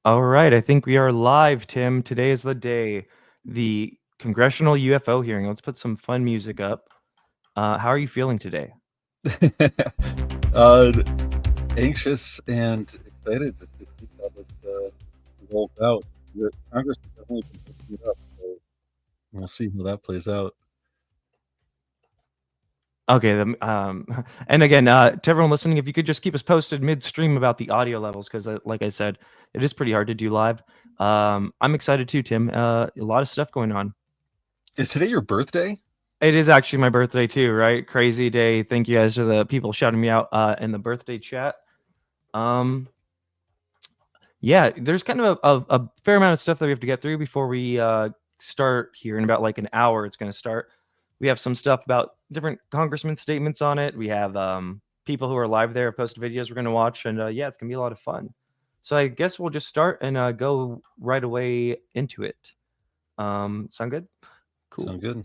All right, I think we are live, Tim. Today is the day, the Congressional UFO hearing. Let's put some fun music up. How are you feeling today? uh, Anxious and excited just to see how this rolls out. The Congress has definitely been picking it up, so we'll see how that plays out. Okay, and again, to everyone listening, if you could just keep us posted midstream about the audio levels, because like I said, it is pretty hard to do live. I'm excited too, Tim. A lot of stuff going on. Is today your birthday? It is actually my birthday too, right? Crazy day. Thank you guys to the people shouting me out in the birthday chat. Yeah, there's kind of a fair amount of stuff that we have to get through before we start here in about like an hour. It's going to start. We have some stuff about different congressman statements on it. We have people who are live there post videos we're going to watch, and yeah, it's going to be a lot of fun. So I guess we'll just start and go right away into it. Sound good? Cool. Sound good.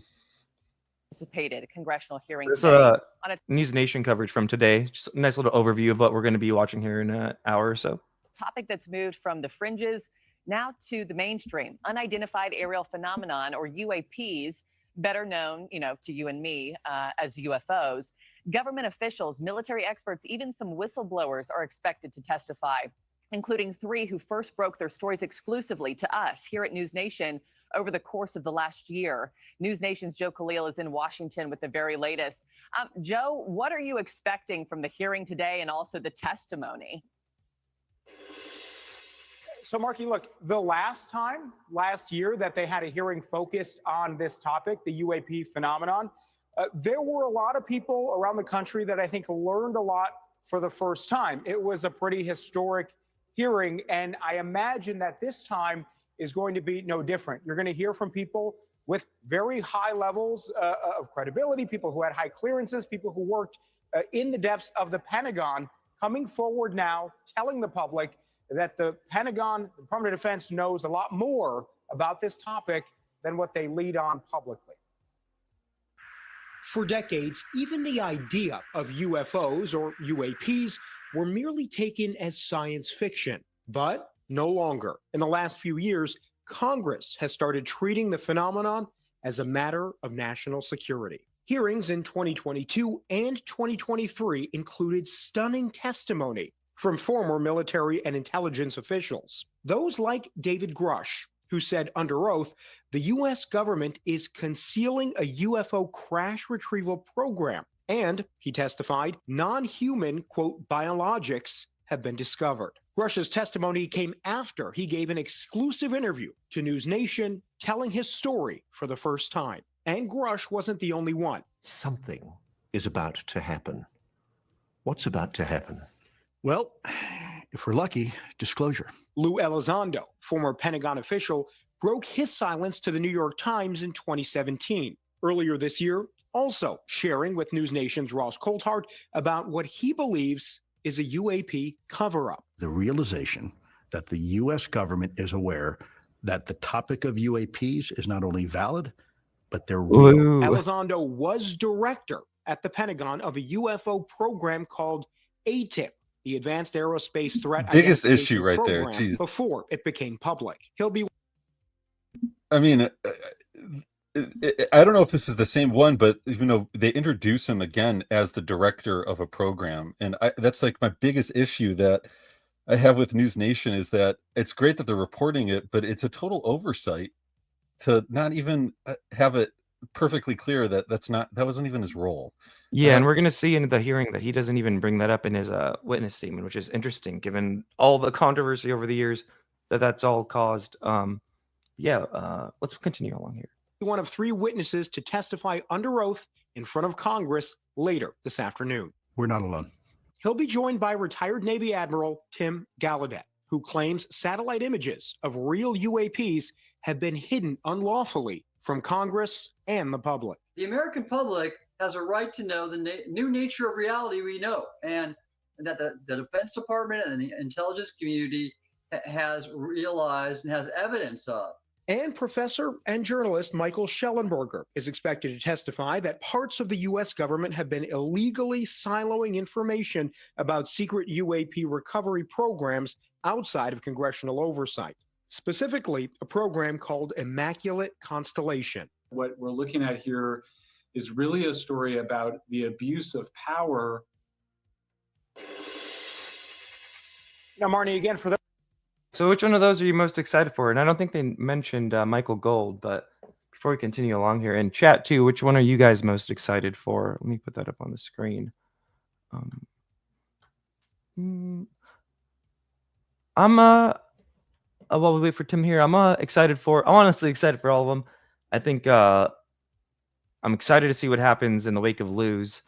Anticipated congressional hearing This today on News Nation coverage from today. Just a nice little overview of what we're going to be watching here in an hour or so. Topic that's moved from the fringes now to the mainstream. Unidentified aerial phenomenon, or UAPs, better known, to you and me as UFOs. Government officials, military experts, even some whistleblowers are expected to testify, including 3 who first broke their stories exclusively to us here at News Nation over the course of the last year. News Nation's Joe Khalil is in Washington with the very latest. Joe, what are you expecting from the hearing today and also the testimony? So, Marky, look, the last year that they had a hearing focused on this topic, the UAP phenomenon, there were a lot of people around the country that I think learned a lot for the first time. It was a pretty historic hearing, and I imagine that this time is going to be no different. You're going to hear from people with very high levels of credibility, people who had high clearances, people who worked in the depths of the Pentagon, coming forward now, telling the public that the Pentagon, the Department of Defense, knows a lot more about this topic than what they lead on publicly. For decades, even the idea of UFOs or UAPs were merely taken as science fiction, but no longer. In the last few years, Congress has started treating the phenomenon as a matter of national security. Hearings in 2022 and 2023 included stunning testimony from former military and intelligence officials. Those like David Grush, who said under oath, the U.S. government is concealing a UFO crash retrieval program. And, he testified, non-human, quote, biologics have been discovered. Grush's testimony came after he gave an exclusive interview to News Nation, telling his story for the first time. And Grush wasn't the only one. Something is about to happen. What's about to happen? Well, if we're lucky, disclosure. Lou Elizondo, former Pentagon official, broke his silence to the New York Times in 2017. Earlier this year, also sharing with News Nation's Ross Coulthart about what he believes is a UAP cover-up. The realization that the U.S. government is aware that the topic of UAPs is not only valid, but they're real. Elizondo was director at the Pentagon of a UFO program called ATIP, the Advanced Aerospace Threat Biggest Identification issue right Program, there. Jeez. Before it became public. He'll be. I mean, I don't know if this is the same one, but they introduce him again as the director of a program, and that's like my biggest issue that I have with News Nation is that it's great that they're reporting it, but it's a total oversight to not even have it perfectly clear that that wasn't even his role. Yeah, and we're going to see in the hearing that he doesn't even bring that up in his witness statement, which is interesting given all the controversy over the years that's all caused. Let's continue along here. One of 3 witnesses to testify under oath in front of Congress later this afternoon. We're not alone. He'll be joined by retired Navy Admiral Tim Gallaudet, who claims satellite images of real UAPs have been hidden unlawfully from Congress and the public. The American public has a right to know the new nature of reality we know, and that the Defense Department and the intelligence community has realized and has evidence of. And professor and journalist Michael Shellenberger is expected to testify that parts of the U.S. government have been illegally siloing information about secret UAP recovery programs outside of congressional oversight, specifically a program called Immaculate Constellation. What we're looking at here is really a story about the abuse of power. Now, Marnie, again, for the So which one of those are you most excited for? And I don't think they mentioned Michael Gold, but before we continue along here, in chat too, which one are you guys most excited for? Let me put that up on the screen. While we wait for Tim here, I'm honestly excited for all of them. I think I'm excited to see what happens in the wake of Lose.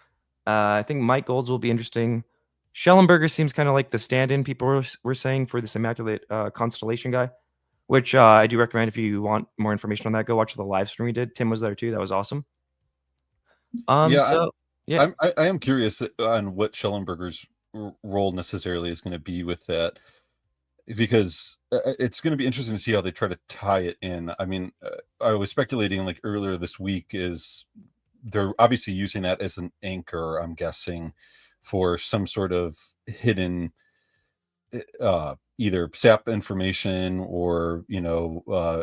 I think Mike Golds will be interesting. Shellenberger seems kind of like the stand-in people were saying for this Immaculate Constellation guy, which I do recommend if you want more information on that. Go watch the live stream we did. Tim was there too. That was awesome. I am curious on what Shellenberger's role necessarily is going to be with that, because it's going to be interesting to see how they try to tie it in. I mean, I was speculating like earlier this week is they're obviously using that as an anchor, I'm guessing, for some sort of hidden either SAP information or,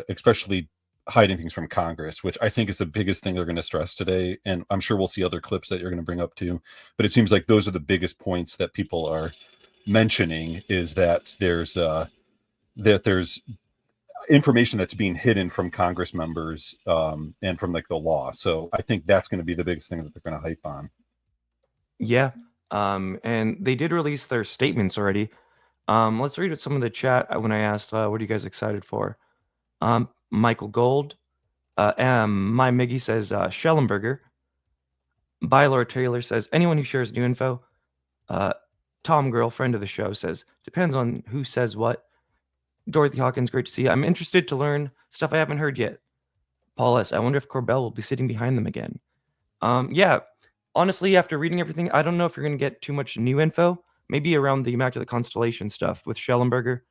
especially hiding things from Congress, which I think is the biggest thing they're going to stress today. And I'm sure we'll see other clips that you're going to bring up too. But it seems like those are the biggest points that people are mentioning, is that there's information that's being hidden from Congress members and from like the law. So I think that's going to be the biggest thing that they're going to hype on. Yeah. And they did release their statements already. Let's read some of the chat when I asked, what are you guys excited for? Michael Gold. My Miggy says Shellenberger. Bylor Taylor says anyone who shares new info. Tom Girl, friend of the show, says depends on who says what. Dorothy Hawkins, great to see you. I'm interested to learn stuff I haven't heard yet. Paul S. I wonder if Corbell will be sitting behind them again. Yeah. Honestly, after reading everything, I don't know if you're going to get too much new info. Maybe around the Immaculate Constellation stuff with Shellenberger.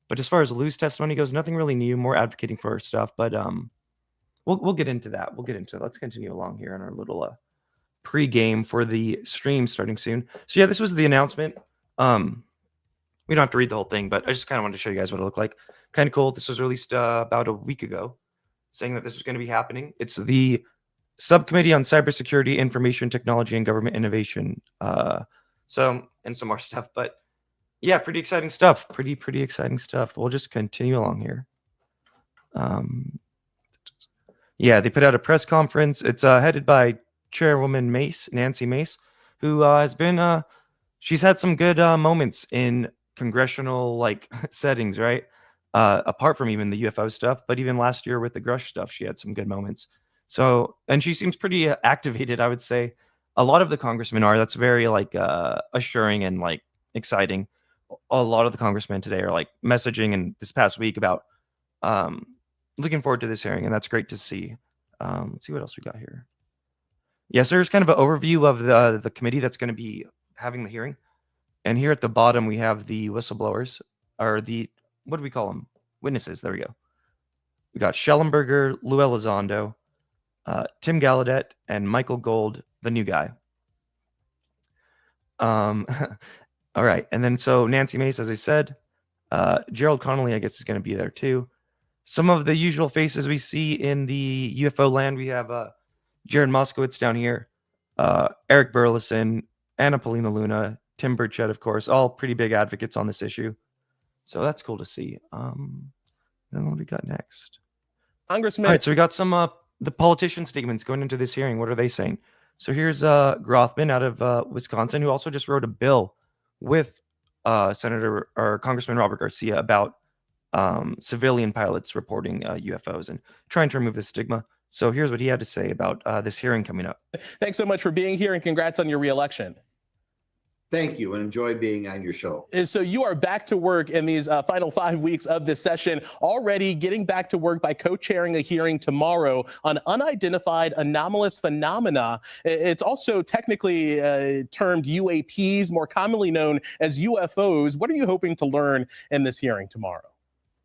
But as far as Lou's testimony goes, nothing really new. More advocating for stuff. But we'll get into that. Let's continue along here on our little pre-game for the stream starting soon. So yeah, this was the announcement. We don't have to read the whole thing, but I just kind of wanted to show you guys what it looked like. Kind of cool. This was released about a week ago, saying that this was going to be happening. It's the Subcommittee on Cybersecurity, Information Technology, and Government Innovation. And some more stuff. But yeah, pretty exciting stuff. Pretty exciting stuff. We'll just continue along here. Yeah, they put out a press conference. It's headed by Chairwoman Mace, Nancy Mace, who has been she's had some good moments in congressional settings, right? Apart from even the UFO stuff, but even last year with the Grush stuff, she had some good moments. So, and she seems pretty activated, I would say. A lot of the congressmen are. That's very assuring and exciting. A lot of the congressmen today are messaging in this past week about looking forward to this hearing, and that's great to see. Let's see what else we got here. Yes, there's kind of an overview of the committee that's going to be having the hearing. And here at the bottom, we have the whistleblowers, or what do we call them? Witnesses. There we go. We got Shellenberger, Lou Elizondo, Tim Gallaudet, and Michael Gold, the new guy. All right. And then so Nancy Mace, as I said, Gerald Connolly, I guess, is going to be there too. Some of the usual faces we see in the UFO land. We have Jared Moskowitz down here, Eric Burlison, Paulina Luna, Tim Burchett, of course, all pretty big advocates on this issue. So that's cool to see. Then what do we got next? Congressman. All right, so we got some the politician statements going into this hearing. What are they saying? So here's Grothman out of Wisconsin, who also just wrote a bill with Senator or Congressman Robert Garcia about civilian pilots reporting UFOs and trying to remove the stigma. So here's what he had to say about this hearing coming up. Thanks so much for being here, and congrats on your reelection. Thank you, and enjoy being on your show. And so you are back to work in these final 5 weeks of this session, already getting back to work by co-chairing a hearing tomorrow on unidentified anomalous phenomena. It's also technically termed UAPs, more commonly known as UFOs. What are you hoping to learn in this hearing tomorrow?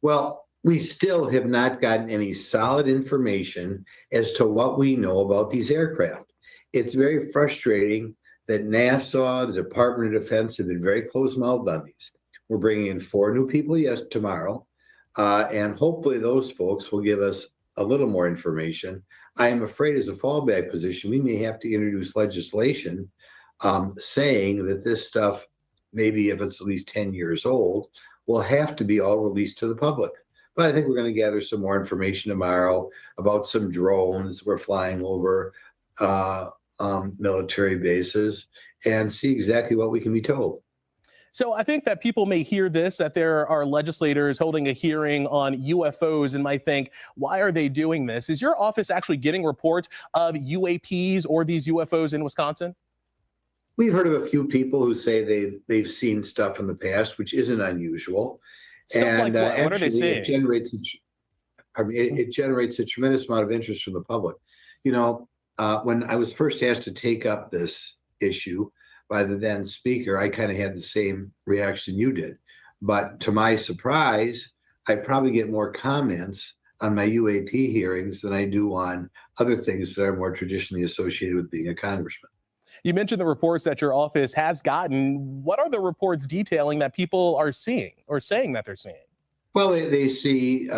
Well, We still have not gotten any solid information as to what we know about these aircraft. It's very frustrating that NASA, the Department of Defense have been very close-mouthed on these. We're bringing in 4 new people tomorrow, and hopefully those folks will give us a little more information. I am afraid as a fallback position, we may have to introduce legislation saying that this stuff, maybe if it's at least 10 years old, will have to be all released to the public. But I think we're going to gather some more information tomorrow about some drones we're flying over military bases and see exactly what we can be told. So I think that people may hear this, that there are legislators holding a hearing on UFOs and might think, why are they doing this? Is your office actually getting reports of UAPs or these UFOs in Wisconsin? We've heard of a few people who say they've seen stuff in the past, which isn't unusual. Stuff and like what are they saying? It generates a tremendous amount of interest from the public. You know, when I was first asked to take up this issue by the then speaker, I kind of had the same reaction you did. But to my surprise, I probably get more comments on my UAP hearings than I do on other things that are more traditionally associated with being a congressman. You mentioned the reports that your office has gotten. What are the reports detailing that people are seeing or saying that they're seeing? Well, they see,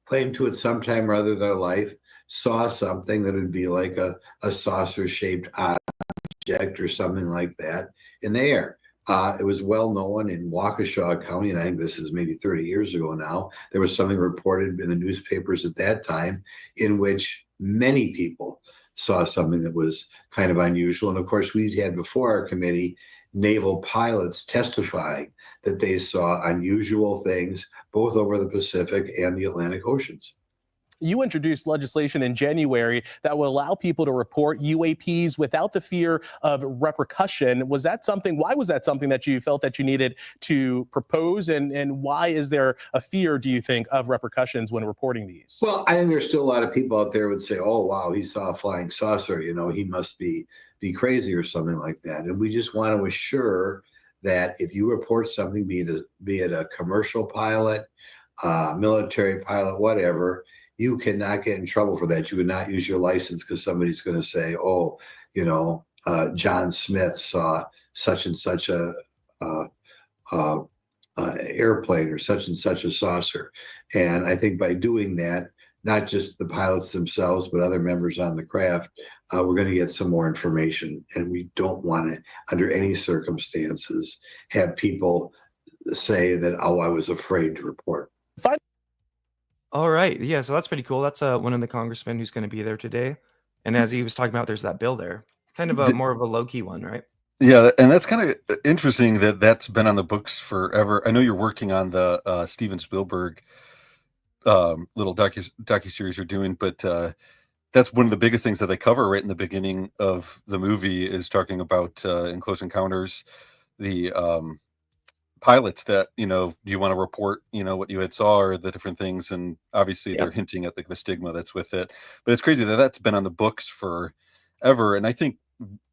claim to at some time or other of their life, saw something that would be like a saucer-shaped object or something like that in the air. It was well known in Waukesha County, and I think this is maybe 30 years ago now. There was something reported in the newspapers at that time in which many people saw something that was kind of unusual. And of course, we had before our committee naval pilots testifying that they saw unusual things both over the Pacific and the Atlantic Oceans. You introduced legislation in January that will allow people to report UAPs without the fear of repercussion. Was that something, why was that something that you felt that you needed to propose? And why is there a fear, do you think, of repercussions when reporting these? Well, I think there's still a lot of people out there would say, oh, wow, he saw a flying saucer, you know, he must be crazy or something like that. And we just want to assure that if you report something, be it a commercial pilot, military pilot, whatever, you cannot get in trouble for that. You would not use your license because somebody's going to say, oh, you know, John Smith saw such and such a airplane or such and such a saucer. And I think by doing that, not just the pilots themselves, but other members on the craft, we're going to get some more information. And we don't want to, under any circumstances, have people say that, oh, I was afraid to report. All right. Yeah, so that's pretty cool. That's one of the congressmen who's going to be there today. And as he was talking about, there's that bill there. Kind of a more of a low-key one, right? Yeah, and that's kind of interesting that that's been on the books forever. I know you're working on the Steven Spielberg little docuseries you're doing, but that's one of the biggest things that they cover right in the beginning of the movie is talking about in Close Encounters, the pilots that, you know, do you want to report, you know, what you had saw or the different things, and obviously they're hinting at the stigma that's with it. But it's crazy that that's been on the books forever. And I think,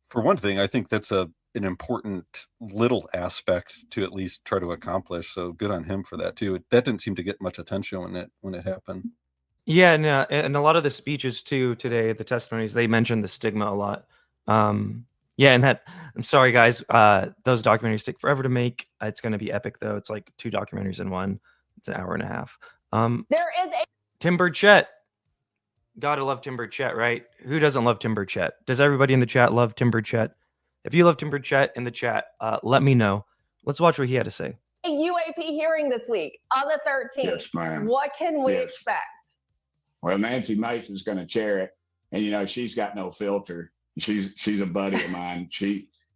for one thing, I think that's an important little aspect to at least try to accomplish. So good on him for that too. That didn't seem to get much attention when it happened. Yeah, and a lot of the speeches too today, the testimonies, they mentioned the stigma a lot. Yeah, and that, I'm sorry guys, those documentaries take forever to make. It's going to be epic though. It's like 2 documentaries in one. It's an hour and a half. There is a Tim Burchett. Gotta love Tim Burchett, right? Who doesn't love Tim Burchett? Does everybody in the chat love Tim Burchett? If you love Tim Burchett in the chat, let me know. Let's watch what he had to say. A UAP hearing this week on the 13th. Yes, ma'am. What can we expect? Well, Nancy Mace is going to chair it, and you know she's got no filter. She's a buddy of mine.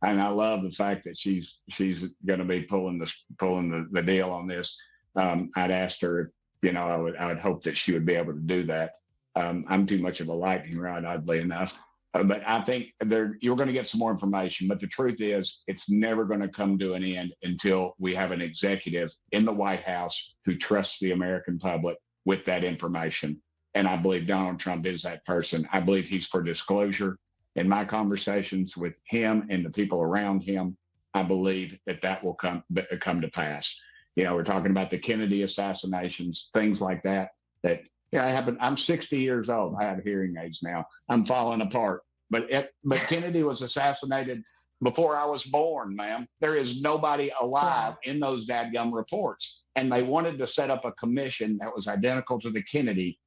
And I love the fact that she's going to be pulling the deal on this. I'd asked her, you know, I would hope that she would be able to do that. I'm too much of a lightning rod, oddly enough. But I think you're going to get some more information. But the truth is, it's never going to come to an end until we have an executive in the White House who trusts the American public with that information. And I believe Donald Trump is that person. I believe he's for disclosure. In my conversations with him and the people around him, I believe that will come to pass. We're talking about the Kennedy assassinations, things like that. I happen. I'm 60 years old. I have hearing aids now. I'm falling apart. But Kennedy was assassinated before I was born, ma'am. There is nobody alive in those dadgum reports. And they wanted to set up a commission that was identical to the Kennedy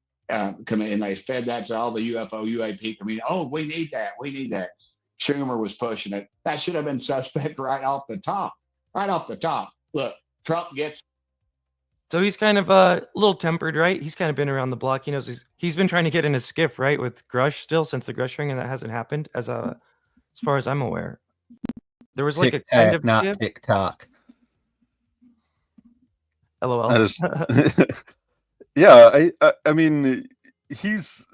committee, and they fed that to all the UFO, UAP community. Oh, we need that. We need that. Schumer was pushing it. That should have been suspect right off the top. Right off the top. Look, Trump gets. So he's kind of a little tempered, right? He's kind of been around the block. He knows he's been trying to get in a skiff, right, with Grush still since the Grush hearing, and that hasn't happened as far as I'm aware. There was like a kind of not skiff. TikTok. LOL. Yeah, I mean, he's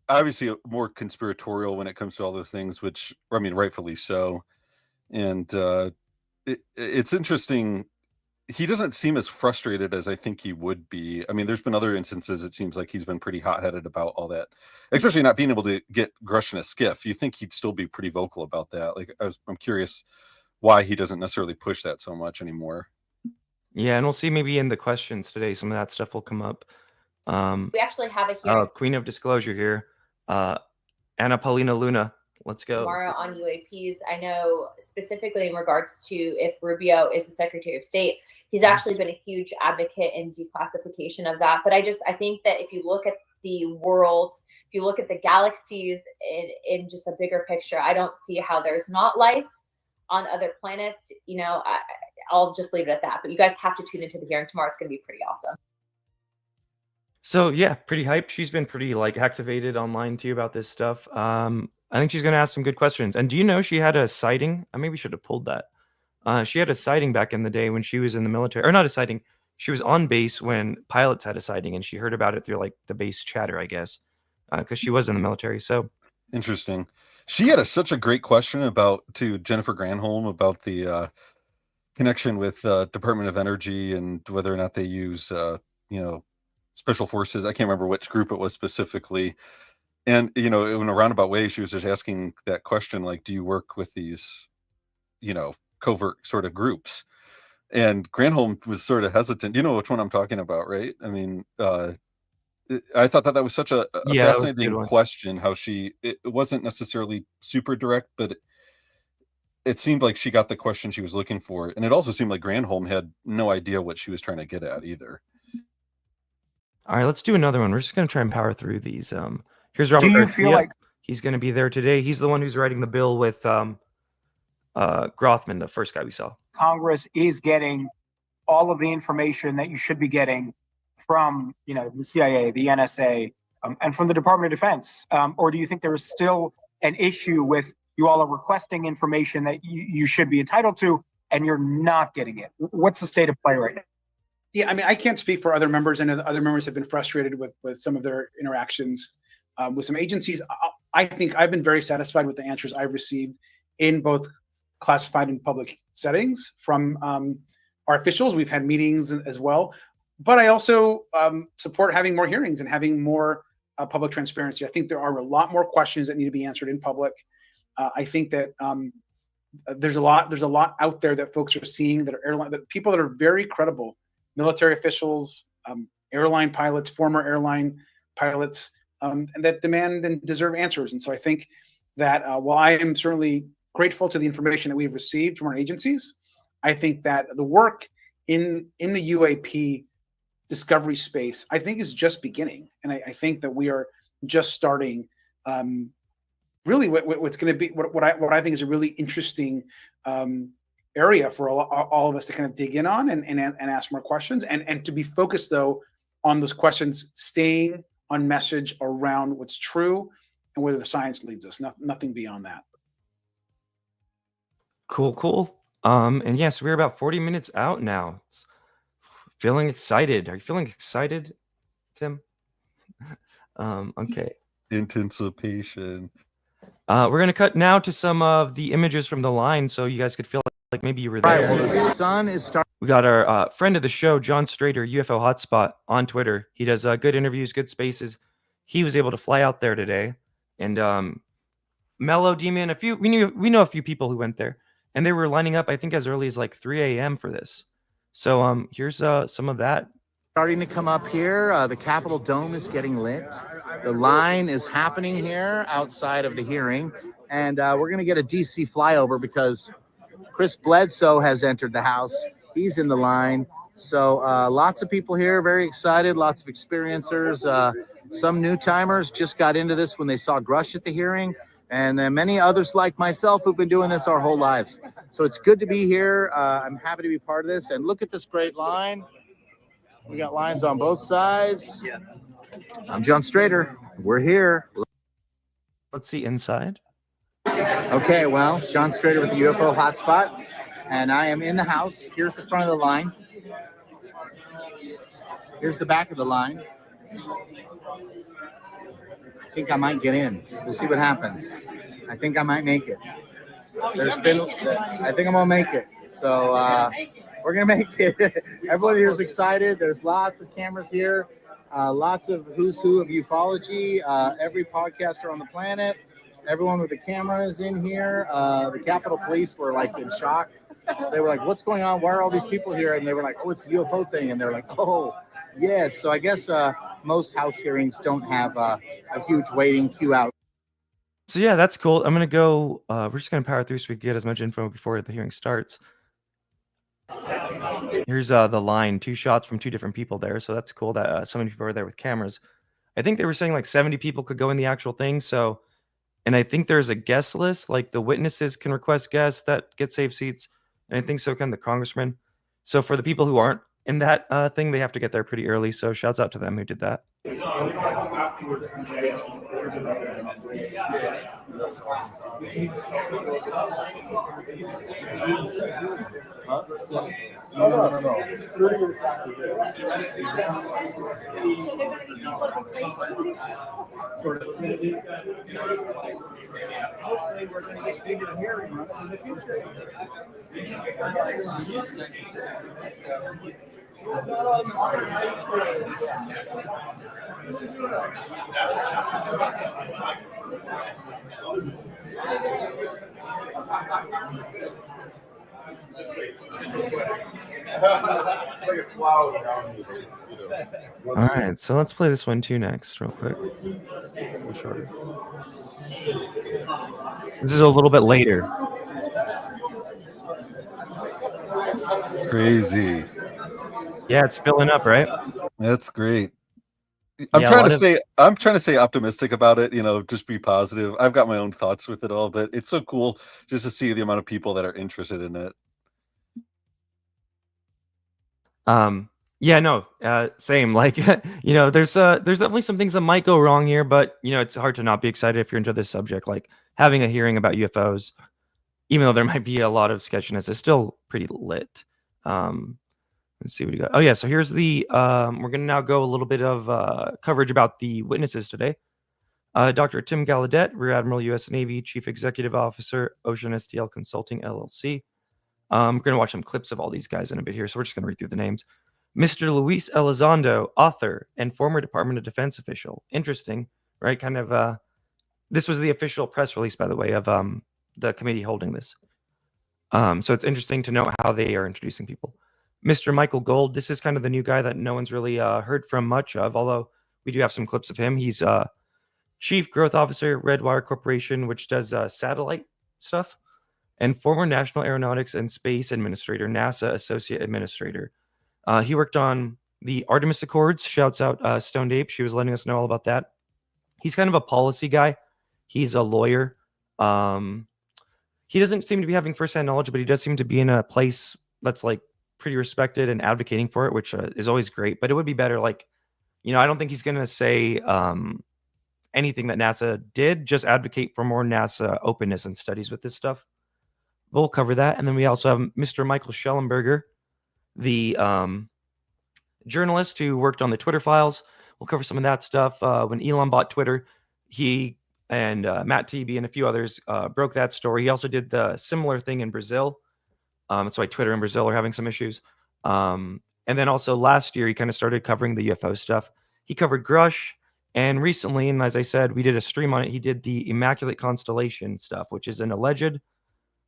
obviously more conspiratorial when it comes to all those things, which, I mean, rightfully so. And it's interesting. He doesn't seem as frustrated as I think he would be. I mean, there's been other instances, it seems like he's been pretty hot-headed about all that, especially not being able to get Grush in a skiff. You think he'd still be pretty vocal about that. Like, I'm curious why he doesn't necessarily push that so much anymore. Yeah, and we'll see maybe in the questions today, some of that stuff will come up. We actually have a hearing Queen of Disclosure here. Paulina Luna. Let's go. tomorrow on UAPs. I know specifically in regards to if Rubio is the Secretary of State, he's actually been a huge advocate in declassification of that. But I think that if you look at the world, if you look at the galaxies in just a bigger picture, I don't see how there's not life on other planets. I'll just leave it at that. But you guys have to tune into the hearing tomorrow. It's going to be pretty awesome. So yeah, pretty hyped. She's been pretty activated online too about this stuff. I think she's going to ask some good questions. And do you know she had a sighting? I maybe should have pulled that. She had a sighting back in the day when she was in the military, or not a sighting. She was on base when pilots had a sighting, and she heard about it through the base chatter, I guess, because she was in the military. So interesting. She had such a great question to Jennifer Granholm about the connection with Department of Energy and whether or not they use, special forces. I can't remember which group it was specifically. And, in a roundabout way, she was just asking that question, like, do you work with these, covert sort of groups? And Granholm was sort of hesitant. You know which one I'm talking about, right? I mean, I thought that was such a fascinating question, how it wasn't necessarily super direct, but it seemed like she got the question she was looking for. And it also seemed like Granholm had no idea what she was trying to get at either. All right, let's do another one. We're just going to try and power through these. Here's Robert. Do you feel like he's going to be there today? He's the one who's writing the bill with Grothman, the first guy we saw. Congress is getting all of the information that you should be getting from, the CIA, the NSA, and from the Department of Defense? Or do you think there is still an issue with you all are requesting information that you should be entitled to, and you're not getting it? What's the state of play right now? Yeah, I mean, I can't speak for other members, and other members have been frustrated with some of their interactions with some agencies. I think I've been very satisfied with the answers I've received in both classified and public settings from our officials. We've had meetings as well, but I also support having more hearings and having more public transparency. I think there are a lot more questions that need to be answered in public. I think that there's a lot out there that folks are seeing that are that people that are very credible, military officials, airline pilots, former airline pilots, and that demand and deserve answers. And so I think that while I am certainly grateful to the information that we've received from our agencies, I think that the work in the UAP discovery space, I think, is just beginning. And I think that we are just starting really what's going to be what I think is a really interesting area for all of us to kind of dig in on and ask more questions and to be focused, though, on those questions, staying on message around what's true and where the science leads us, nothing beyond that. Cool. And yes, we're about 40 minutes out now. Feeling excited. Are you feeling excited, Tim? Okay. Anticipation. We're going to cut now to some of the images from the line so you guys could feel like maybe you were there. Right, well, the sun is starting. We got our friend of the show, John Strader, UFO Hotspot, on Twitter. He does good interviews, good spaces. He was able to fly out there today. And Mello, D-Man, we know a few people who went there. And they were lining up, I think, as early as 3 a.m. for this. So here's some of that. Starting to come up here. The Capitol Dome is getting lit. The line is happening here outside of the hearing. And we're going to get a DC flyover because Chris Bledsoe has entered the House. He's in the line. So lots of people here, very excited, lots of experiencers. Some new timers just got into this when they saw Grush at the hearing. And many others like myself who've been doing this our whole lives. So it's good to be here. I'm happy to be part of this. And look at this great line. We got lines on both sides. I'm John Strader. We're here. Let's see inside. Okay, well, John Strader with the UFO Hotspot. And I am in the House. Here's the front of the line. Here's the back of the line. I think I might get in. We'll see what happens. I think I might make it. I think I'm gonna make it. So we're gonna make it. Everyone here is excited. There's lots of cameras here, lots of who's who of ufology. Every podcaster on the planet, everyone with a camera is in here. The Capitol Police were like in shock. They were like, "What's going on? Why are all these people here?" And they were like, "Oh, it's a UFO thing." And they're like, "Oh, yes." So I guess most House hearings don't have a huge waiting queue out. So yeah, that's cool. I'm gonna go. We're just gonna power through so we can get as much info before the hearing starts. Here's the line. 2 shots from 2 different people there. So that's cool that so many people are there with cameras. I think they were saying like 70 people could go in the actual thing. So, and I think there's a guest list. Like the witnesses can request guests that get safe seats, and I think so can the congressman. So for the people who aren't in that thing, they have to get there pretty early. So shouts out to them who did that. All right, so let's play this one too next, real quick. This is a little bit later. Crazy. Yeah, it's filling up, right? That's great. I'm Yeah, trying to stay optimistic about it, just be positive. I've got my own thoughts with it all, but it's so cool just to see the amount of people that are interested in it. Yeah, no, same. Like, there's definitely some things that might go wrong here, but it's hard to not be excited if you're into this subject. Like having a hearing about UFOs, even though there might be a lot of sketchiness, is still pretty lit. Let's see what we got. Oh yeah, so here's the. We're gonna now go a little bit of coverage about the witnesses today. Dr. Tim Gallaudet, Rear Admiral, U.S. Navy, Chief Executive Officer, Ocean STL Consulting LLC. We're gonna watch some clips of all these guys in a bit here, so we're just gonna read through the names. Mr. Luis Elizondo, author and former Department of Defense official. Interesting, right? Kind of. This was the official press release, by the way, of the committee holding this. So it's interesting to know how they are introducing people. Mr. Michael Gold, this is kind of the new guy that no one's really heard from much of, although we do have some clips of him. He's Chief Growth Officer, Redwire Corporation, which does satellite stuff, and former National Aeronautics and Space Administrator, NASA Associate Administrator. He worked on the Artemis Accords. Shouts out Stoned Ape. She was letting us know all about that. He's kind of a policy guy. He's a lawyer. He doesn't seem to be having firsthand knowledge, but he does seem to be in a place that's like pretty respected and advocating for it, which is always great. But it would be better, like, I don't think he's going to say anything that NASA did, just advocate for more NASA openness and studies with this stuff. We'll cover that. And then we also have Mr. Michael Shellenberger, the journalist who worked on the Twitter files. We'll cover some of that stuff. When Elon bought Twitter, he and Matt Taibbi and a few others broke that story. He also did the similar thing in Brazil. That's why Twitter in Brazil are having some issues. And then also last year, he kind of started covering the UFO stuff. He covered Grush. And recently, and as I said, we did a stream on it. He did the Immaculate Constellation stuff, which is an alleged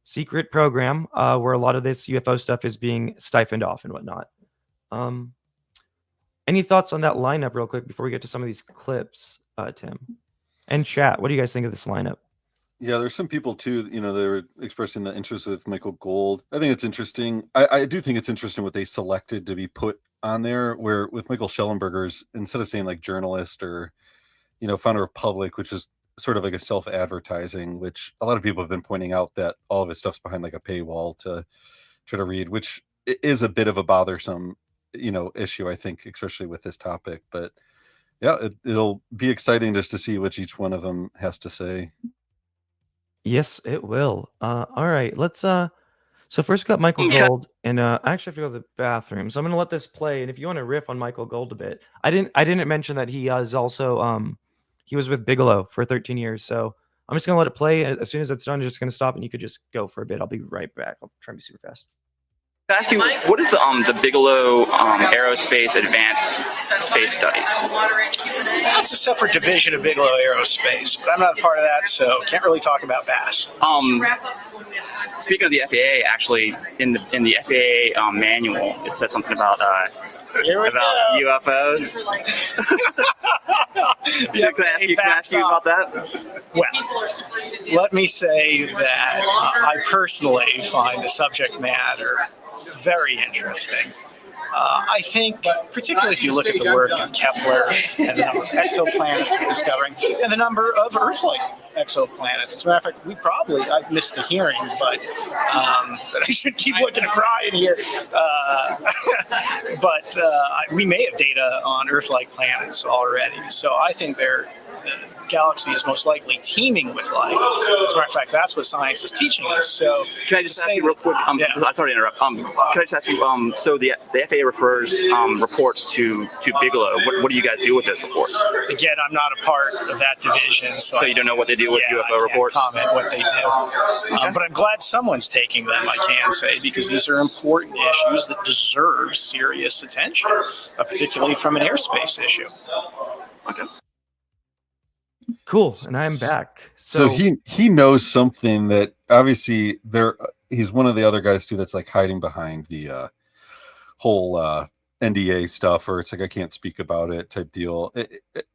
secret program where a lot of this UFO stuff is being siphoned off and whatnot. Any thoughts on that lineup real quick before we get to some of these clips, Tim? And chat, what do you guys think of this lineup? Yeah, there's some people too, they were expressing the interest with Michael Gold. I think it's interesting. I do think it's interesting what they selected to be put on there, where with Michael Shellenberger's, instead of saying like journalist or, founder of Public, which is sort of like a self-advertising, which a lot of people have been pointing out that all of his stuff's behind like a paywall to try to read, which is a bit of a bothersome, issue, I think, especially with this topic. But yeah, it'll be exciting just to see what each one of them has to say. Yes, it will. All right, let's so first we got Michael Gold, and I actually have to go to the bathroom, so I'm gonna let this play. And if you want to riff on Michael Gold a bit, I didn't mention that he is also he was with Bigelow for 13 years. So I'm just gonna let it play. As soon as it's done, I'm just gonna stop, and you could just go for a bit. I'll be right back. I'll try to be super fast. Can I ask you, what is the Bigelow Aerospace Advanced Space Studies? That's a separate division of Bigelow Aerospace, but I'm not a part of that, so can't really talk about BASS. Speaking of the FAA, actually, in the FAA manual, it said something about UFOs. Yeah, can I ask you about that? Well, let me say that I personally find the subject matter very interesting. I think, particularly if you look at the work of Kepler and the number of exoplanets we're discovering, and the number of Earth-like exoplanets. As a matter of fact, I missed the hearing, but I should keep looking at Brian here. But we may have data on Earth-like planets already. So I think the galaxy is most likely teeming with life. As a matter of fact, that's what science is teaching us. So can I just ask you real quick? I'm sorry to interrupt. Can I just ask you? So the FAA refers reports to Bigelow. What do you guys do with those reports? Again, I'm not a part of that division, so you don't know what they do with UFO reports. I can't comment what they do. But I'm glad someone's taking them. I can say, because these are important issues that deserve serious attention, particularly from an airspace issue. Okay. Cool, and I'm back. So he knows something that obviously he's one of the other guys too that's like hiding behind the whole NDA stuff, or it's like I can't speak about it type deal.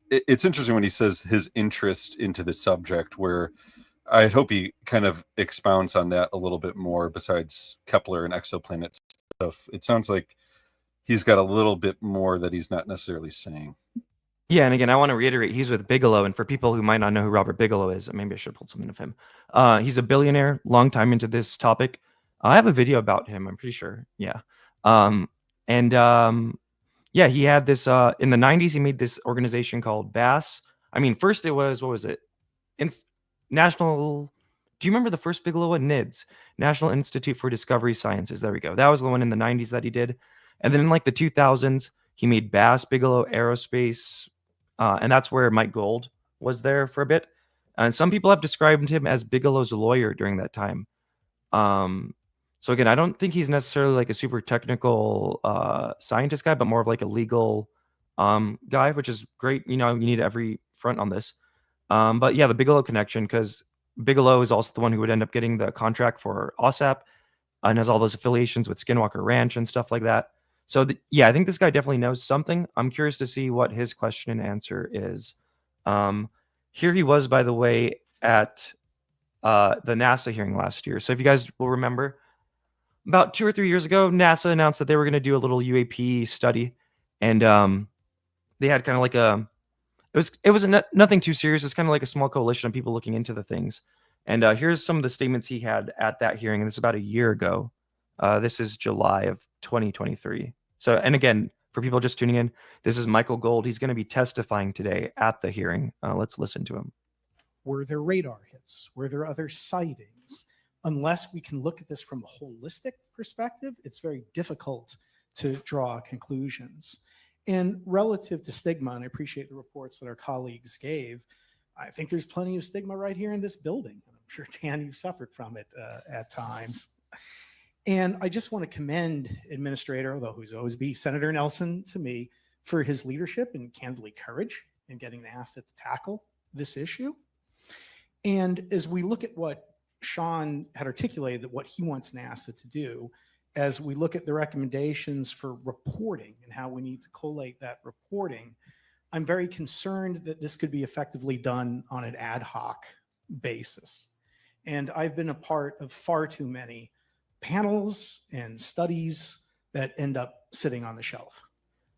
It's interesting when he says his interest into the subject, where I hope he kind of expounds on that a little bit more besides Kepler and exoplanet stuff. It sounds like he's got a little bit more that he's not necessarily saying. Yeah, and again, I want to reiterate, he's with Bigelow, and for people who might not know who Robert Bigelow is, maybe I should pull something of him. He's a billionaire, long time into this topic. I have a video about him, I'm pretty sure. Yeah. Yeah, he had this, in the 90s, he made this organization called BASS. I mean, first it was, what was it? National, do you remember the first Bigelow one? NIDS, National Institute for Discovery Sciences. There we go. That was the one in the 90s that he did. And then in like the 2000s, he made BASS, Bigelow Aerospace, and that's where Mike Gold was there for a bit. And some people have described him as Bigelow's lawyer during that time. So again, I don't think he's necessarily like a super technical scientist guy, but more of like a legal guy, which is great. You need every front on this. But yeah, the Bigelow connection, because Bigelow is also the one who would end up getting the contract for OSAP and has all those affiliations with Skinwalker Ranch and stuff like that. So yeah, I think this guy definitely knows something. I'm curious to see what his question and answer is. Here he was, by the way, at the NASA hearing last year. So if you guys will remember, about 2 or 3 years ago, NASA announced that they were going to do a little UAP study, and they had kind of like it was nothing too serious. It's kind of like a small coalition of people looking into the things. And here's some of the statements he had at that hearing, and this is about a year ago. This is July of 2023. So, and again, for people just tuning in, this is Michael Gold. He's going to be testifying today at the hearing. Let's listen to him. Were there radar hits? Were there other sightings? Unless we can look at this from a holistic perspective, it's very difficult to draw conclusions. And relative to stigma, and I appreciate the reports that our colleagues gave, I think there's plenty of stigma right here in this building. I'm sure, Dan, you've suffered from it at times. And I just want to commend Administrator, although who's always be Senator Nelson to me, for his leadership and candidly courage in getting the asset to tackle this issue. And as we look at what Sean had articulated that what he wants NASA to do, as we look at the recommendations for reporting and how we need to collate that reporting, I'm very concerned that this could be effectively done on an ad hoc basis. And I've been a part of far too many panels and studies that end up sitting on the shelf.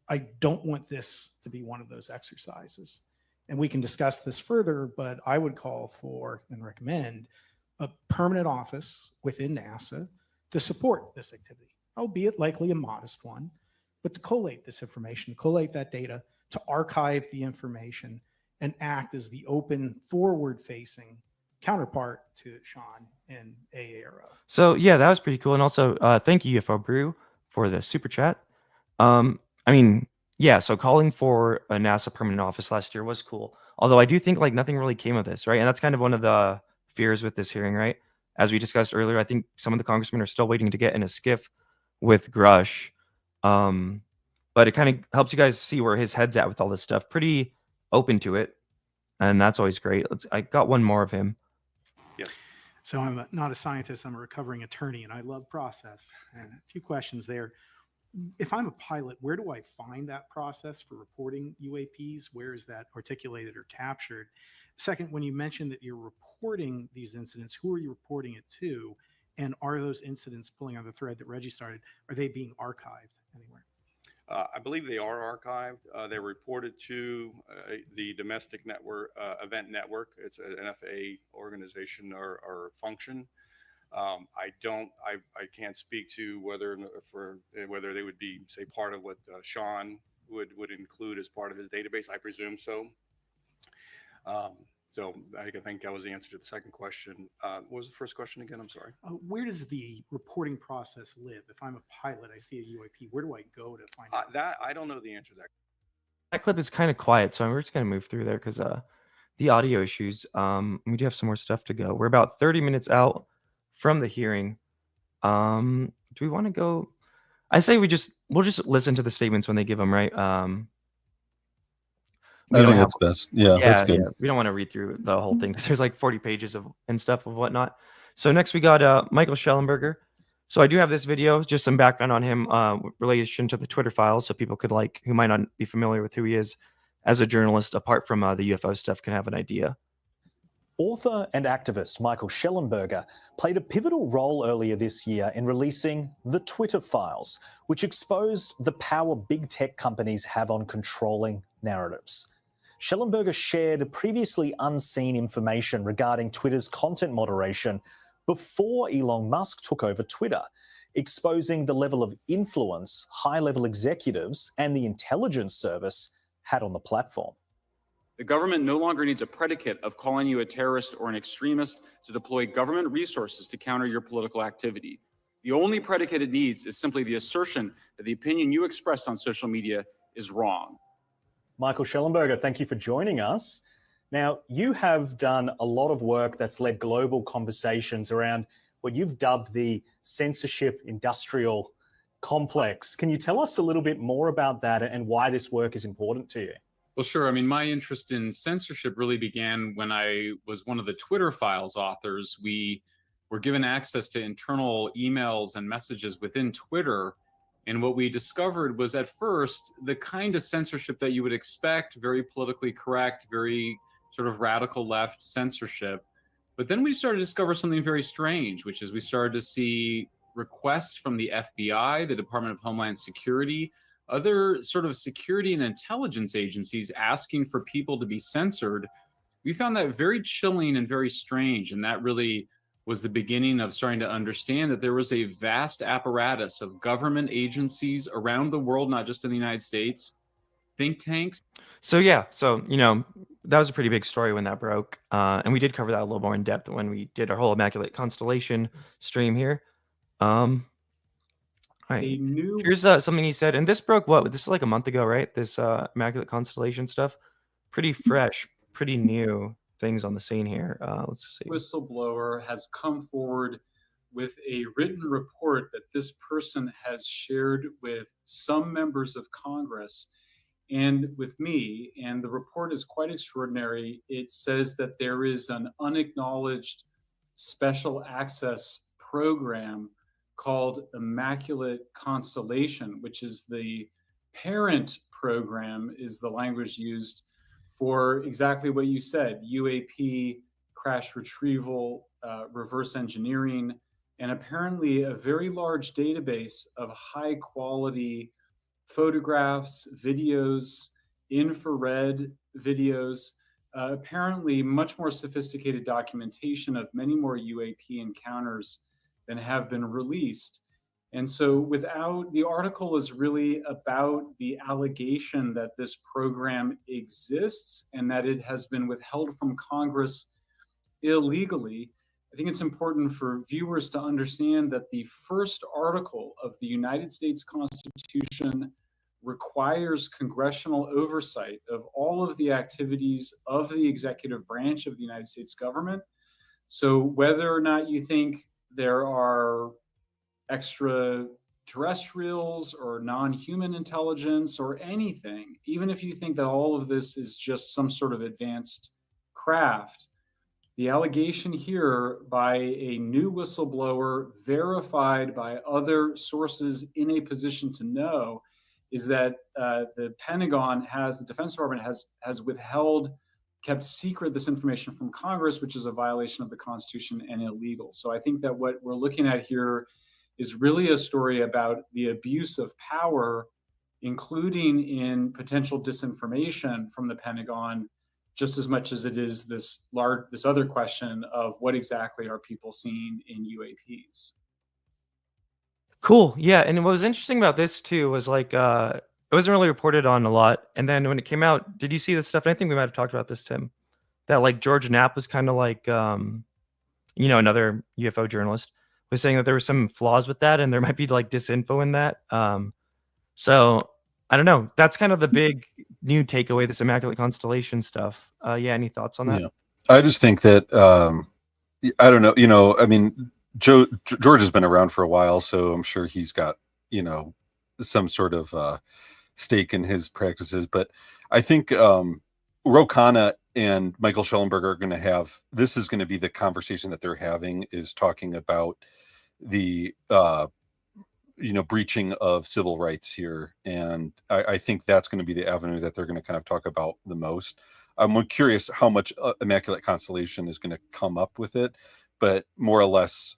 I don't want this to be one of those exercises. And we can discuss this further, but I would call for and recommend a permanent office within NASA to support this activity, albeit likely a modest one, but to collate this information, collate that data, to archive the information, and act as the open, forward-facing counterpart to Sean and AARO. So yeah, that was pretty cool. And also, thank you, UFO Brew, for the super chat. I mean, yeah, so calling for a NASA permanent office last year was cool. Although I do think like nothing really came of this, right? And that's kind of one of the fears with this hearing, right? As we discussed earlier, I think some of the congressmen are still waiting to get in a skiff with Grush. But it kind of helps you guys see where his head's at with all this stuff. Pretty open to it. And that's always great. I got one more of him. Yes. So I'm not a scientist, I'm a recovering attorney, and I love process. And a few questions there. If I'm a pilot, where do I find that process for reporting UAPs? Where is that articulated or captured? Second, when you mentioned that you're reporting these incidents, who are you reporting it to? And are those incidents, pulling on the thread that Reggie started, are they being archived anywhere? I believe they are archived. They're reported to the domestic network, event network. It's an NFA organization or function. I can't speak to whether they would be, say, part of what Sean would include as part of his database. I presume so. So I think that was the answer to the second question. What was the first question again? I'm sorry. Where does the reporting process live? If I'm a pilot, I see a UAP, where do I go to find out? That I don't know the answer to that. That clip is kind of quiet, so we're just going to move through there because the audio issues. We do have some more stuff to go. We're about 30 minutes out from the hearing. Do we want to go? I say we'll just listen to the statements when they give them, right? I think that's best. Yeah, that's good. Yeah. We don't want to read through the whole thing because there's like 40 pages and stuff of whatnot. So next we got Mcihael Shellenberger. So I do have this video, just some background on him, relation to the Twitter files, so people could who might not be familiar with who he is as a journalist, apart from the UFO stuff, can have an idea. Author and activist Mcihael Shellenberger played a pivotal role earlier this year in releasing the Twitter files, which exposed the power big tech companies have on controlling narratives. Shellenberger shared previously unseen information regarding Twitter's content moderation before Elon Musk took over Twitter, exposing the level of influence high-level executives and the intelligence service had on the platform. The government no longer needs a predicate of calling you a terrorist or an extremist to deploy government resources to counter your political activity. The only predicate it needs is simply the assertion that the opinion you expressed on social media is wrong. Mcihael Shellenberger, thank you for joining us. Now, you have done a lot of work that's led global conversations around what you've dubbed the censorship industrial complex. Can you tell us a little bit more about that and why this work is important to you? Well, sure. I mean, my interest in censorship really began when I was one of the Twitter files authors. We were given access to internal emails and messages within Twitter. And what we discovered was at first the kind of censorship that you would expect, very politically correct, very sort of radical left censorship. But then we started to discover something very strange, which is we started to see requests from the FBI, the Department of Homeland Security, other sort of security and intelligence agencies asking for people to be censored. We found that very chilling and very strange. And that really was the beginning of starting to understand that there was a vast apparatus of government agencies around the world, not just in the United States, think tanks. So yeah, that was a pretty big story when that broke. And we did cover that a little more in depth when we did our whole Immaculate Constellation stream here. Here's something he said, and this broke this was like a month ago, right? This Immaculate Constellation stuff. Pretty fresh, pretty new things on the scene here. Let's see. Whistleblower has come forward with a written report that this person has shared with some members of Congress and with me, and the report is quite extraordinary. It says that there is an unacknowledged special access program called Immaculate Constellation, which is the parent program, is the language used for exactly what you said: UAP, crash retrieval, reverse engineering, and apparently a very large database of high quality photographs, videos, infrared videos, apparently much more sophisticated documentation of many more UAP encounters than have been released. And so the article is really about the allegation that this program exists and that it has been withheld from Congress illegally. I think it's important for viewers to understand that the first article of the United States Constitution requires congressional oversight of all of the activities of the executive branch of the United States government. So whether or not you think there are extraterrestrials or non-human intelligence or anything, even if you think that all of this is just some sort of advanced craft, the allegation here by a new whistleblower verified by other sources in a position to know is that the Pentagon the Defense Department has withheld, kept secret this information from Congress, which is a violation of the Constitution and illegal. So I think that what we're looking at here is really a story about the abuse of power, including in potential disinformation from the Pentagon, just as much as it is this other question of what exactly are people seeing in UAPs. Cool. Yeah. And what was interesting about this too was like it wasn't really reported on a lot. And then when it came out, did you see this stuff? And I think we might have talked about this, Tim, that like George Knapp was kind of like another UFO journalist was saying that there were some flaws with that and there might be like disinfo in that. So I don't know. That's kind of the big new takeaway, this Immaculate Constellation stuff. Yeah, any thoughts on that? Yeah. I just think that I don't know, I mean, George has been around for a while, so I'm sure he's got, some sort of stake in his practices. But I think Ro Khanna and Michael Shellenberger are going to have, this is going to be the conversation that they're having, is talking about the, breaching of civil rights here. And I think that's going to be the avenue that they're going to kind of talk about the most. I'm curious how much Immaculate Constellation is going to come up with it, but more or less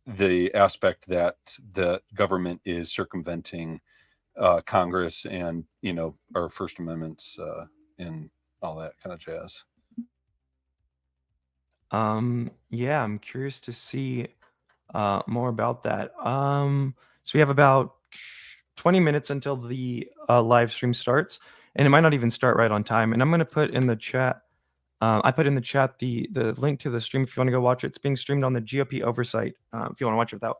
the aspect that the government is circumventing Congress and, our First Amendments and all that kind of jazz. Yeah, I'm curious to see more about that. So we have about 20 minutes until the live stream starts, and it might not even start right on time. And I'm going to put in the chat, I put in the chat the link to the stream if you want to go watch it. It's being streamed on the GOP Oversight if you want to watch it without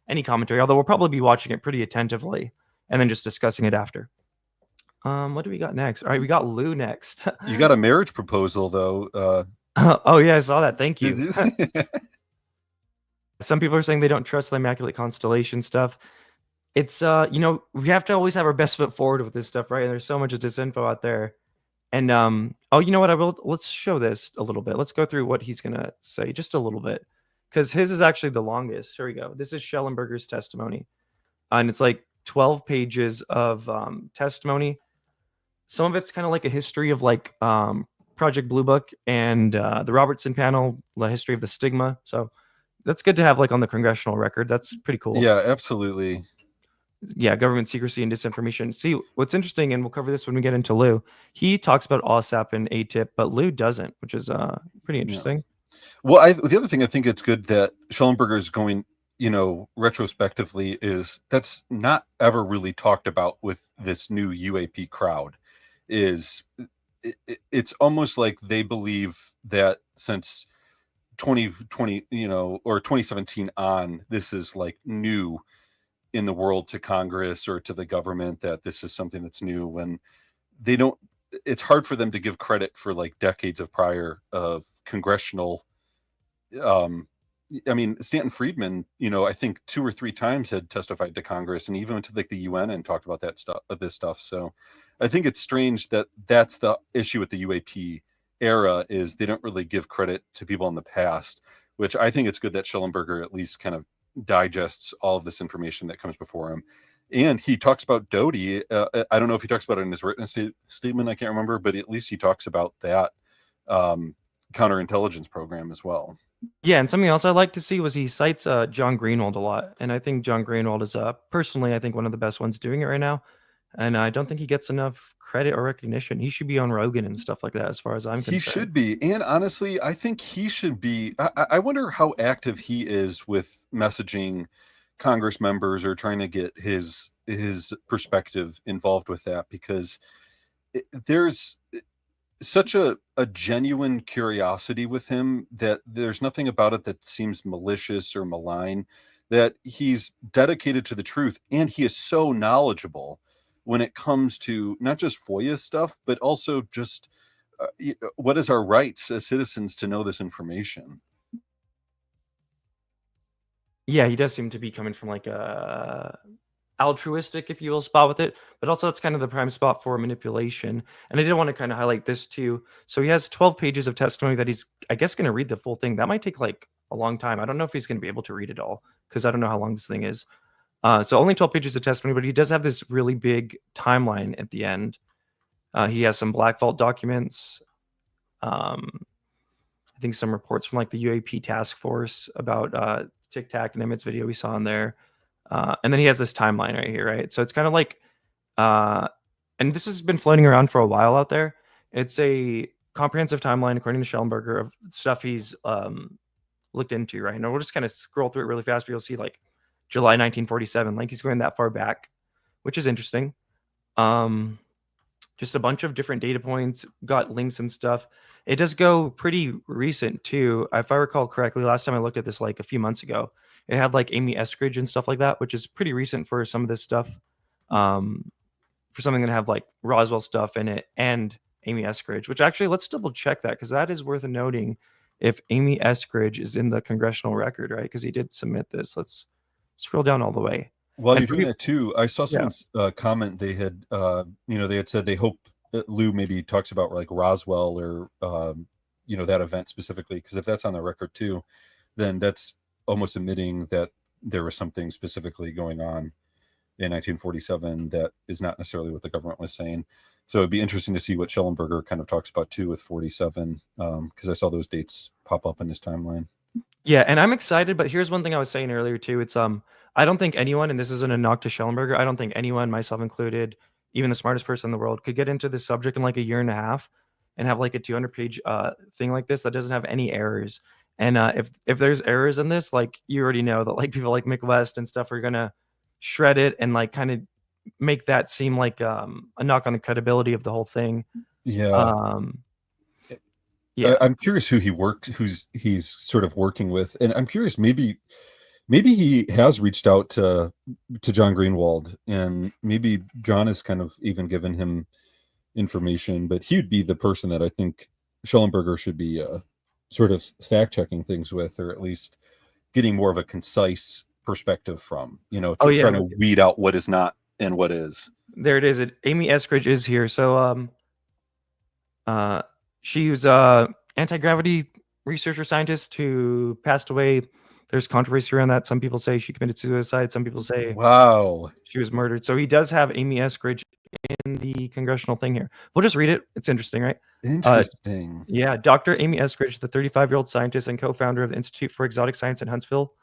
any commentary, although we'll probably be watching it pretty attentively and then just discussing it after. What do we got next? All right, we got Lou next. You got a marriage proposal, though. Oh, yeah, I saw that. Thank you. Some people are saying they don't trust the Immaculate Constellation stuff. It's, we have to always have our best foot forward with this stuff, right? And there's so much disinfo out there. And, you know what? Let's show this a little bit. Let's go through what he's going to say just a little bit, because his is actually the longest. Here we go. This is Shellenberger's testimony. And it's like 12 pages of testimony. Some of it's kind of like a history of like Project Blue Book and the Robertson panel, the history of the stigma. So that's good to have like on the congressional record. That's pretty cool. Yeah, absolutely. Yeah, government secrecy and disinformation. See, what's interesting, and we'll cover this when we get into Lou, he talks about OSAP and ATIP, but Lou doesn't, which is pretty interesting. Yeah. Well, the other thing I think it's good that Shellenberger is going, retrospectively, is that's not ever really talked about with this new UAP crowd. It's almost like they believe that since 2020, or 2017 on, this is like new in the world to Congress or to the government, that this is something that's new, when they don't, it's hard for them to give credit for like decades of prior of congressional. Stanton Friedman, I think 2 or 3 times had testified to Congress and even went to like the UN and talked about this stuff. So I think it's strange that that's the issue with the UAP era, is they don't really give credit to people in the past, which I think it's good that Shellenberger at least kind of digests all of this information that comes before him. And he talks about Doty. I don't know if he talks about it in his written statement. I can't remember, but at least he talks about that counterintelligence program as well. Yeah, and something else I like to see was he cites John Greenwald a lot, and I think John Greenwald is personally I think one of the best ones doing it right now, and I don't think he gets enough credit or recognition. He should be on Rogan and stuff like that, as far as I'm concerned. He should be, and honestly, I think he should be. I wonder how active he is with messaging Congress members or trying to get his perspective involved with that, because there's such a genuine curiosity with him that there's nothing about it that seems malicious or malign, that he's dedicated to the truth, and he is so knowledgeable when it comes to not just FOIA stuff, but also just what is our rights as citizens to know this information. Yeah, he does seem to be coming from like a altruistic, if you will, spot with it, but also it's kind of the prime spot for manipulation. And I did want to kind of highlight this too. So he has 12 pages of testimony that he's, I guess, going to read the full thing. That might take like a long time. I don't know if he's going to be able to read it all, because I don't know how long this thing is. So only 12 pages of testimony, but he does have this really big timeline at the end. He has some Black Vault documents. I think some reports from like the UAP task force about Tic Tac and Emmett's video we saw in there. And then he has this timeline right here, right? So it's kind of like, and this has been floating around for a while out there. It's a comprehensive timeline, according to Shellenberger, of stuff he's looked into, right? And we'll just kind of scroll through it really fast, but you'll see like July 1947, like he's going that far back, which is interesting. Just a bunch of different data points, got links and stuff. It does go pretty recent too. If I recall correctly, last time I looked at this like a few months ago, it had like Amy Eskridge and stuff like that, which is pretty recent for some of this stuff. For something that have like Roswell stuff in it and Amy Eskridge, which actually let's double check that, because that is worth noting if Amy Eskridge is in the congressional record, right? Because he did submit this. Let's scroll down all the way. While you're doing that too, I saw someone's comment. They had, they had said they hope that Lou maybe talks about like Roswell or, that event specifically, because if that's on the record too, then that's almost admitting that there was something specifically going on in 1947 that is not necessarily what the government was saying. So it'd be interesting to see what Shellenberger kind of talks about too with 47, because I saw those dates pop up in his timeline. Yeah, and I'm excited, but here's one thing I was saying earlier too. It's I don't think anyone, and this isn't a knock to Shellenberger, I don't think anyone, myself included, even the smartest person in the world, could get into this subject in like a year and a half and have like a 200-page thing like this that doesn't have any errors. And if there's errors in this, like you already know that like people like Mick West and stuff are gonna shred it and like kind of make that seem like a knock on the credibility of the whole thing. Yeah. Yeah, I'm curious who he's sort of working with, and I'm curious maybe he has reached out to John Greenwald, and maybe John has kind of even given him information, but he'd be the person that I think Shellenberger should be sort of fact checking things with, or at least getting more of a concise perspective from, trying to weed out what is not and what is. There it is. Amy Eskridge is here. So she was anti-gravity researcher scientist who passed away. There's controversy around that. Some people say she committed suicide. Some people say she was murdered. So he does have Amy Eskridge in the congressional thing here. We'll just read it. It's interesting, right? Interesting. Yeah. Dr. Amy Eskridge, the 35-year-old scientist and co-founder of the Institute for Exotic Science in Huntsville,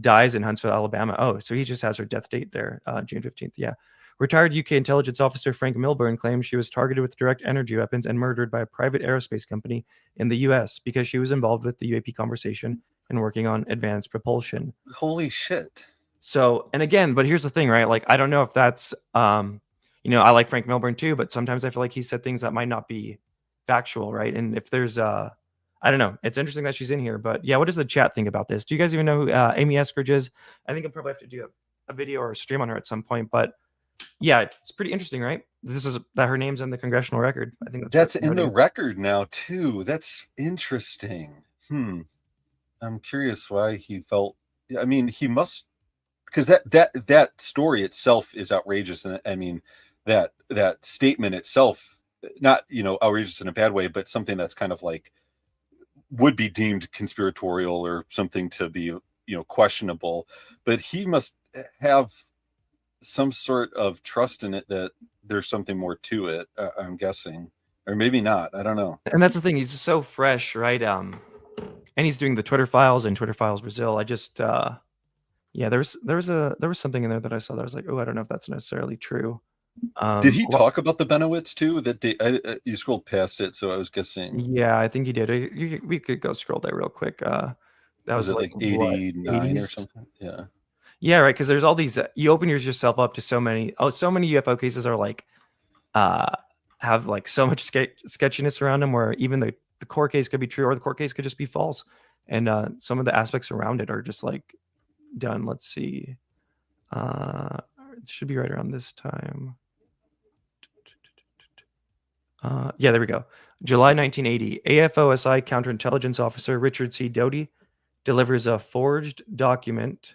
dies in Huntsville, Alabama. Oh, so he just has her death date there, June 15th. Yeah. Retired UK intelligence officer Frank Milburn claims she was targeted with direct energy weapons and murdered by a private aerospace company in the U.S. because she was involved with the UAP conversation and working on advanced propulsion. Holy shit. So, and again, but here's the thing, right? Like, I don't know if that's, I like Frank Milburn too, but sometimes I feel like he said things that might not be factual, right? And if there's, I don't know. It's interesting that she's in here, but yeah, what does the chat think about this? Do you guys even know who Amy Eskridge is? I think I'll probably have to do a video or a stream on her at some point, but yeah, it's pretty interesting, right? This is that her name's in the congressional record. I think that's in the record now too. That's interesting. I'm curious why he felt. I mean, he must, because that story itself is outrageous, and I mean that statement itself, not outrageous in a bad way, but something that's kind of like would be deemed conspiratorial or something to be, questionable, but he must have some sort of trust in it that there's something more to it, I'm guessing, or maybe not. I don't know. And that's the thing. He's so fresh, right? And he's doing the Twitter files and Twitter files Brazil. I just, there was something in there that I saw that I was like, oh, I don't know if that's necessarily true. Did he talk about the Benowitz too? That you scrolled past it, so I was guessing. Yeah, I think he did. We could go scroll there real quick. That was it like 89 or something? Yeah. Yeah, right. Because there's all these. You open yourself up to so many. Oh, so many UFO cases are like, have like so much sketchiness around them, where even the court case could be true or the court case could just be false, and some of the aspects around it are just like done. Let's see. It should be right around this time. Yeah, there we go. July 1980, AFOSI counterintelligence officer Richard C. Doty delivers a forged document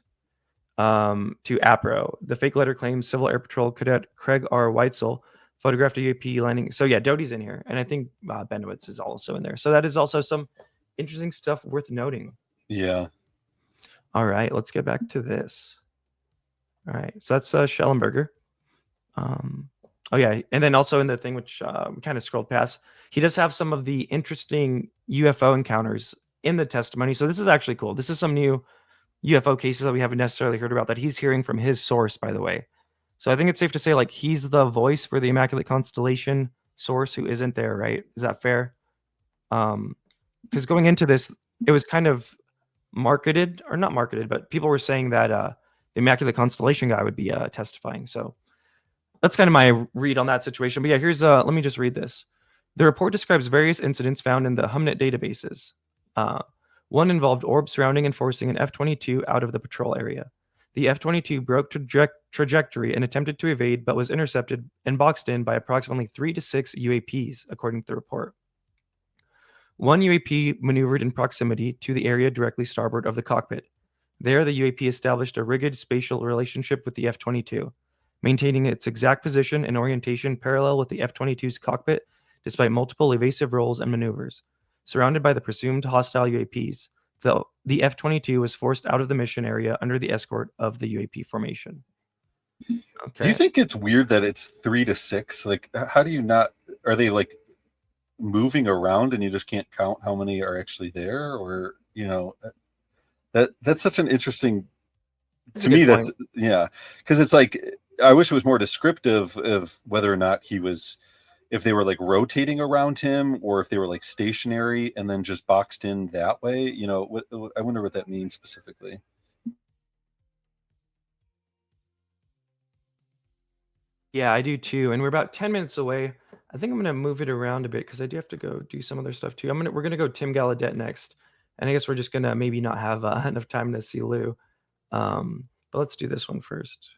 to APRO. The fake letter claims Civil Air Patrol Cadet Craig R. Weitzel photographed a UAP landing. So yeah, Doty's in here, and I think Benowitz is also in there. So that is also some interesting stuff worth noting. Yeah. All right, let's get back to this. All right, so that's Shellenberger. Oh yeah, and then also in the thing which we kind of scrolled past, he does have some of the interesting UFO encounters in the testimony. So this is actually cool. This is some new UFO cases that we haven't necessarily heard about that he's hearing from his source, by the way. So I think it's safe to say like he's the voice for the Immaculate Constellation source who isn't there, right? Is that fair? Because going into this, it was kind of marketed, or not marketed, but people were saying that the Immaculate Constellation guy would be testifying. So that's kind of my read on that situation. But yeah, here's let me just read this. The report describes various incidents found in the HUMNet databases. One involved orbs surrounding and forcing an F-22 out of the patrol area. The F-22 broke trajectory and attempted to evade, but was intercepted and boxed in by approximately 3 to 6 UAPs, according to the report. One UAP maneuvered in proximity to the area directly starboard of the cockpit. There, the UAP established a rigid spatial relationship with the F-22, maintaining its exact position and orientation parallel with the F-22's cockpit, despite multiple evasive rolls and maneuvers. Surrounded by the presumed hostile UAPs, the F-22 was forced out of the mission area under the escort of the UAP formation. Okay. Do you think it's weird that it's 3 to 6? Like, how do you not? Are they like moving around and you just can't count how many are actually there? Or that's such an interesting. To me, that's because it's like I wish it was more descriptive of whether or not he was. If they were like rotating around him or if they were like stationary and then just boxed in that way, I wonder what that means specifically. Yeah, I do too. And we're about 10 minutes away. I think I'm going to move it around a bit because I do have to go do some other stuff too. We're going to go Tim Gallaudet next. And I guess we're just going to maybe not have enough time to see Lou. But let's do this one first.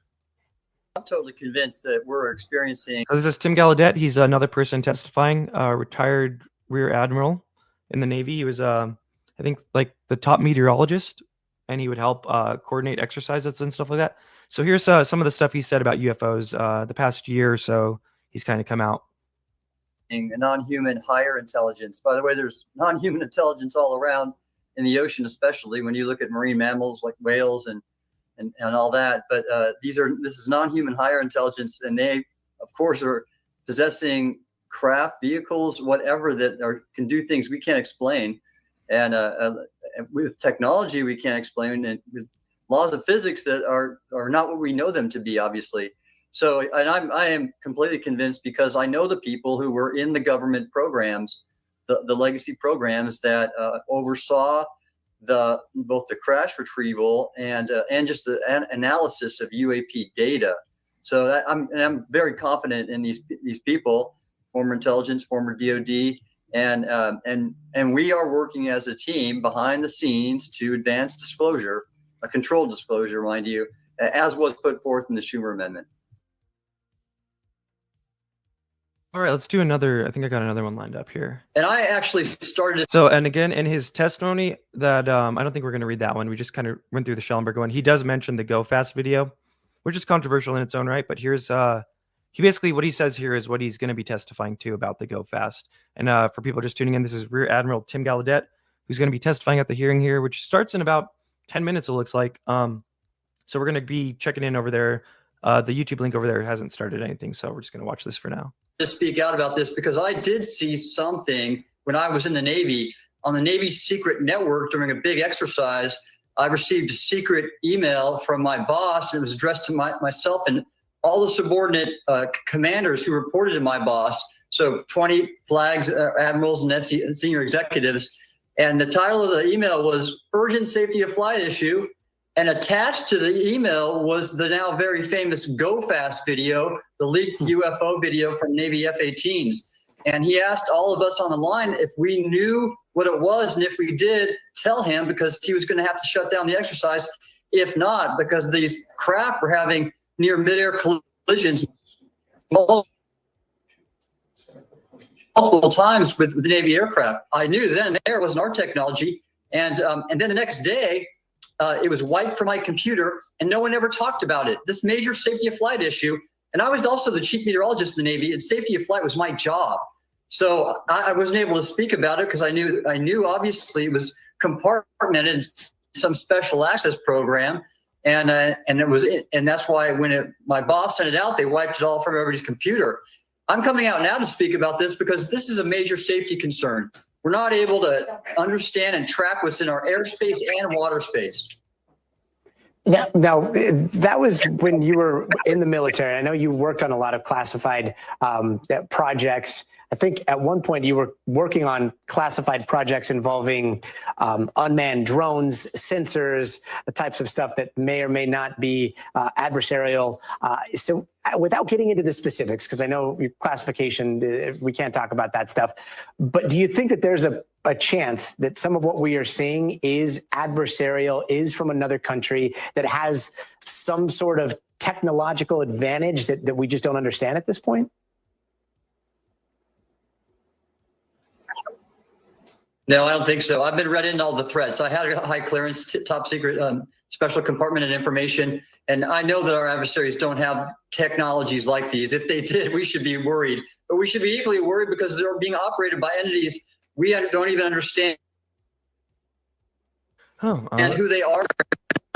I'm totally convinced that we're experiencing. So this is Tim Gallaudet. He's another person testifying, retired Rear Admiral in the Navy. He was, I think, like the top meteorologist, and he would help coordinate exercises and stuff like that. So here's some of the stuff he said about UFOs the past year or so. He's kind of come out. A non-human higher intelligence. By the way, there's non-human intelligence all around in the ocean, especially when you look at marine mammals like whales and all that, but this is non-human higher intelligence, and they, of course, are possessing craft, vehicles, whatever that can do things we can't explain, and with technology we can't explain, and with laws of physics that are not what we know them to be, obviously. So, and I am completely convinced because I know the people who were in the government programs, the legacy programs that oversaw both the crash retrieval and just the analysis of UAP data. So that I'm very confident in these people, former intelligence, former DOD, and we are working as a team behind the scenes to advance disclosure, a controlled disclosure, mind you, as was put forth in the Schumer Amendment. All right, let's do another. I think I got another one lined up here. And I actually started. So, and again, in his testimony that I don't think we're going to read that one. We just kind of went through the Shellenberger one. He does mention the Go Fast video, which is controversial in its own right. But here's he basically what he says here is what he's going to be testifying to about the Go Fast. And for people just tuning in, this is Rear Admiral Tim Gallaudet, who's going to be testifying at the hearing here, which starts in about 10 minutes, it looks like. So we're going to be checking in over there. The YouTube link over there hasn't started anything, so we're just going to watch this for now. To speak out about this because I did see something when I was in the Navy on the Navy secret network during a big exercise. I received a secret email from my boss. It was addressed to myself and all the subordinate commanders who reported to my boss. So 20 flags, admirals, and senior executives. And the title of the email was Urgent Safety of Flight Issue. And attached to the email was the now very famous Go Fast video, the leaked UFO video from Navy F-18s. And he asked all of us on the line if we knew what it was, and if we did, tell him, because he was going to have to shut down the exercise. If not, because these craft were having near midair collisions multiple times with the Navy aircraft. I knew then and there wasn't our technology. And then the next day, it was wiped from my computer, and no one ever talked about it. This major safety of flight issue. And I was also the chief meteorologist in the Navy, and safety of flight was my job. So I wasn't able to speak about it because I knew obviously it was compartmented in some special access program. And that's why when my boss sent it out, they wiped it all from everybody's computer. I'm coming out now to speak about this because this is a major safety concern. We're not able to understand and track what's in our airspace and water space. Now, that was when you were in the military. I know you worked on a lot of classified projects. I think at one point you were working on classified projects involving unmanned drones, sensors, the types of stuff that may or may not be adversarial. So without getting into the specifics, because I know classification, we can't talk about that stuff, but do you think that there's a chance that some of what we are seeing is adversarial, is from another country that has some sort of technological advantage that we just don't understand at this point? No, I don't think so. I've been read into all the threats. I had a high clearance, top secret, special compartmented information. And I know that our adversaries don't have technologies like these. If they did, we should be worried. But we should be equally worried because they're being operated by entities we don't even understand and who they are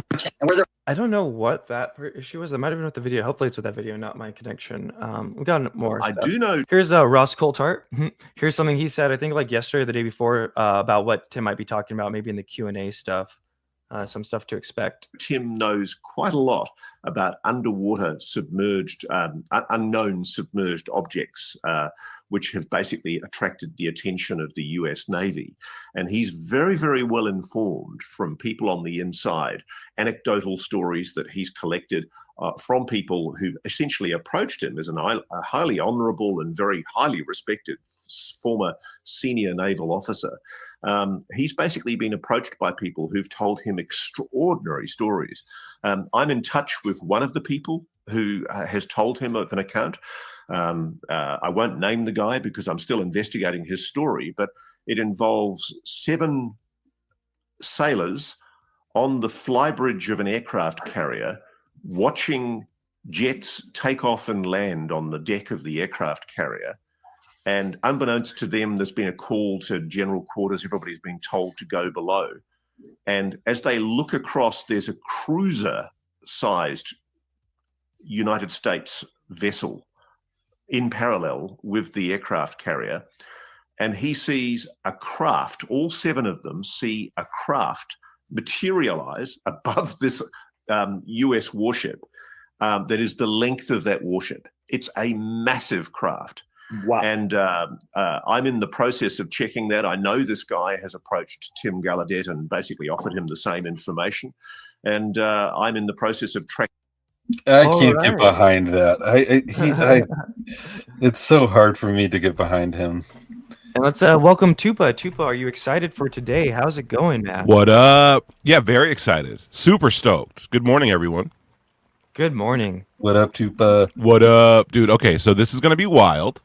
and where they're. I don't know what that issue was. That might have been with the video. Hopefully it's with that video, not my connection. We got more I stuff. do know. Here's Ross Coulthart. Here's something he said, I think like yesterday or the day before, about what Tim might be talking about, maybe in the Q&A stuff. Some stuff to expect. Tim knows quite a lot about underwater submerged, unknown submerged objects, which have basically attracted the attention of the US Navy. And he's very, very well informed from people on the inside, anecdotal stories that he's collected from people who essentially approached him as a highly honorable and very highly respected former senior naval officer. He's basically been approached by people who've told him extraordinary stories. I'm in touch with one of the people who has told him of an account. I won't name the guy because I'm still investigating his story, but it involves 7 sailors on the flybridge of an aircraft carrier watching jets take off and land on the deck of the aircraft carrier. And unbeknownst to them, there's been a call to general quarters. Everybody's been told to go below. And as they look across, there's a cruiser-sized United States vessel in parallel with the aircraft carrier. And he sees a craft, all 7 of them see a craft materialize above this US warship that is the length of that warship. It's a massive craft. Wow. And I'm in the process of checking that. I know this guy has approached Tim Gallaudet and basically offered him the same information. And I'm in the process of tracking. I can't get behind that. It's so hard for me to get behind him. And let's welcome Tupa. Tupa, are you excited for today? How's it going, man? What up? Yeah, very excited. Super stoked. Good morning, everyone. Good morning. What up, Tupa? What up, dude? Okay, so this is going to be wild.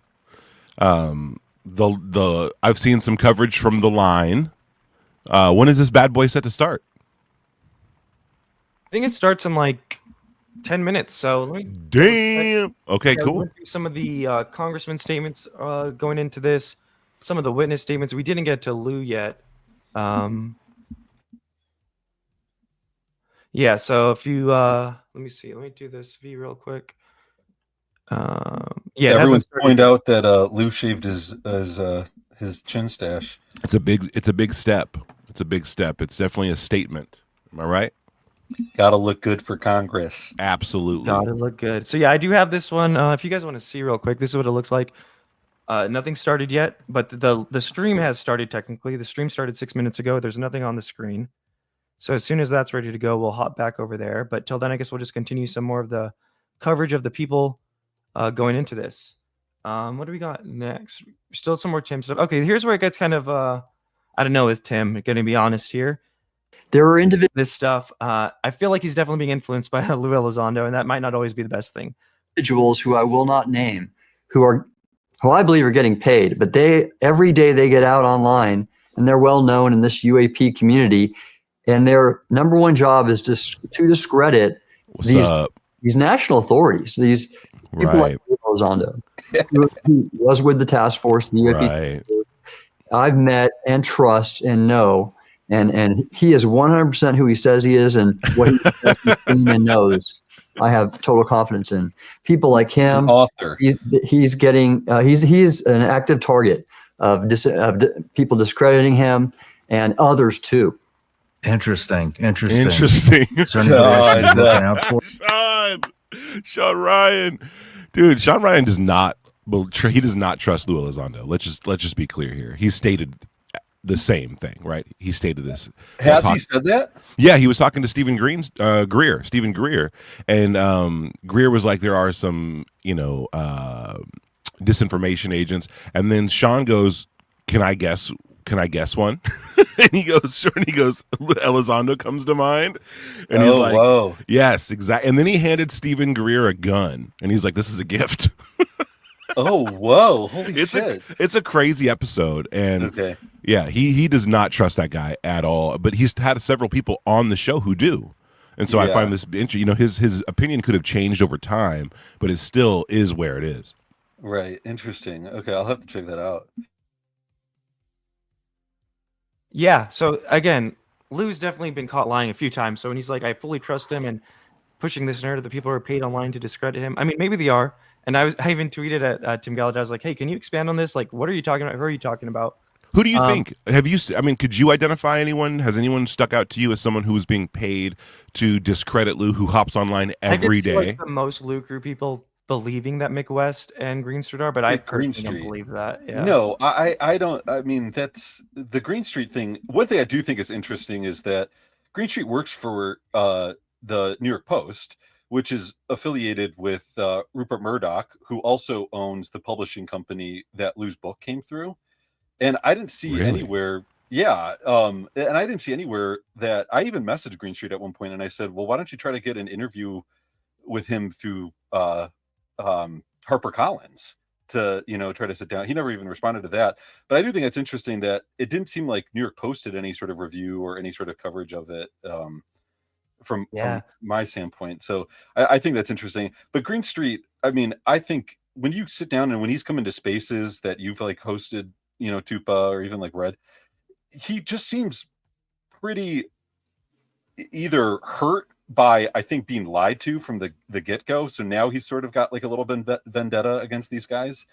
I've seen some coverage from the line. When is this bad boy set to start? I think it starts in like 10 minutes. So let me damn. Okay, cool. Some of the congressman statements going into this, some of the witness statements. We didn't get to Lou yet. Yeah, so if you let me see, let me do this V real quick. Yeah, everyone's pointed out that Lou shaved his chin stash. It's a big step. It's a big step. It's definitely a statement. Am I right? Gotta look good for Congress. Absolutely. Gotta look good. So yeah, I do have this one. If you guys want to see real quick, this is what it looks like. Nothing started yet, but the stream has started technically. The stream started 6 minutes ago. There's nothing on the screen. So as soon as that's ready to go, we'll hop back over there. But till then, I guess we'll just continue some more of the coverage of the people going into this. What do we got next? Still some more Tim stuff. Okay, here's where it gets kind of, I don't know with Tim, going to be honest here. There are individuals. This stuff, I feel like he's definitely being influenced by Lou Elizondo, and that might not always be the best thing. Individuals who I will not name, who I believe are getting paid, but every day they get out online and they're well known in this UAP community, and their number one job is to discredit these national authorities, these people like Elizondo, who was with the task force, the UAP. I've met and trust and know, and he is 100% who he says he is, and what he says he's seen and knows. I have total confidence in people like him. Author. He's getting he's an active target of people discrediting him and others too. Interesting. Sean Ryan, dude. Sean Ryan does not. He does not trust Lou Elizondo. Let's just be clear here. He stated the same thing, right? He stated this. Has he said that? Yeah, he was talking to Stephen Greer, and Greer was like, there are some, disinformation agents, and then Sean goes, "Can I guess one?" And he goes, "Sure." And he goes, "Elizondo comes to mind," and he's like, "Whoa, yes, exactly." And then he handed Stephen Greer a gun, and he's like, "This is a gift." Oh, whoa! Holy shit! It's a crazy episode, and yeah, he does not trust that guy at all. But he's had several people on the show who do, and so I find this interesting. His opinion could have changed over time, but it still is where it is. Right. Interesting. Okay, I'll have to check that out. Yeah. So again, Lou's definitely been caught lying a few times. So when he's like, "I fully trust him," and pushing this narrative that people are paid online to discredit him. I mean, maybe they are. And I even tweeted at Tim Gallaudet. I was like, "Hey, can you expand on this? Like, what are you talking about? Who are you talking about?" Who do you think? Could you identify anyone? Has anyone stuck out to you as someone who is being paid to discredit Lou, who hops online every day? Like the most Lou crew people believing that Mick West and Green Street are, but I personally don't believe that. Yeah. No, I don't. I mean, that's the Green Street thing. One thing I do think is interesting is that Green Street works for the New York Post, which is affiliated with Rupert Murdoch, who also owns the publishing company that Lou's book came through. And I didn't see anywhere. Yeah. And I didn't see anywhere that I even messaged Green Street at one point, and I said, "Well, why don't you try to get an interview with him through HarperCollins to, try to sit down?" He never even responded to that. But I do think it's interesting that it didn't seem like New York Post did any sort of review or any sort of coverage of it. From my standpoint. So I think that's interesting. But Green Street, I mean, I think when you sit down and when he's come into spaces that you've like hosted, Tupa or even like Red, he just seems pretty either hurt by, I think, being lied to from the get-go. So now he's sort of got like a little bit vendetta against these guys.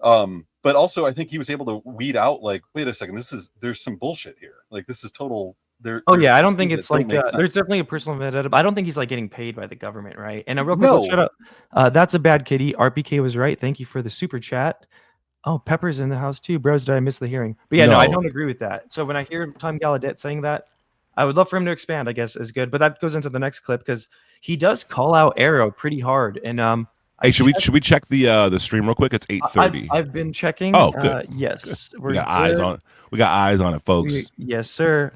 But also I think he was able to weed out like, wait a second, there's some bullshit here. Like this is total. I don't think it's like there's definitely a personal vendetta, but I don't think he's like getting paid by the government, right? And a real quick shut up. That's a bad kitty. RPK was right. Thank you for the super chat. Oh, Pepper's in the house too. Bros, did I miss the hearing? But yeah, no, I don't agree with that. So when I hear Tom Gallaudet saying that, I would love for him to expand, I guess, is good. But that goes into the next clip because he does call out Arrow pretty hard. And hey, should we check the stream real quick? It's 8:30. I've been checking. Oh, good. Yes, good. We got eyes on. We got eyes on it, folks. Yes, sir.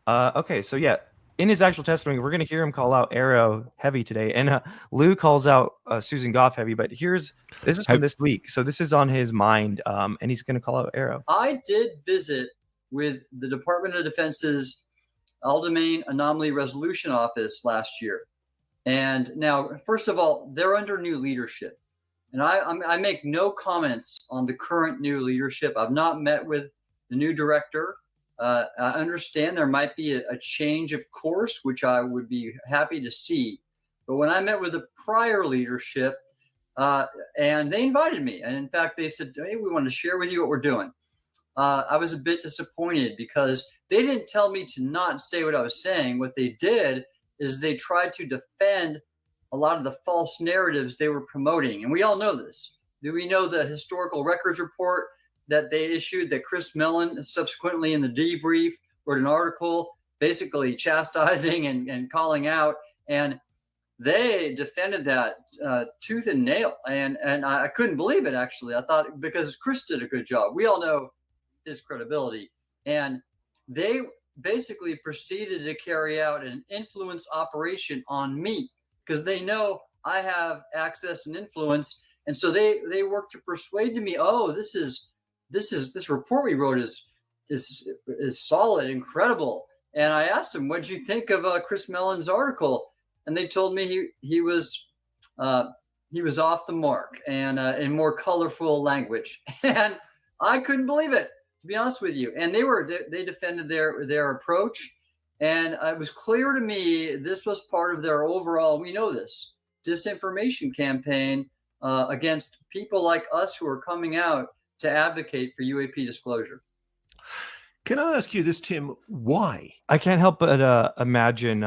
Okay, so yeah, in his actual testimony, we're going to hear him call out Arrow heavy today, and Lou calls out Susan Goff heavy. But this is from this week, so this is on his mind, and he's going to call out Arrow. I did visit with the Department of Defense's All-Domain Anomaly Resolution Office last year, and now, first of all, they're under new leadership, and I make no comments on the current new leadership. I've not met with the new director. I understand there might be a change of course, which I would be happy to see. But when I met with the prior leadership, and they invited me, and in fact, they said, hey, we want to share with you what we're doing. I was a bit disappointed because they didn't tell me to not say what I was saying. What they did is they tried to defend a lot of the false narratives they were promoting. And we all know this. We know the historical records report that they issued, that Chris Mellon subsequently in the debrief wrote an article basically chastising and calling out. And they defended that tooth and nail. And I couldn't believe it, actually. I thought, because Chris did a good job. We all know his credibility. And they basically proceeded to carry out an influence operation on me because they know I have access and influence. And so they worked to persuade me, oh, this report we wrote is solid, incredible. And I asked him, what did you think of Chris Mellon's article? And they told me he was off the mark and in more colorful language. And I couldn't believe it, to be honest with you. And they defended their approach. And it was clear to me this was part of their overall, we know this, disinformation campaign against people like us who are coming out to advocate for UAP disclosure. Can I ask you this, Tim? Why? I can't help but imagine.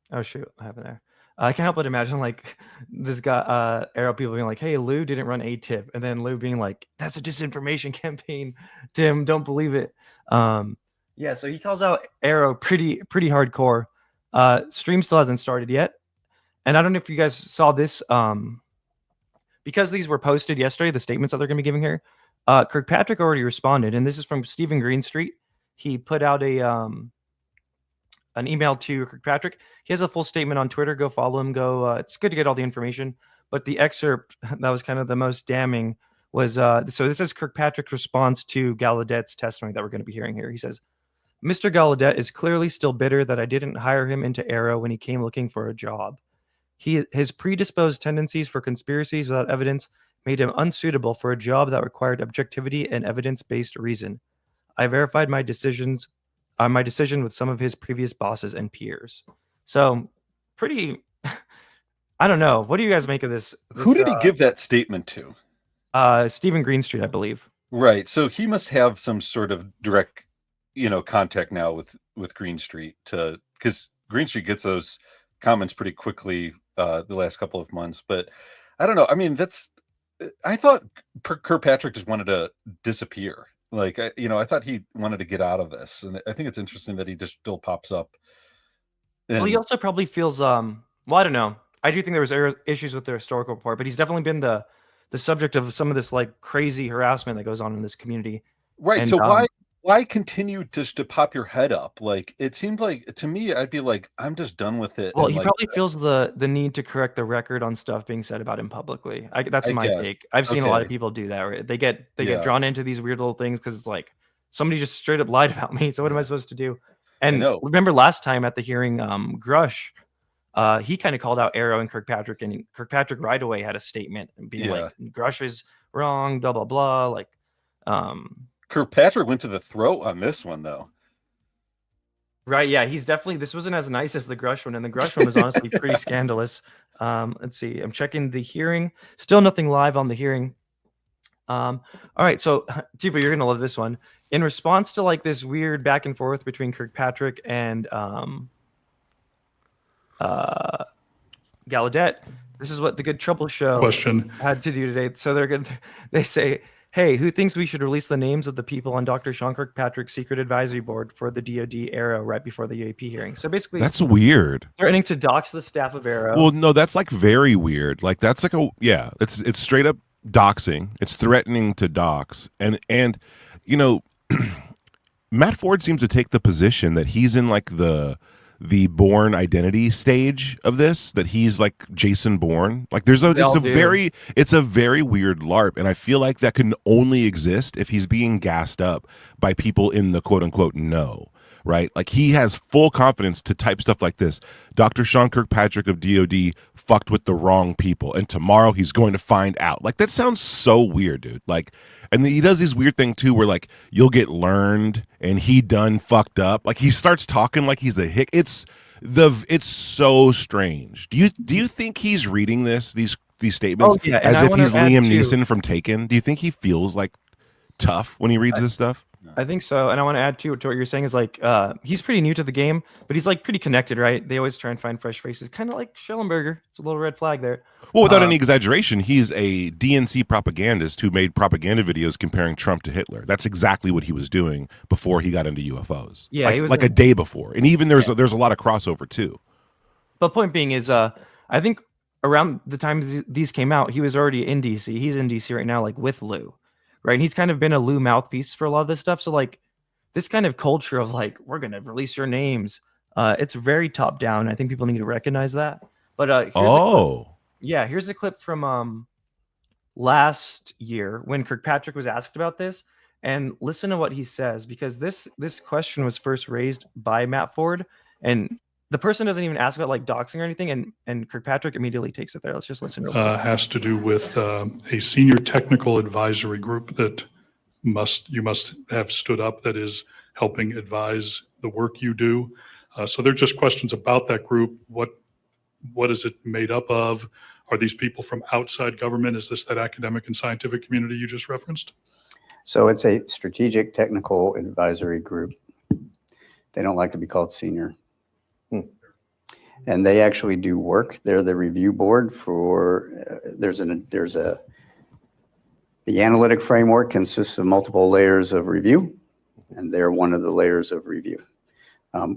Oh shoot, what happened there? I can't help but imagine like this guy, Arrow people being like, "Hey, Lou didn't run ATIP," and then Lou being like, "That's a disinformation campaign, Tim. Don't believe it." Yeah, so he calls out Arrow pretty hardcore. Stream still hasn't started yet, and I don't know if you guys saw this. Because these were posted yesterday, the statements that they're going to be giving here. Kirkpatrick already responded, and this is from Stephen Greenstreet. He put out an email to Kirkpatrick. He has a full statement on Twitter. Go follow him. It's good to get all the information. But the excerpt that was kind of the most damning was, so this is Kirkpatrick's response to Gallaudet's testimony that we're going to be hearing here. He says, Mr. Gallaudet is clearly still bitter that I didn't hire him into Arrow when he came looking for a job. His predisposed tendencies for conspiracies without evidence made him unsuitable for a job that required objectivity and evidence-based reason. I verified my decision with some of his previous bosses and peers. So, pretty. I don't know. What do you guys make of this? Who did he give that statement to? Stephen Greenstreet, I believe. Right. So he must have some sort of direct, contact now with Greenstreet because Greenstreet gets those comments pretty quickly the last couple of months. But I don't know. I mean, I thought Kirkpatrick just wanted to disappear. Like, I thought he wanted to get out of this. And I think it's interesting that he just still pops up. Well, he also probably feels, well, I don't know. I do think there was issues with the historical report, but he's definitely been the subject of some of this like crazy harassment that goes on in this community. Right. And, so why continue just to pop your head up? Like, it seemed like, to me, I'd be like, I'm just done with it. Well, he probably feels the need to correct the record on stuff being said about him publicly. That's my take. I've seen a lot of people do that. Right? They get drawn into these weird little things because it's like somebody just straight up lied about me. So what am I supposed to do? And remember last time at the hearing, Grush, he kind of called out Arrow and Kirkpatrick, and Kirkpatrick right away had a statement being like, Grush is wrong, blah, blah, blah. Like, Kirkpatrick went to the throat on this one, though. Right, yeah, he's definitely, this wasn't as nice as the Grush one, and the Grush one was honestly pretty scandalous. Let's see, I'm checking the hearing. Still nothing live on the hearing. All right, so, Tipo, you're going to love this one. In response to, like, this weird back and forth between Kirkpatrick and Gallaudet, this is what the Good Trouble Show had to do today. So they say, hey, who thinks we should release the names of the people on Dr. Sean Kirkpatrick's secret advisory board for the DoD Arrow right before the UAP hearing? So basically, that's weird. Threatening to dox the staff of Arrow. Well, no, that's like very weird. Like that's like it's straight up doxing. It's threatening to dox, and Matt Ford seems to take the position that he's in like the Bourne identity stage of this, that he's like Jason Bourne. Like it's a very weird LARP, and I feel like that can only exist if he's being gassed up by people in the quote unquote know, right? Like he has full confidence to type stuff like this. Dr. Sean Kirkpatrick of DOD fucked with the wrong people, and tomorrow he's going to find out. Like that sounds so weird, dude. Like, and he does this weird thing too, where like you'll get learned and he done fucked up. Like he starts talking like he's a hick. It's so strange. Do you think he's reading these statements as if he's Liam Neeson from Taken? Do you think he feels like tough when he reads this stuff? I think so. And I want to add to what you're saying is like, he's pretty new to the game, but he's like pretty connected, right? They always try and find fresh faces, kind of like Shellenberger. It's a little red flag there. Well, without any exaggeration, he's a DNC propagandist who made propaganda videos comparing Trump to Hitler. That's exactly what he was doing before he got into UFOs. Yeah, he was like a day before. And even there's a lot of crossover too. The point being is, I think around the time these came out, he was already in DC. He's in DC right now, like with Lou. Right. And he's kind of been a Lou mouthpiece for a lot of this stuff. So like this kind of culture of like, we're going to release your names. It's very top down. I think people need to recognize that. But here's a clip from last year when Kirkpatrick was asked about this, and listen to what he says, because this question was first raised by Matt Ford, and the person doesn't even ask about like doxing or anything, and Kirkpatrick immediately takes it there. Let's just listen to it. Has to do with a senior technical advisory group that you must have stood up that is helping advise the work you do. So they're just questions about that group. What is it made up of? Are these people from outside government? Is this that academic and scientific community you just referenced? So it's a strategic technical advisory group. They don't like to be called senior. And they actually do work. They're the review board for, the analytic framework consists of multiple layers of review, and they're one of the layers of review.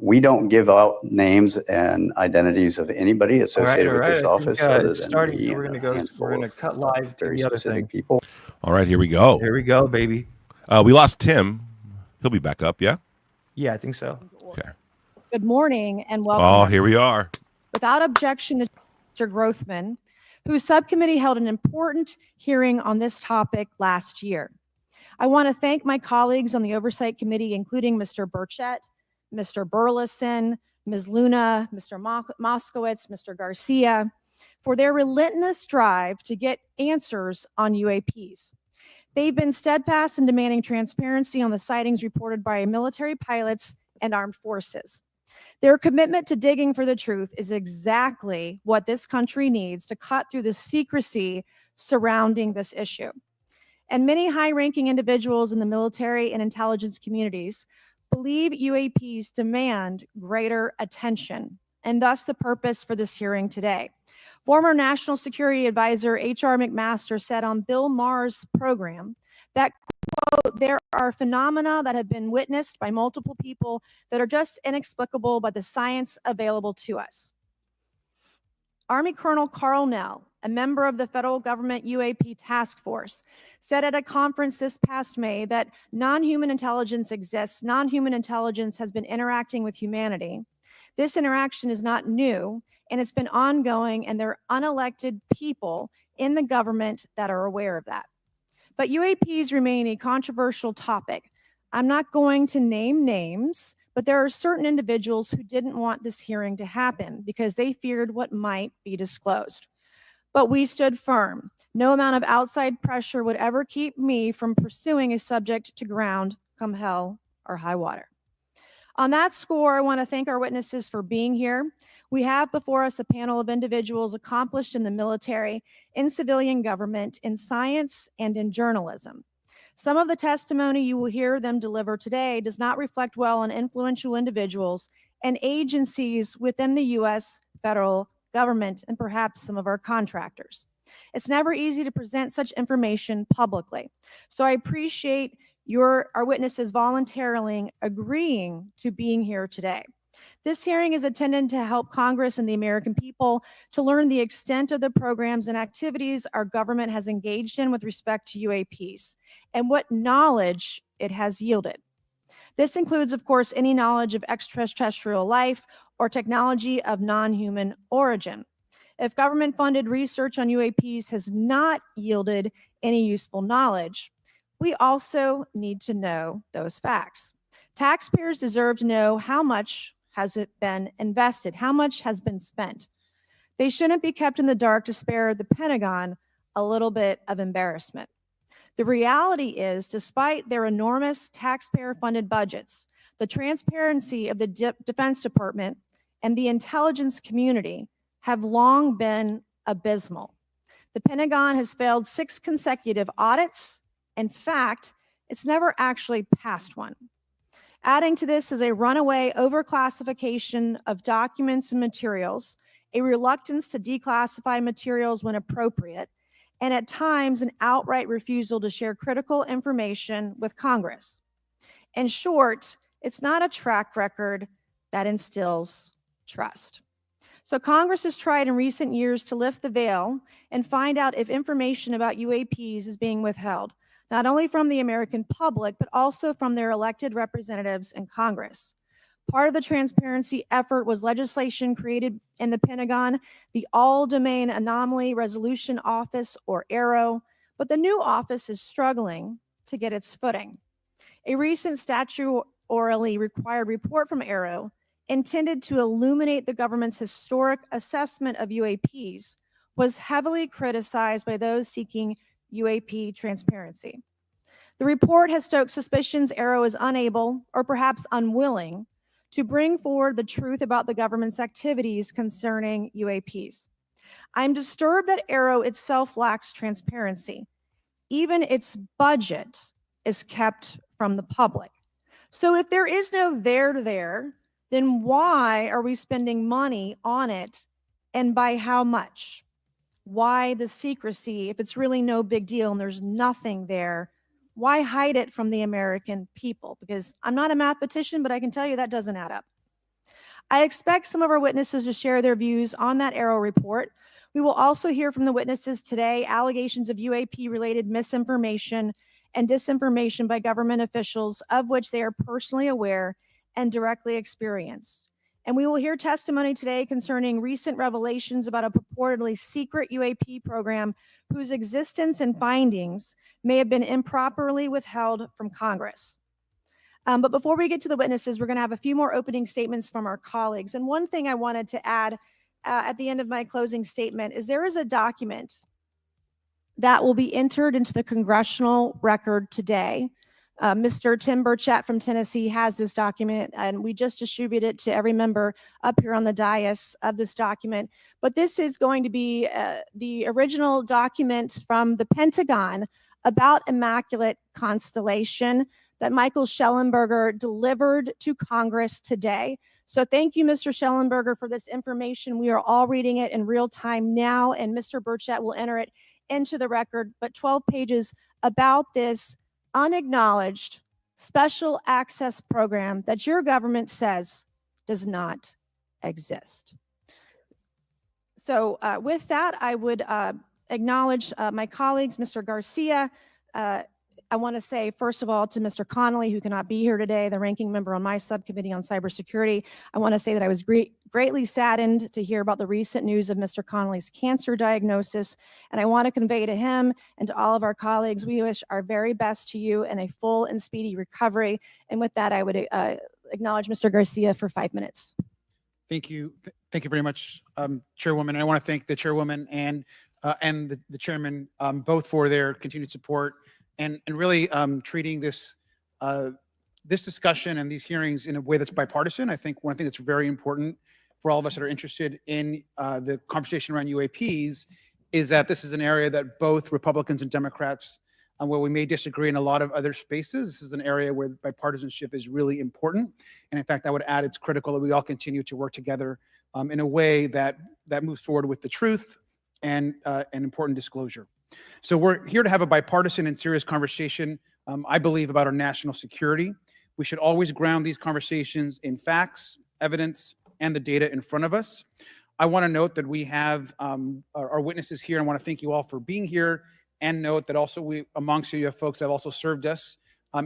We don't give out names and identities of anybody associated with this office other than me. We're going to cut live to the other thing. People. All right, here we go. Here we go, baby. We lost Tim. He'll be back up, yeah? Yeah, I think so. Okay. Good morning and welcome. Oh, here we are. Without objection to Mr. Grothman, whose subcommittee held an important hearing on this topic last year. I want to thank my colleagues on the Oversight Committee, including Mr. Burchett, Mr. Burlison, Ms. Luna, Mr. Moskowitz, Mr. Garcia, for their relentless drive to get answers on UAPs. They've been steadfast in demanding transparency on the sightings reported by military pilots and armed forces. Their commitment to digging for the truth is exactly what this country needs to cut through the secrecy surrounding this issue. And many high-ranking individuals in the military and intelligence communities believe UAPs demand greater attention, and thus the purpose for this hearing today. Former National Security Advisor H.R. McMaster said on Bill Maher's program that, quote, there are phenomena that have been witnessed by multiple people that are just inexplicable by the science available to us. Army Colonel Carl Nell, a member of the federal government UAP task force, said at a conference this past May that non-human intelligence exists. Non-human intelligence has been interacting with humanity. This interaction is not new, and it's been ongoing, and there are unelected people in the government that are aware of that. But UAPs remain a controversial topic. I'm not going to name names, but there are certain individuals who didn't want this hearing to happen because they feared what might be disclosed. But we stood firm. No amount of outside pressure would ever keep me from pursuing a subject to ground, come hell or high water. On that score, I want to thank our witnesses for being here. We have before us a panel of individuals accomplished in the military, in civilian government, in science, and in journalism. Some of the testimony you will hear them deliver today does not reflect well on influential individuals and agencies within the U.S. federal government and perhaps some of our contractors. It's never easy to present such information publicly. So I appreciate our witnesses voluntarily agreeing to being here today. This hearing is intended to help Congress and the American people to learn the extent of the programs and activities our government has engaged in with respect to UAPs and what knowledge it has yielded. This includes, of course, any knowledge of extraterrestrial life or technology of non-human origin. If government-funded research on UAPs has not yielded any useful knowledge, we also need to know those facts. Taxpayers deserve to know how much has it been invested, how much has been spent. They shouldn't be kept in the dark to spare the Pentagon a little bit of embarrassment. The reality is, despite their enormous taxpayer-funded budgets, the transparency of the Defense Department and the intelligence community have long been abysmal. The Pentagon has failed 6 consecutive audits. In fact, it's never actually passed one. Adding to this is a runaway overclassification of documents and materials, a reluctance to declassify materials when appropriate, and at times an outright refusal to share critical information with Congress. In short, it's not a track record that instills trust. So Congress has tried in recent years to lift the veil and find out if information about UAPs is being withheld, not only from the American public, but also from their elected representatives in Congress. Part of the transparency effort was legislation created in the Pentagon, the All-Domain Anomaly Resolution Office, or AARO, but the new office is struggling to get its footing. A recent statutorily required report from AARO, intended to illuminate the government's historic assessment of UAPs, was heavily criticized by those seeking UAP transparency. The report has stoked suspicions AARO is unable, or perhaps unwilling, to bring forward the truth about the government's activities concerning UAPs. I'm disturbed that AARO itself lacks transparency. Even its budget is kept from the public. So if there is no there, then why are we spending money on it, and by how much? Why the secrecy if it's really no big deal and there's nothing there? Why hide it from the American people? Because I'm not a mathematician, but I can tell you that doesn't add up. I expect some of our witnesses to share their views on that AARO report. We will also hear from the witnesses today allegations of UAP-related misinformation and disinformation by government officials, of which they are personally aware and directly experienced. And we will hear testimony today concerning recent revelations about a purportedly secret UAP program whose existence and findings may have been improperly withheld from Congress. But before we get to the witnesses, we're going to have a few more opening statements from our colleagues. And one thing I wanted to add at the end of my closing statement is there is a document that will be entered into the congressional record today. Mr. Tim Burchett from Tennessee has this document, and we just distributed it to every member up here on the dais of this document. But this is going to be the original document from the Pentagon about Immaculate Constellation that Michael Shellenberger delivered to Congress today. So thank you, Mr. Shellenberger, for this information. We are all reading it in real time now, and Mr. Burchett will enter it into the record. But 12 pages about this unacknowledged special access program that your government says does not exist. So with that, I would acknowledge my colleagues, Mr. Garcia. I want to say, first of all, to Mr. Connolly, who cannot be here today, the ranking member on my subcommittee on cybersecurity, I want to say that I was greatly saddened to hear about the recent news of Mr. Connolly's cancer diagnosis. And I want to convey to him and to all of our colleagues, we wish our very best to you and a full and speedy recovery. And with that, I would acknowledge Mr. Garcia for 5 minutes. Thank you. Thank you very much, Chairwoman. And I want to thank the Chairwoman and the Chairman both for their continued support and really treating this this discussion and these hearings in a way that's bipartisan. I think one thing that's very important for all of us that are interested in the conversation around UAPs is that this is an area that both Republicans and Democrats, where we may disagree in a lot of other spaces, this is an area where bipartisanship is really important. And in fact, I would add it's critical that we all continue to work together in a way that moves forward with the truth and important disclosure. So we're here to have a bipartisan and serious conversation, I believe, about our national security. We should always ground these conversations in facts, evidence, and the data in front of us. I want to note that we have our witnesses here. I want to thank you all for being here, and note that also amongst you have folks that have also served us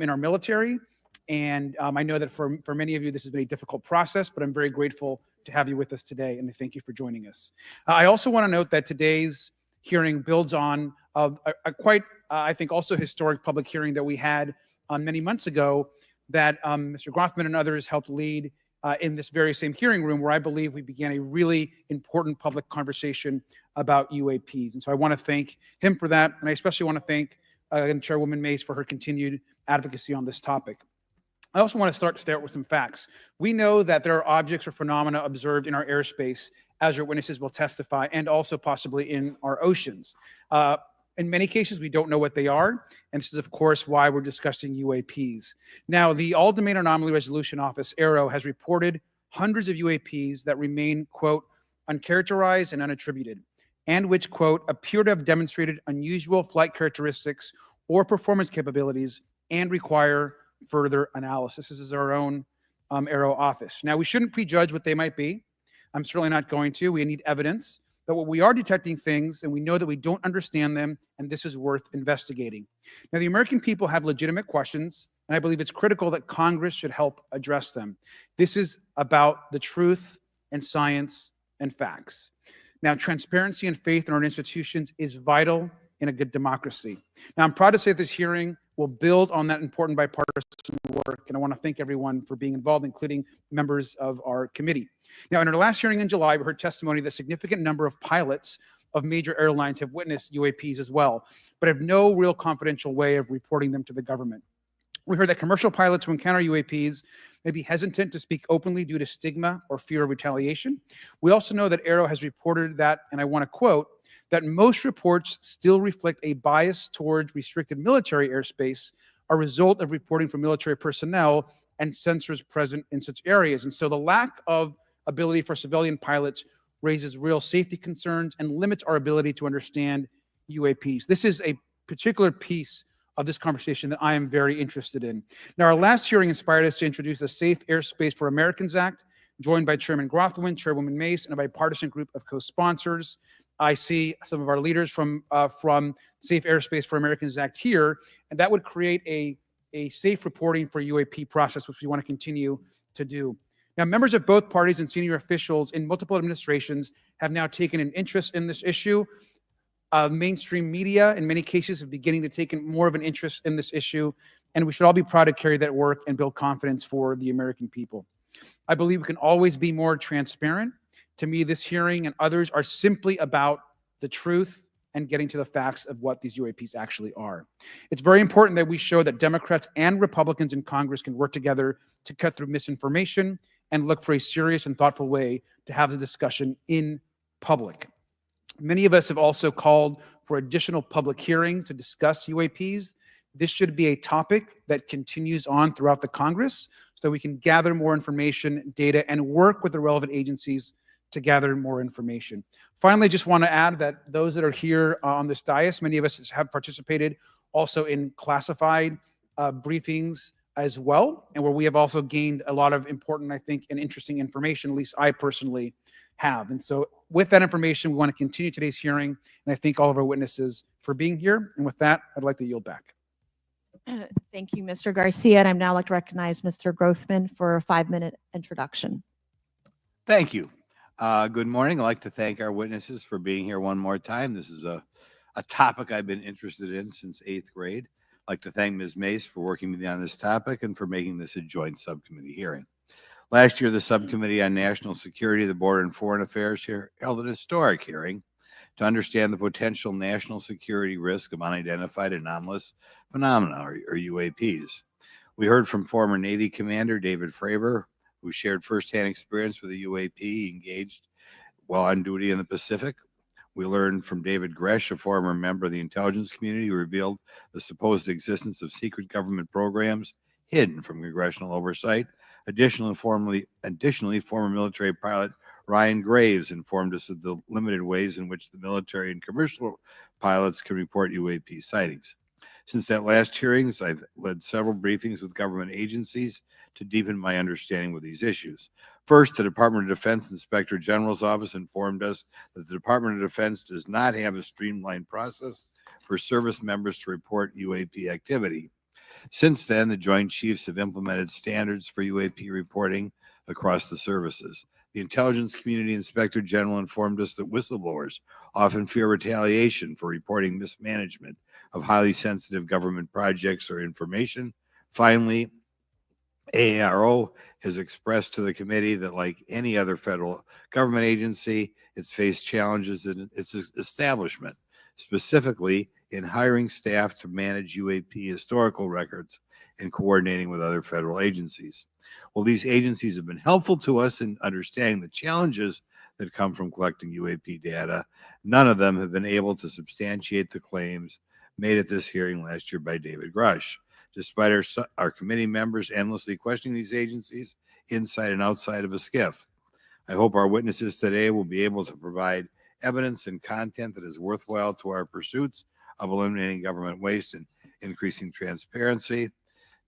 in our military. And I know that for many of you, this has been a difficult process, but I'm very grateful to have you with us today, and thank you for joining us. I also want to note that today's hearing builds on a quite, I think, also historic public hearing that we had many months ago that Mr. Grothman and others helped lead in this very same hearing room, where I believe we began a really important public conversation about UAPs. And so I want to thank him for that. And I especially want to thank Chairwoman Mace for her continued advocacy on this topic. I also want to start with some facts. We know that there are objects or phenomena observed in our airspace, as our witnesses will testify, and also possibly in our oceans. In many cases, we don't know what they are, and this is, of course, why we're discussing UAPs. Now, the All-Domain Anomaly Resolution Office, AARO, has reported hundreds of UAPs that remain, quote, uncharacterized and unattributed, and which, quote, appear to have demonstrated unusual flight characteristics or performance capabilities and require further analysis. This is our own AARO office. Now, we shouldn't prejudge what they might be. I'm certainly not going to. We need evidence. But what we are detecting things, and we know that we don't understand them, and this is worth investigating. Now, the American people have legitimate questions, and I believe it's critical that Congress should help address them. This is about the truth and science and facts. Now, transparency and faith in our institutions is vital in a good democracy. Now, I'm proud to say that this hearing will build on that important bipartisan work, and I want to thank everyone for being involved, including members of our committee. Now, in our last hearing in July, we heard testimony that a significant number of pilots of major airlines have witnessed UAPs as well, but have no real confidential way of reporting them to the government. We heard that commercial pilots who encounter UAPs may be hesitant to speak openly due to stigma or fear of retaliation. We also know that AARO has reported that, and I want to quote, that most reports still reflect a bias towards restricted military airspace, a result of reporting from military personnel and sensors present in such areas. And so the lack of ability for civilian pilots raises real safety concerns and limits our ability to understand UAPs. This is a particular piece of this conversation that I am very interested in. Now, our last hearing inspired us to introduce the Safe Airspace for Americans Act, joined by Chairman Grothman, Chairwoman Mace, and a bipartisan group of co-sponsors. I see some of our leaders from Safe Airspace for Americans Act here, and that would create a safe reporting for UAP process, which we want to continue to do. Now, members of both parties and senior officials in multiple administrations have now taken an interest in this issue. Mainstream media, in many cases, are beginning to take more of an interest in this issue, and we should all be proud to carry that work and build confidence for the American people. I believe we can always be more transparent. To me, this hearing and others are simply about the truth and getting to the facts of what these UAPs actually are. It's very important that we show that Democrats and Republicans in Congress can work together to cut through misinformation and look for a serious and thoughtful way to have the discussion in public. Many of us have also called for additional public hearings to discuss UAPs. This should be a topic that continues on throughout the Congress so we can gather more information, data, and work with the relevant agencies to gather more information. Finally, just want to add that those that are here on this dais, many of us have participated also in classified briefings as well, and where we have also gained a lot of important, I think, and interesting information, at least I personally have. And so with that information, we want to continue today's hearing, and I thank all of our witnesses for being here. And with that, I'd like to yield back. Thank you, Mr. Garcia. And I'd now like to recognize Mr. Grothman for a 5-minute introduction. Thank you. Good morning. I'd like to thank our witnesses for being here one more time. This is a topic I've been interested in since 8th grade. I'd like to thank Ms. Mace for working with me on this topic and for making this a joint subcommittee hearing. Last year, the Subcommittee on National Security, the Border and Foreign Affairs held an historic hearing to understand the potential national security risk of unidentified anomalous phenomena, or UAPs. We heard from former Navy Commander David Fravor, who shared firsthand experience with a UAP engaged while on duty in the Pacific. We learned from David Gresh, a former member of the intelligence community, who revealed the supposed existence of secret government programs hidden from congressional oversight. Additionally, former military pilot Ryan Graves informed us of the limited ways in which the military and commercial pilots can report UAP sightings. Since that last hearings, I've led several briefings with government agencies to deepen my understanding with these issues. First, the Department of Defense Inspector General's Office informed us that the Department of Defense does not have a streamlined process for service members to report UAP activity. Since then, the Joint Chiefs have implemented standards for UAP reporting across the services. The Intelligence Community Inspector General informed us that whistleblowers often fear retaliation for reporting mismanagement of highly sensitive government projects or information. Finally, AARO has expressed to the committee that, like any other federal government agency, it's faced challenges in its establishment, specifically in hiring staff to manage UAP historical records and coordinating with other federal agencies. While these agencies have been helpful to us in understanding the challenges that come from collecting UAP data, none of them have been able to substantiate the claims made at this hearing last year by David Grush. Despite our committee members endlessly questioning these agencies inside and outside of a skiff. I hope our witnesses today will be able to provide evidence and content that is worthwhile to our pursuits of eliminating government waste and increasing transparency.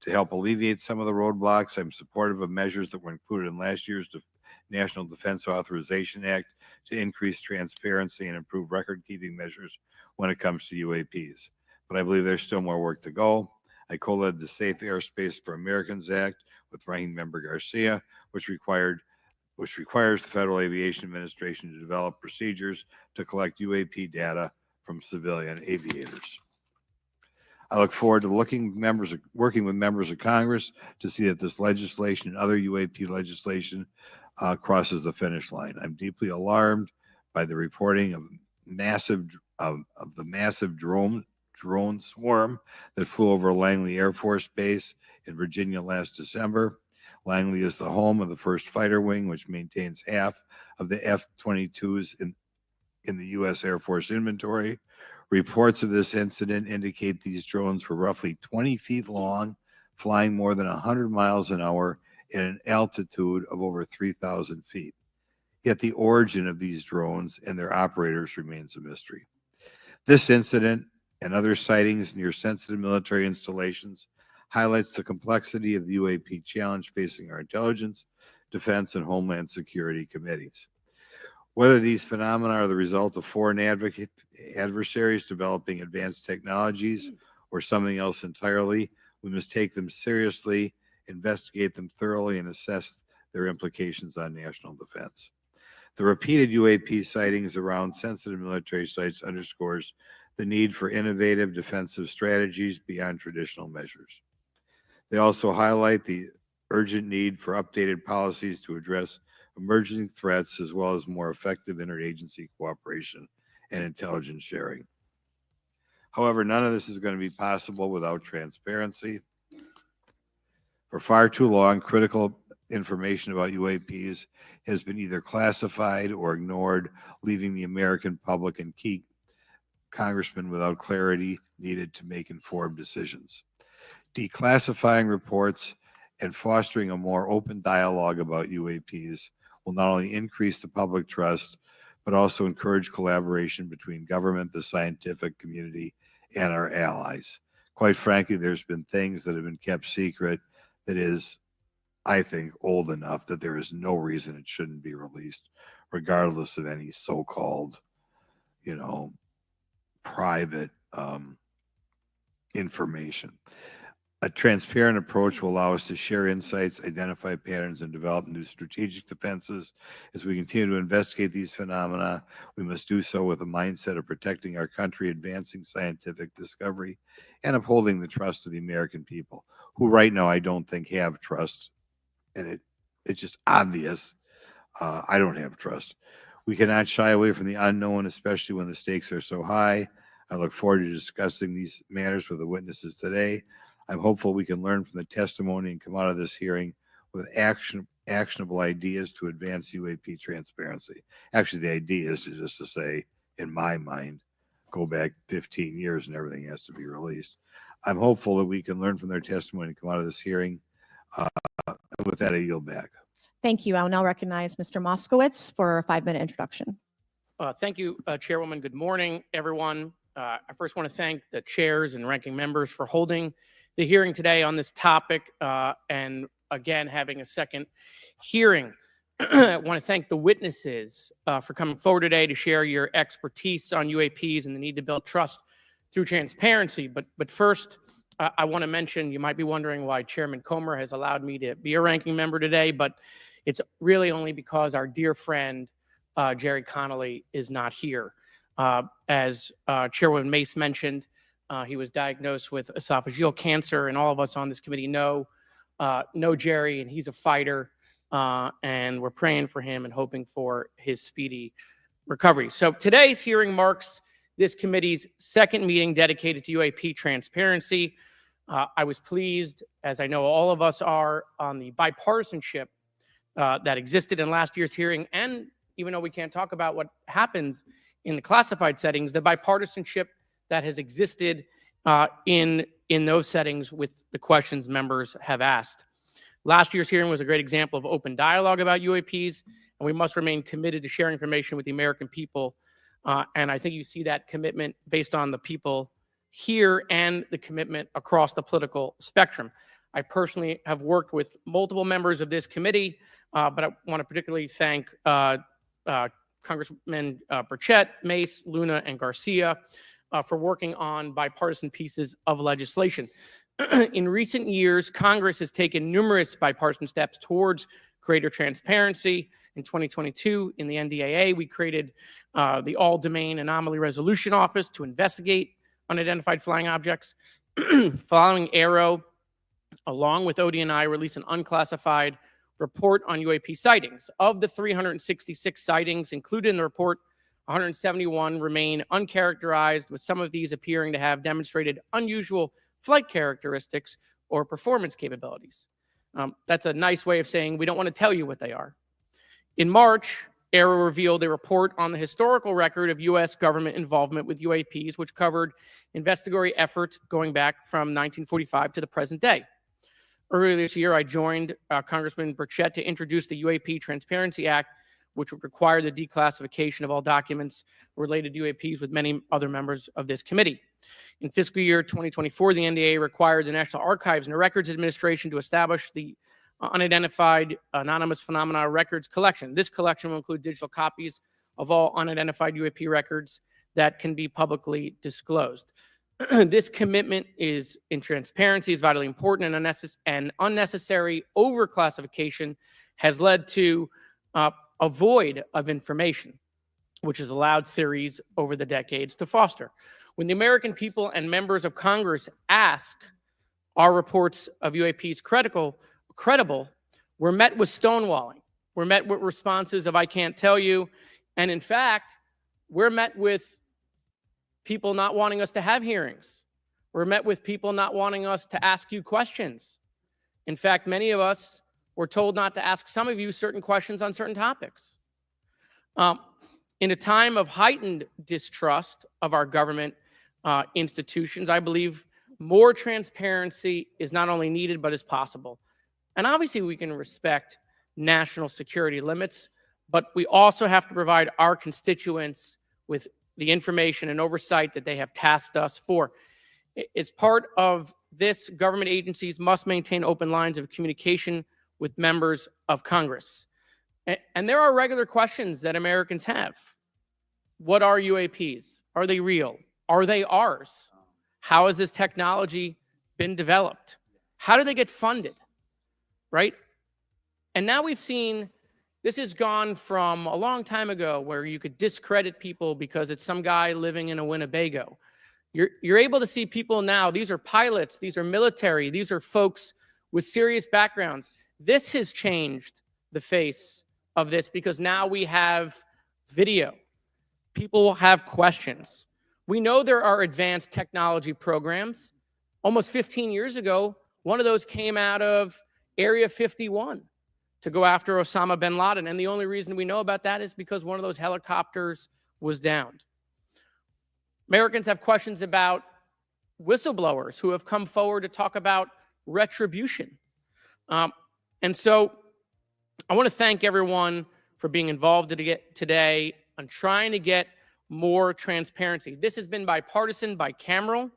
To help alleviate some of the roadblocks, I'm supportive of measures that were included in last year's National Defense Authorization Act to increase transparency and improve record-keeping measures when it comes to UAPs. But I believe there's still more work to go. I co-led the Safe Airspace for Americans Act with Ranking Member Garcia, which requires the Federal Aviation Administration to develop procedures to collect UAP data from civilian aviators. I look forward to working with members of Congress to see that this legislation and other UAP legislation crosses the finish line. I'm deeply alarmed by the reporting of the massive drone swarm that flew over Langley Air Force Base in Virginia last December. Langley is the home of the 1st Fighter Wing, which maintains half of the F-22s in the U.S. Air Force inventory. Reports of this incident indicate these drones were roughly 20 feet long, flying more than 100 miles an hour at an altitude of over 3,000 feet. Yet the origin of these drones and their operators remains a mystery. This incident and other sightings near sensitive military installations highlights the complexity of the UAP challenge facing our intelligence, defense, and homeland security committees. Whether these phenomena are the result of foreign adversaries developing advanced technologies or something else entirely, we must take them seriously, investigate them thoroughly, and assess their implications on national defense. The repeated UAP sightings around sensitive military sites underscores the need for innovative defensive strategies beyond traditional measures. They also highlight the urgent need for updated policies to address emerging threats, as well as more effective interagency cooperation and intelligence sharing. However, none of this is going to be possible without transparency. For far too long, critical information about UAPs has been either classified or ignored, leaving the American public and key congressmen without clarity needed to make informed decisions. Declassifying reports and fostering a more open dialogue about UAPs will not only increase the public trust, but also encourage collaboration between government, the scientific community, and our allies. Quite frankly, there's been things that have been kept secret that is, I think, old enough that there is no reason it shouldn't be released, regardless of any so-called, private information. A transparent approach will allow us to share insights, identify patterns, and develop new strategic defenses. As we continue to investigate these phenomena, we must do so with a mindset of protecting our country, advancing scientific discovery, and upholding the trust of the American people, who right now I don't think have trust. And it's just obvious. I don't have trust. We cannot shy away from the unknown, especially when the stakes are so high. I look forward to discussing these matters with the witnesses today. I'm hopeful we can learn from the testimony and come out of this hearing with actionable ideas to advance UAP transparency. Actually, the idea is just to say, in my mind, go back 15 years and everything has to be released. I'm hopeful that we can learn from their testimony and come out of this hearing. With that, I yield back. Thank you. I will now recognize Mr. Moskowitz for a 5-minute introduction. Thank you, Chairwoman. Good morning, everyone. I first want to thank the chairs and ranking members for holding the hearing today on this topic and again having a second hearing. I want to thank the witnesses for coming forward today to share your expertise on UAPs and the need to build trust through transparency. But first, I want to mention, you might be wondering why Chairman Comer has allowed me to be a ranking member today, but it's really only because our dear friend Jerry Connolly is not here. As Chairwoman Mace mentioned, he was diagnosed with esophageal cancer, and all of us on this committee know know Jerry, and he's a fighter, and we're praying for him and hoping for his speedy recovery. So today's hearing marks this committee's second meeting dedicated to UAP transparency. I was pleased, as I know all of us are, on the bipartisanship that existed in last year's hearing, and even though we can't talk about what happens in the classified settings, the bipartisanship that has existed in those settings with the questions members have asked. Last year's hearing was a great example of open dialogue about UAPs, and we must remain committed to sharing information with the American people. And I think you see that commitment based on the people here and the commitment across the political spectrum. I personally have worked with multiple members of this committee, but I want to particularly thank Congressman Burchett, Mace, Luna, and Garcia for working on bipartisan pieces of legislation. In recent years, Congress has taken numerous bipartisan steps towards greater transparency. In 2022, in the NDAA, we created the All-Domain Anomaly Resolution Office to investigate unidentified flying objects. Following Arrow, along with ODNI, released an unclassified report on UAP sightings. Of the 366 sightings included in the report, 171 remain uncharacterized, with some of these appearing to have demonstrated unusual flight characteristics or performance capabilities. That's a nice way of saying we don't want to tell you what they are. In March, Arrow revealed a report on the historical record of U.S. government involvement with UAPs, which covered investigatory efforts going back from 1945 to the present day. Earlier this year, I joined Congressman Burchett to introduce the UAP Transparency Act, which would require the declassification of all documents related to UAPs with many other members of this committee. In fiscal year 2024, the NDAA required the National Archives and Records Administration to establish the Unidentified Anonymous Phenomena Records Collection. This collection will include digital copies of all unidentified UAP records that can be publicly disclosed. This commitment in transparency is vitally important, and unnecessary overclassification has led to a void of information, which has allowed theories over the decades to foster. When the American people and members of Congress ask, are reports of UAPs credible, we're met with stonewalling. We're met with responses of, I can't tell you. And in fact, we're met with people not wanting us to have hearings. We're met with people not wanting us to ask you questions. In fact, many of us were told not to ask some of you certain questions on certain topics. In a time of heightened distrust of our government institutions, I believe more transparency is not only needed, but is possible. And obviously we can respect national security limits, but we also have to provide our constituents with the information and oversight that they have tasked us for. As part of this, government agencies must maintain open lines of communication with members of Congress. And there are regular questions that Americans have. What are UAPs? Are they real? Are they ours? How has this technology been developed? How do they get funded? Right? And now we've seen this has gone from a long time ago where you could discredit people because it's some guy living in a Winnebago. You're able to see people now. These are pilots. These are military. These are folks with serious backgrounds. This has changed the face of this because now we have video. People have questions. We know there are advanced technology programs. Almost 15 years ago, one of those came out of Area 51 to go after Osama bin Laden. And the only reason we know about that is because one of those helicopters was downed. Americans have questions about whistleblowers who have come forward to talk about retribution. And so I want to thank everyone for being involved today on trying to get more transparency. This has been bipartisan, bicameral.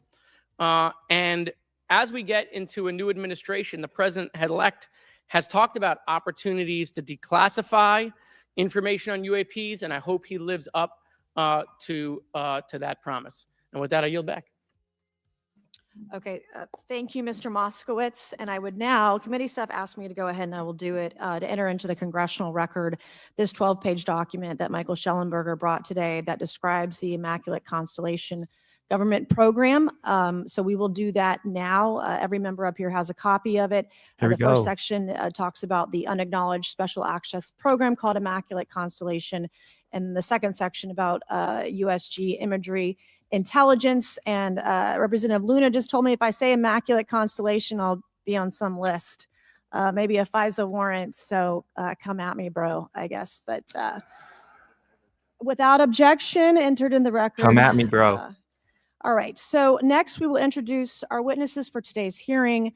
And as we get into a new administration, the president-elect has talked about opportunities to declassify information on UAPs, and I hope he lives up to that promise. And with that, I yield back. Okay, thank you, Mr. Moskowitz. And I would now, committee staff asked me to go ahead and I will do it, to enter into the congressional record this 12-page document that Michael Shellenberger brought today that describes the Immaculate Constellation government program. So we will do that now. Every member up here has a copy of it. Here we The first go. section talks about the unacknowledged special access program called Immaculate Constellation. And the second section about USG imagery intelligence. And Representative Luna just told me if I say Immaculate Constellation, I'll be on some list. Maybe a FISA warrant. So come at me, bro, I guess. But without objection, entered in the record. Come at me, bro. All right. So next we will introduce our witnesses for today's hearing.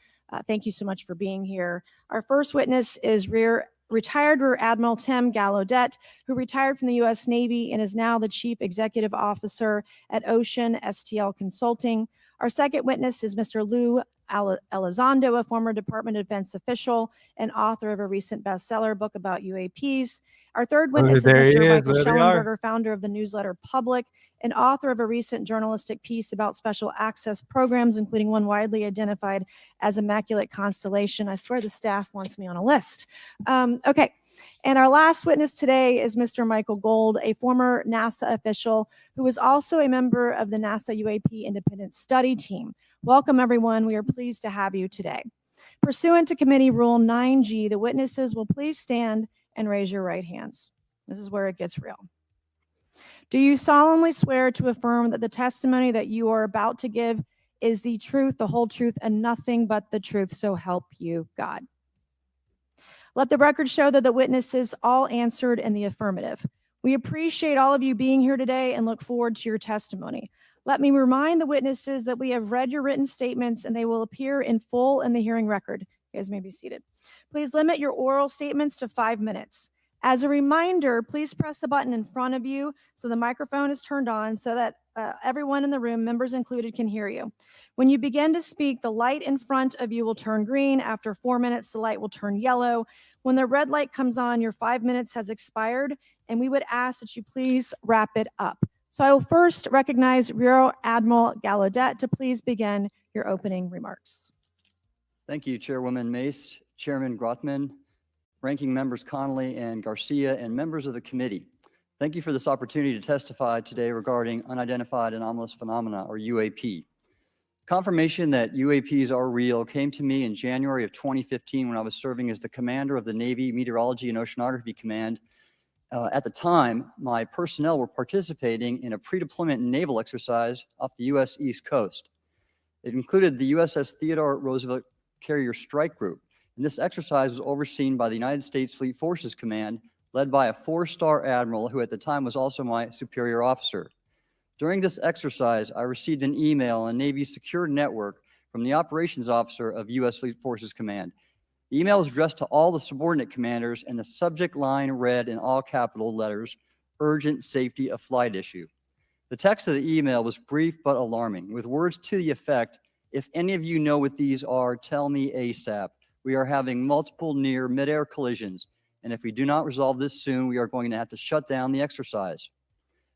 Thank you so much for being here. Our first witness is retired Rear Admiral Tim Gallaudet, who retired from the U.S. Navy and is now the Chief Executive Officer at Ocean STL Consulting. Our second witness is Mr. Lou Elizondo, a former Department of Defense official and author of a recent bestseller book about UAPs. Our third witness is there he Mr. is. Michael There they are. Shellenberger, founder of the newsletter Public and author of a recent journalistic piece about special access programs, including one widely identified as Immaculate Constellation. I swear the staff wants me on a list. Okay. And our last witness today is Mr. Michael Gold, a former NASA official who is also a member of the NASA UAP Independent Study Team. Welcome, everyone. We are pleased to have you today. Pursuant to Committee Rule 9G, the witnesses will please stand and raise your right hands. This is where it gets real. Do you solemnly swear to affirm that the testimony that you are about to give is the truth, the whole truth, and nothing but the truth, so help you God? Let the record show that the witnesses all answered in the affirmative. We appreciate all of you being here today and look forward to your testimony. Let me remind the witnesses that we have read your written statements and they will appear in full in the hearing record. You guys may be seated. Please limit your oral statements to 5 minutes. As a reminder, please press the button in front of you so the microphone is turned on so that everyone in the room, members included, can hear you. When you begin to speak, the light in front of you will turn green. After 4 minutes, the light will turn yellow. When the red light comes on, your 5 minutes has expired, and we would ask that you please wrap it up. So I will first recognize Rear Admiral Gallaudet to please begin your opening remarks. Thank you, Chairwoman Mace, Chairman Grothman, Ranking Members Connolly and Garcia, and members of the committee. Thank you for this opportunity to testify today regarding unidentified anomalous phenomena, or UAP. Confirmation that UAPs are real came to me in January of 2015 when I was serving as the commander of the Navy Meteorology and Oceanography Command. At the time, my personnel were participating in a pre-deployment naval exercise off the U.S. East Coast. It included the USS Theodore Roosevelt Carrier Strike Group, and this exercise was overseen by the United States Fleet Forces Command, led by a 4-star admiral who at the time was also my superior officer. During this exercise, I received an email on the Navy's secure network from the operations officer of U.S. Fleet Forces Command. The email was addressed to all the subordinate commanders, and the subject line read in all capital letters, "Urgent Safety of Flight Issue." The text of the email was brief but alarming, with words to the effect, "If any of you know what these are, tell me ASAP. We are having multiple near mid-air collisions, and if we do not resolve this soon, we are going to have to shut down the exercise."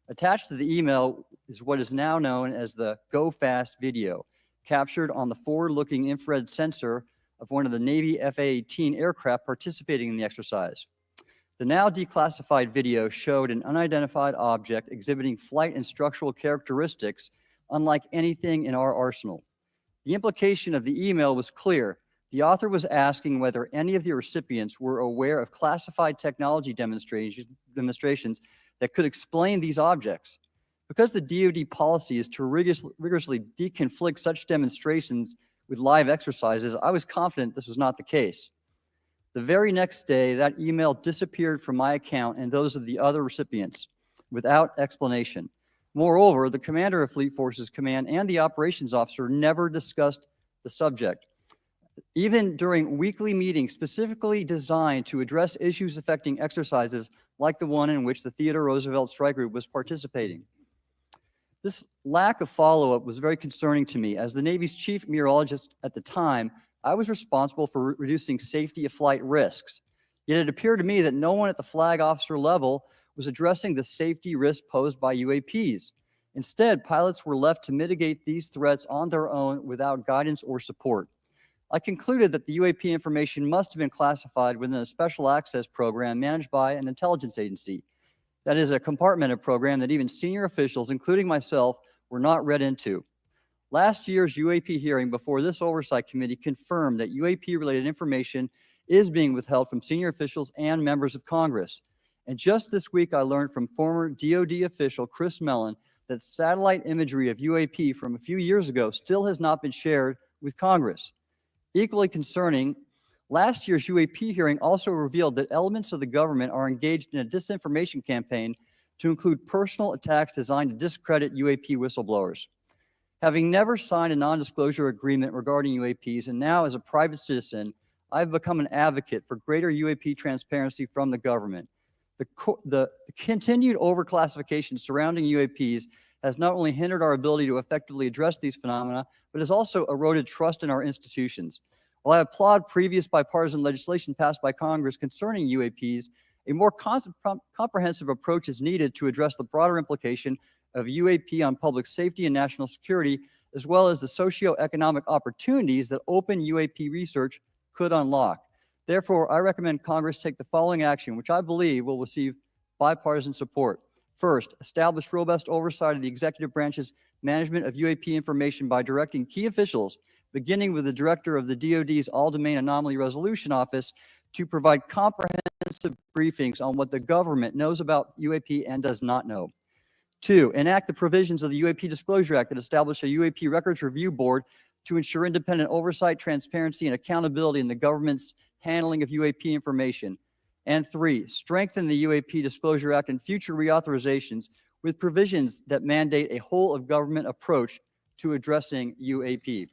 Attached to the email is what is now known as the Go Fast video, captured on the forward-looking infrared sensor of one of the Navy F-A-18 aircraft participating in the exercise. The now declassified video showed an unidentified object exhibiting flight and structural characteristics unlike anything in our arsenal. The implication of the email was clear. The author was asking whether any of the recipients were aware of classified technology demonstrations that could explain these objects. Because the DoD policy is to rigorously deconflict such demonstrations with live exercises, I was confident this was not the case. The very next day, that email disappeared from my account and those of the other recipients without explanation. Moreover, the commander of Fleet Forces Command and the operations officer never discussed the subject. Even during weekly meetings specifically designed to address issues affecting exercises like the one in which the Theodore Roosevelt Strike Group was participating. This lack of follow-up was very concerning to me. As the Navy's chief meteorologist at the time, I was responsible for reducing safety of flight risks. Yet it appeared to me that no one at the flag officer level was addressing the safety risk posed by UAPs. Instead, pilots were left to mitigate these threats on their own without guidance or support. I concluded that the UAP information must have been classified within a special access program managed by an intelligence agency. That is a compartmented program that even senior officials, including myself, were not read into. Last year's UAP hearing before this oversight committee confirmed that UAP-related information is being withheld from senior officials and members of Congress. And just this week, I learned from former DoD official Chris Mellon that satellite imagery of UAP from a few years ago still has not been shared with Congress. Equally concerning, last year's UAP hearing also revealed that elements of the government are engaged in a disinformation campaign to include personal attacks designed to discredit UAP whistleblowers. Having never signed a non-disclosure agreement regarding UAPs, and now as a private citizen, I've become an advocate for greater UAP transparency from the government. The continued overclassification surrounding UAPs has not only hindered our ability to effectively address these phenomena, but has also eroded trust in our institutions. While I applaud previous bipartisan legislation passed by Congress concerning UAPs, a more comprehensive approach is needed to address the broader implication of UAP on public safety and national security, as well as the socioeconomic opportunities that open UAP research could unlock. Therefore, I recommend Congress take the following action, which I believe will receive bipartisan support. First, establish robust oversight of the executive branch's management of UAP information by directing key officials, beginning with the director of the DoD's All-Domain Anomaly Resolution Office, to provide comprehensive briefings on what the government knows about UAP and does not know. Two, enact the provisions of the UAP Disclosure Act that establish a UAP Records Review Board to ensure independent oversight, transparency, and accountability in the government's handling of UAP information. And three, strengthen the UAP Disclosure Act and future reauthorizations with provisions that mandate a whole-of-government approach to addressing UAP.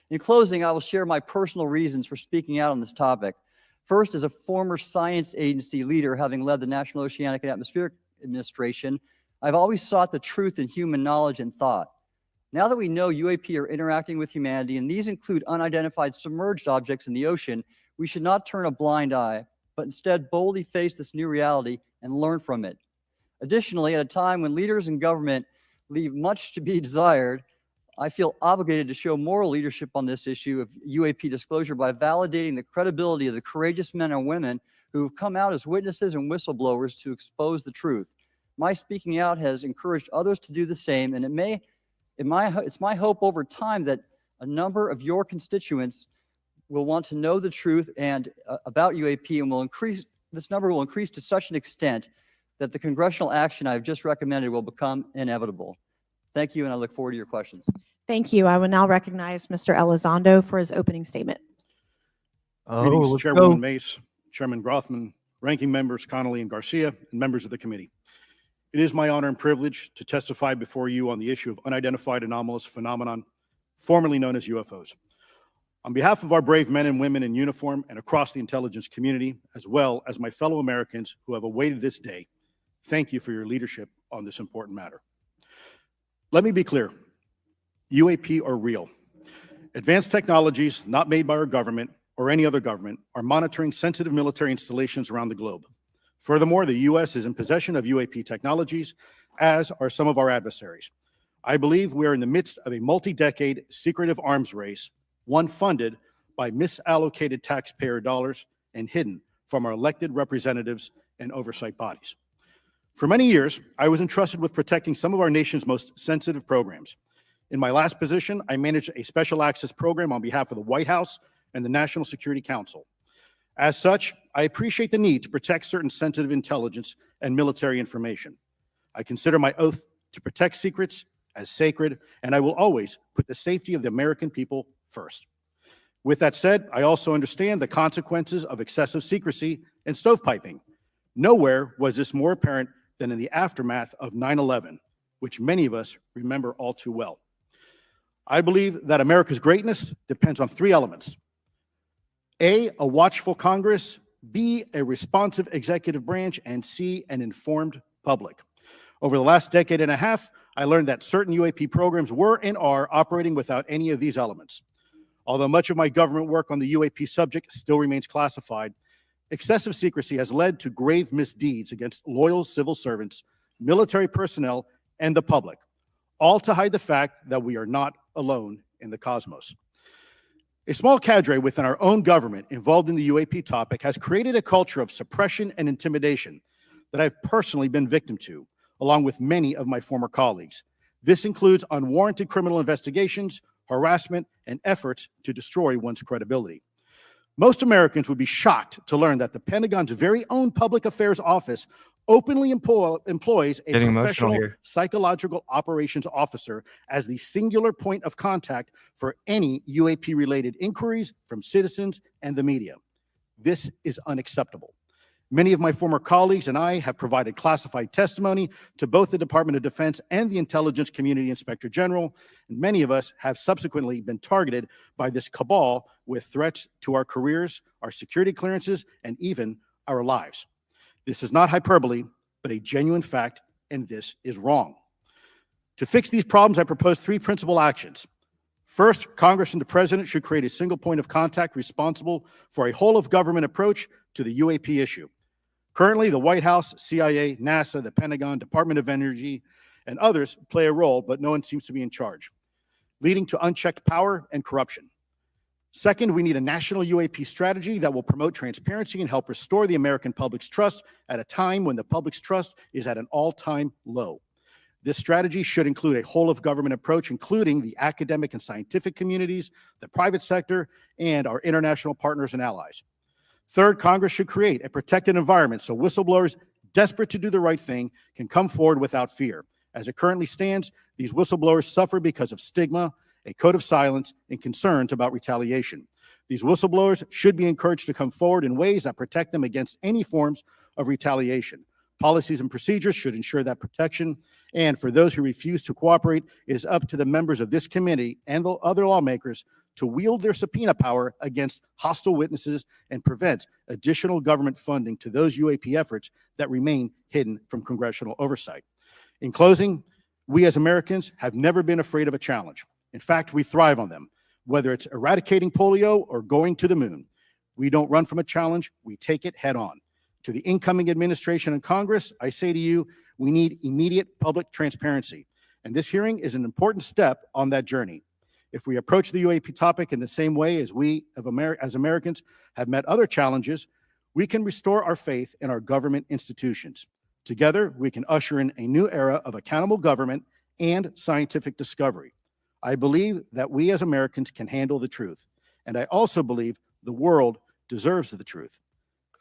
In closing, I will share my personal reasons for speaking out on this topic. First, as a former science agency leader, having led the National Oceanic and Atmospheric Administration, I've always sought the truth in human knowledge and thought. Now that we know UAP are interacting with humanity, and these include unidentified submerged objects in the ocean, we should not turn a blind eye, but instead boldly face this new reality and learn from it. Additionally, at a time when leaders in government leave much to be desired, I feel obligated to show moral leadership on this issue of UAP disclosure by validating the credibility of the courageous men and women who have come out as witnesses and whistleblowers to expose the truth. My speaking out has encouraged others to do the same, and it's my hope over time that a number of your constituents will want to know the truth and about UAP, and this number will increase to such an extent that the congressional action I've just recommended will become inevitable. Thank you, and I look forward to your questions. Thank you. I will now recognize Mr. Elizondo for his opening statement. Greetings, Chairwoman Mace, Chairman Grothman, ranking members Connolly and Garcia, and members of the committee. It is my honor and privilege to testify before you on the issue of unidentified anomalous phenomenon, formerly known as UFOs. On behalf of our brave men and women in uniform and across the intelligence community, as well as my fellow Americans who have awaited this day, thank you for your leadership on this important matter. Let me be clear, UAP are real. Advanced technologies not made by our government or any other government are monitoring sensitive military installations around the globe. Furthermore, the U.S. is in possession of UAP technologies, as are some of our adversaries. I believe we are in the midst of a multi-decade secretive arms race, one funded by misallocated taxpayer dollars and hidden from our elected representatives and oversight bodies. For many years, I was entrusted with protecting some of our nation's most sensitive programs. In my last position, I managed a special access program on behalf of the White House and the National Security Council. As such, I appreciate the need to protect certain sensitive intelligence and military information. I consider my oath to protect secrets as sacred, and I will always put the safety of the American people first. With that said, I also understand the consequences of excessive secrecy and stovepiping. Nowhere was this more apparent than in the aftermath of 9/11, which many of us remember all too well. I believe that America's greatness depends on three elements: A, a watchful Congress; B, a responsive executive branch; and C, an informed public. Over the last decade and a half, I learned that certain UAP programs were and are operating without any of these elements. Although much of my government work on the UAP subject still remains classified, excessive secrecy has led to grave misdeeds against loyal civil servants, military personnel, and the public, all to hide the fact that we are not alone in the cosmos. A small cadre within our own government involved in the UAP topic has created a culture of suppression and intimidation that I've personally been victim to, along with many of my former colleagues. This includes unwarranted criminal investigations, harassment, and efforts to destroy one's credibility. Most Americans would be shocked to learn that the Pentagon's very own Public Affairs Office openly employs a professional psychological operations officer as the singular point of contact for any UAP-related inquiries from citizens and the media. This is unacceptable. Many of my former colleagues and I have provided classified testimony to both the Department of Defense and the Intelligence Community Inspector General, and many of us have subsequently been targeted by this cabal with threats to our careers, our security clearances, and even our lives. This is not hyperbole, but a genuine fact, and this is wrong. To fix these problems, I propose 3 principal actions. First, Congress and the President should create a single point of contact responsible for a whole-of-government approach to the UAP issue. Currently, the White House, CIA, NASA, the Pentagon, Department of Energy, and others play a role, but no one seems to be in charge, leading to unchecked power and corruption. Second, we need a national UAP strategy that will promote transparency and help restore the American public's trust at a time when the public's trust is at an all-time low. This strategy should include a whole-of-government approach, including the academic and scientific communities, the private sector, and our international partners and allies. Third, Congress should create a protected environment so whistleblowers desperate to do the right thing can come forward without fear. As it currently stands, these whistleblowers suffer because of stigma, a code of silence, and concerns about retaliation. These whistleblowers should be encouraged to come forward in ways that protect them against any forms of retaliation. Policies and procedures should ensure that protection, and for those who refuse to cooperate, it is up to the members of this committee and the other lawmakers to wield their subpoena power against hostile witnesses and prevent additional government funding to those UAP efforts that remain hidden from congressional oversight. In closing, we as Americans have never been afraid of a challenge. In fact, we thrive on them, whether it's eradicating polio or going to the moon. We don't run from a challenge, we take it head on. To the incoming administration and Congress, I say to you, we need immediate public transparency, and this hearing is an important step on that journey. If we approach the UAP topic in the same way as we as Americans have met other challenges, we can restore our faith in our government institutions. Together, we can usher in a new era of accountable government and scientific discovery. I believe that we as Americans can handle the truth, and I also believe the world deserves the truth.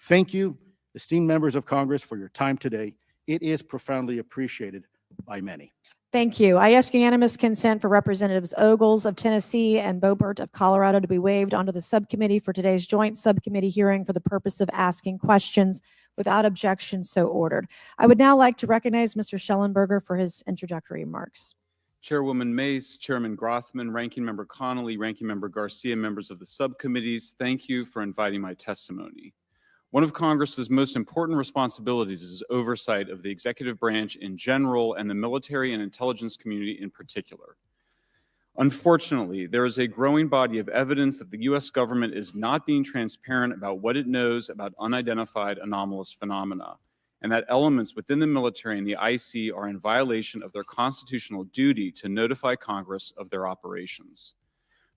Thank you, esteemed members of Congress, for your time today. It is profoundly appreciated by many. Thank you. I ask unanimous consent for Representatives Ogles of Tennessee and Boebert of Colorado to be waived onto the subcommittee for today's joint subcommittee hearing for the purpose of asking questions. Without objection, so ordered. I would now like to recognize Mr. Shellenberger for his introductory remarks. Chairwoman Mace, Chairman Grothman, Ranking Member Connolly, Ranking Member Garcia, members of the subcommittees, thank you for inviting my testimony. One of Congress's most important responsibilities is oversight of the executive branch in general and the military and intelligence community in particular. Unfortunately, there is a growing body of evidence that the U.S. government is not being transparent about what it knows about unidentified anomalous phenomena, and that elements within the military and the IC are in violation of their constitutional duty to notify Congress of their operations.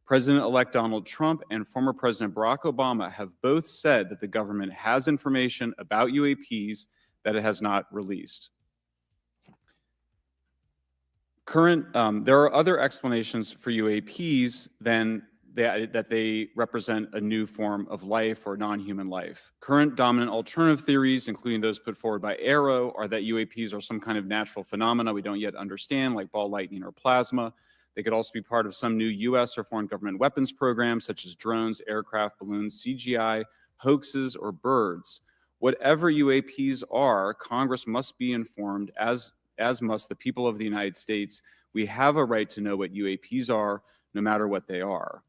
President-elect Donald Trump and former President Barack Obama have both said that the government has information about UAPs that it has not released. There are other explanations for UAPs than that they represent a new form of life or non-human life. Current dominant alternative theories, including those put forward by AARO, are that UAPs are some kind of natural phenomena we don't yet understand, like ball lightning or plasma. They could also be part of some new U.S. or foreign government weapons programs, such as drones, aircraft, balloons, CGI, hoaxes, or birds. Whatever UAPs are, Congress must be informed, as must the people of the United States. We have a right to know what UAPs are, no matter what they are.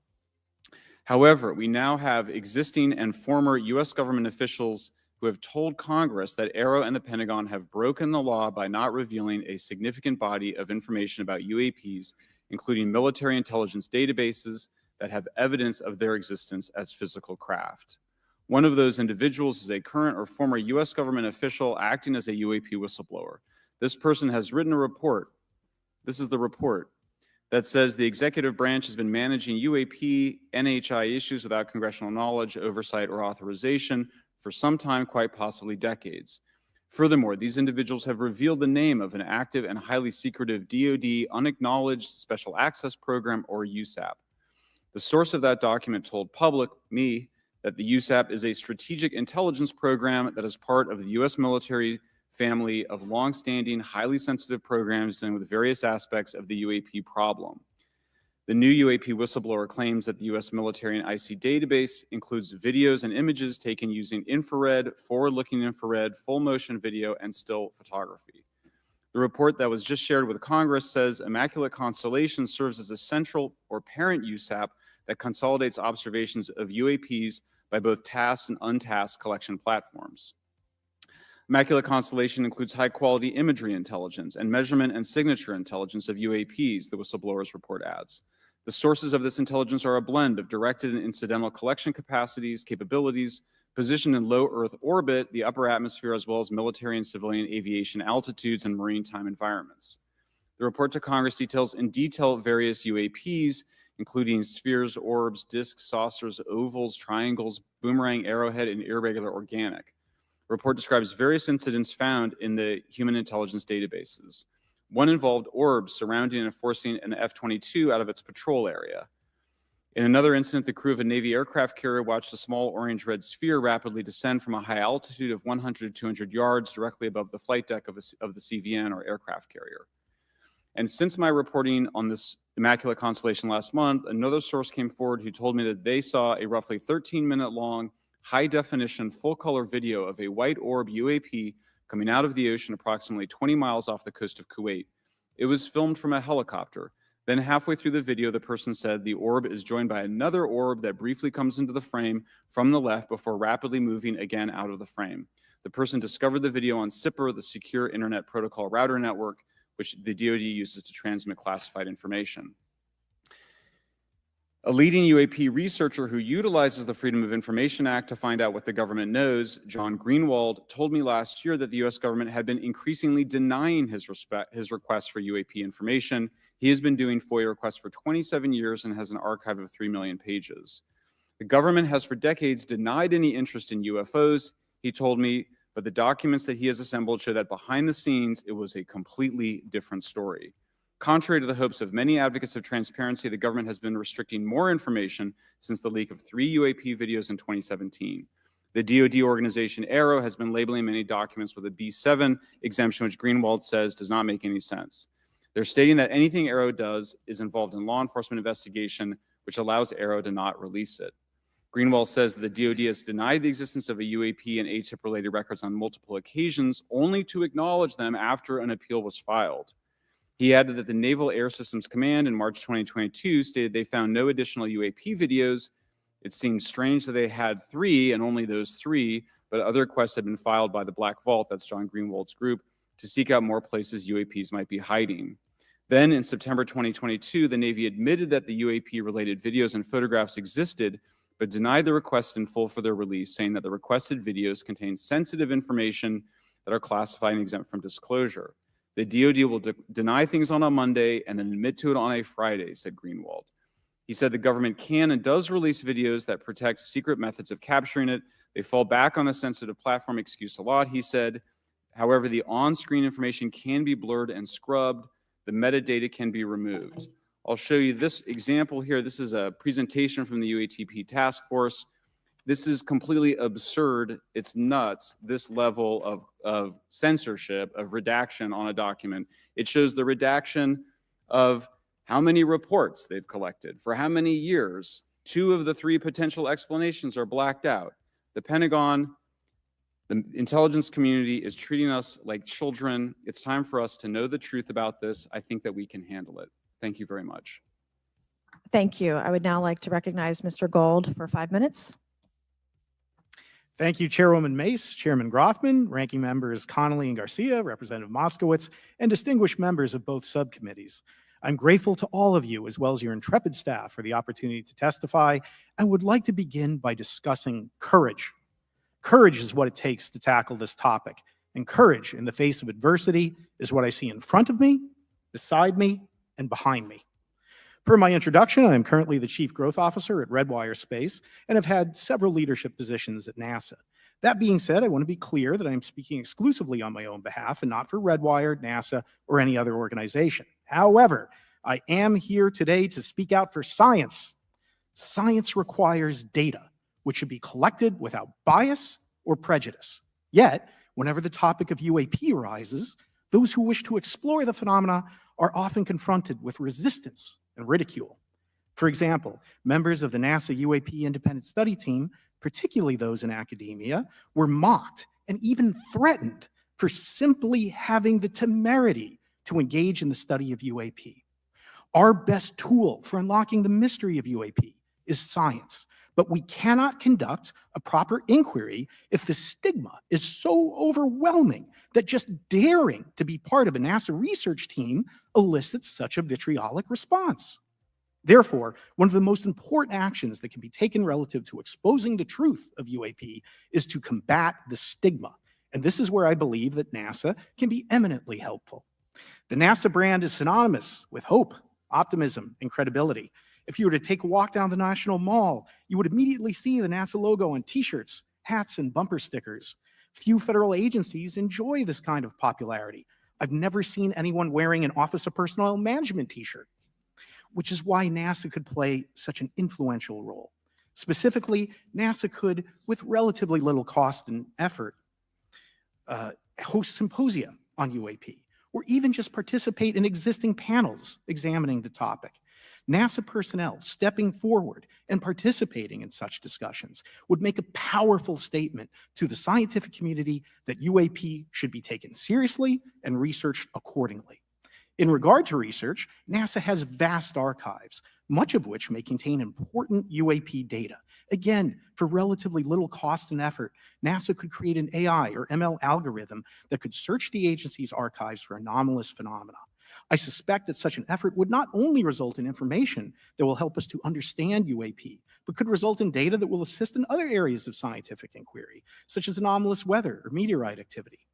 However, we now have existing and former U.S. government officials who have told Congress that AARO and the Pentagon have broken the law by not revealing a significant body of information about UAPs, including military intelligence databases that have evidence of their existence as physical craft. One of those individuals is a current or former U.S. government official acting as a UAP whistleblower. This person has written a report. This is the report that says the executive branch has been managing UAP NHI issues without congressional knowledge, oversight, or authorization for some time, quite possibly decades. Furthermore, these individuals have revealed the name of an active and highly secretive DoD Unacknowledged Special Access Program, or USAP. The source of that document told me, that the USAP is a strategic intelligence program that is part of the U.S. military family of longstanding, highly sensitive programs dealing with various aspects of the UAP problem. The new UAP whistleblower claims that the U.S. military and IC database includes videos and images taken using infrared, forward-looking infrared, full-motion video, and still photography. The report that was just shared with Congress says Immaculate Constellation serves as a central or parent USAP that consolidates observations of UAPs by both tasked and untasked collection platforms. Immaculate Constellation includes high-quality imagery intelligence and measurement and signature intelligence of UAPs, the whistleblower's report adds. The sources of this intelligence are a blend of directed and incidental collection capabilities, positioned in low Earth orbit, the upper atmosphere, as well as military and civilian aviation altitudes and maritime environments. The report to Congress details in detail various UAPs, including spheres, orbs, disks, saucers, ovals, triangles, boomerang, arrowhead, and irregular organic. The report describes various incidents found in the human intelligence databases. One involved orbs surrounding and forcing an F-22 out of its patrol area. In another incident, the crew of a Navy aircraft carrier watched a small orange-red sphere rapidly descend from a high altitude of 100 to 200 yards directly above the flight deck of the CVN, or aircraft carrier. And since my reporting on this Immaculate Constellation last month, another source came forward who told me that they saw a roughly 13-minute long, high-definition, full-color video of a white orb UAP coming out of the ocean approximately 20 miles off the coast of Kuwait. It was filmed from a helicopter. Then halfway through the video, the person said the orb is joined by another orb that briefly comes into the frame from the left before rapidly moving again out of the frame. The person discovered the video on SIPR, the Secure Internet Protocol Router Network, which the DoD uses to transmit classified information. A leading UAP researcher who utilizes the Freedom of Information Act to find out what the government knows, John Greenwald, told me last year that the U.S. government had been increasingly denying his request for UAP information. He has been doing FOIA requests for 27 years and has an archive of 3 million pages. The government has for decades denied any interest in UFOs, he told me, but the documents that he has assembled show that behind the scenes, it was a completely different story. Contrary to the hopes of many advocates of transparency, the government has been restricting more information since the leak of 3 UAP videos in 2017. The DoD organization AARO has been labeling many documents with a B7 exemption, which Greenwald says does not make any sense. They're stating that anything AARO does is involved in law enforcement investigation, which allows AARO to not release it. Greenwald says that the DoD has denied the existence of a UAP and ATIP-related records on multiple occasions, only to acknowledge them after an appeal was filed. He added that the Naval Air Systems Command in March 2022 stated they found no additional UAP videos. It seemed strange that they had 3 and only those 3, but other requests had been filed by the Black Vault, that's John Greenwald's group, to seek out more places UAPs might be hiding. Then in September 2022, the Navy admitted that the UAP-related videos and photographs existed, but denied the request in full for their release, saying that the requested videos contain sensitive information that are classified and exempt from disclosure. The DoD will deny things on a Monday and then admit to it on a Friday, said Greenwald. He said the government can and does release videos that protect secret methods of capturing it. They fall back on the sensitive platform excuse a lot, he said. However, the on-screen information can be blurred and scrubbed. The metadata can be removed. I'll show you this example here. This is a presentation from the UATP task force. This is completely absurd. It's nuts, this level of censorship, of redaction on a document. It shows the redaction of how many reports they've collected, for how many years. 2 of the 3 potential explanations are blacked out. The Pentagon, the intelligence community is treating us like children. It's time for us to know the truth about this. I think that we can handle it. Thank you very much. Thank you. I would now like to recognize Mr. Gold for 5 minutes. Thank you, Chairwoman Mace, Chairman Grothman, Ranking Members Connolly and Garcia, Representative Moskowitz, and distinguished members of both subcommittees. I'm grateful to all of you, as well as your intrepid staff, for the opportunity to testify, and would like to begin by discussing courage. Courage is what it takes to tackle this topic, and courage in the face of adversity is what I see in front of me, beside me, and behind me. Per my introduction, I am currently the Chief Growth Officer at Redwire Space and have had several leadership positions at NASA. That being said, I want to be clear that I am speaking exclusively on my own behalf and not for Redwire, NASA, or any other organization. However, I am here today to speak out for science. Science requires data, which should be collected without bias or prejudice. Yet, whenever the topic of UAP arises, those who wish to explore the phenomena are often confronted with resistance and ridicule. For example, members of the NASA UAP independent study team, particularly those in academia, were mocked and even threatened for simply having the temerity to engage in the study of UAP. Our best tool for unlocking the mystery of UAP is science, but we cannot conduct a proper inquiry if the stigma is so overwhelming that just daring to be part of a NASA research team elicits such a vitriolic response. Therefore, one of the most important actions that can be taken relative to exposing the truth of UAP is to combat the stigma. And this is where I believe that NASA can be eminently helpful. The NASA brand is synonymous with hope, optimism, and credibility. If you were to take a walk down the National Mall, you would immediately see the NASA logo on t-shirts, hats, and bumper stickers. Few federal agencies enjoy this kind of popularity. I've never seen anyone wearing an Office of Personnel Management t-shirt, which is why NASA could play such an influential role. Specifically, NASA could, with relatively little cost and effort, host symposia on UAP, or even just participate in existing panels examining the topic. NASA personnel stepping forward and participating in such discussions would make a powerful statement to the scientific community that UAP should be taken seriously and researched accordingly. In regard to research, NASA has vast archives, much of which may contain important UAP data. Again, for relatively little cost and effort, NASA could create an AI or ML algorithm that could search the agency's archives for anomalous phenomena. I suspect that such an effort would not only result in information that will help us to understand UAP, but could result in data that will assist in other areas of scientific inquiry, such as anomalous weather or meteorite activity.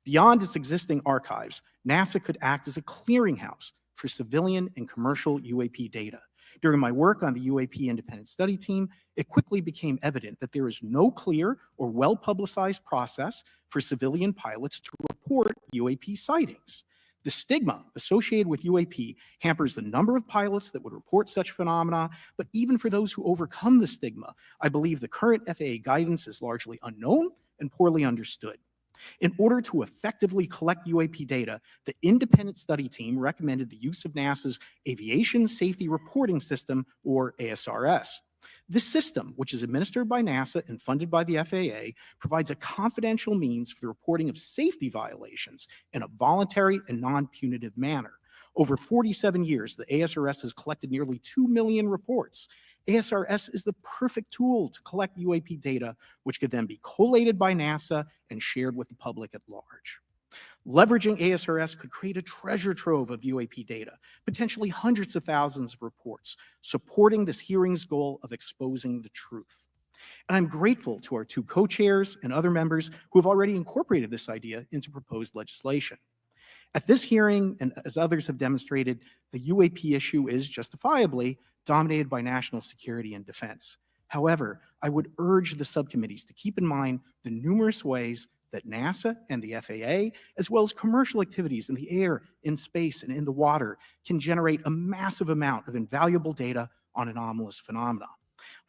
Beyond its existing archives, NASA could act as a clearinghouse for civilian and commercial UAP data. During my work on the UAP independent study team, it quickly became evident that there is no clear or well-publicized process for civilian pilots to report UAP sightings. The stigma associated with UAP hampers the number of pilots that would report such phenomena, but even for those who overcome the stigma, I believe the current FAA guidance is largely unknown and poorly understood. In order to effectively collect UAP data, the independent study team recommended the use of NASA's Aviation Safety Reporting System, or ASRS. This system, which is administered by NASA and funded by the FAA, provides a confidential means for the reporting of safety violations in a voluntary and non-punitive manner. Over 47 years, the ASRS has collected nearly 2 million reports. ASRS is the perfect tool to collect UAP data, which could then be collated by NASA and shared with the public at large. Leveraging ASRS could create a treasure trove of UAP data, potentially hundreds of thousands of reports, supporting this hearing's goal of exposing the truth. And I'm grateful to our two co-chairs and other members who have already incorporated this idea into proposed legislation. At this hearing, and as others have demonstrated, the UAP issue is justifiably dominated by national security and defense. However, I would urge the subcommittees to keep in mind the numerous ways that NASA and the FAA, as well as commercial activities in the air, in space, and in the water, can generate a massive amount of invaluable data on anomalous phenomena.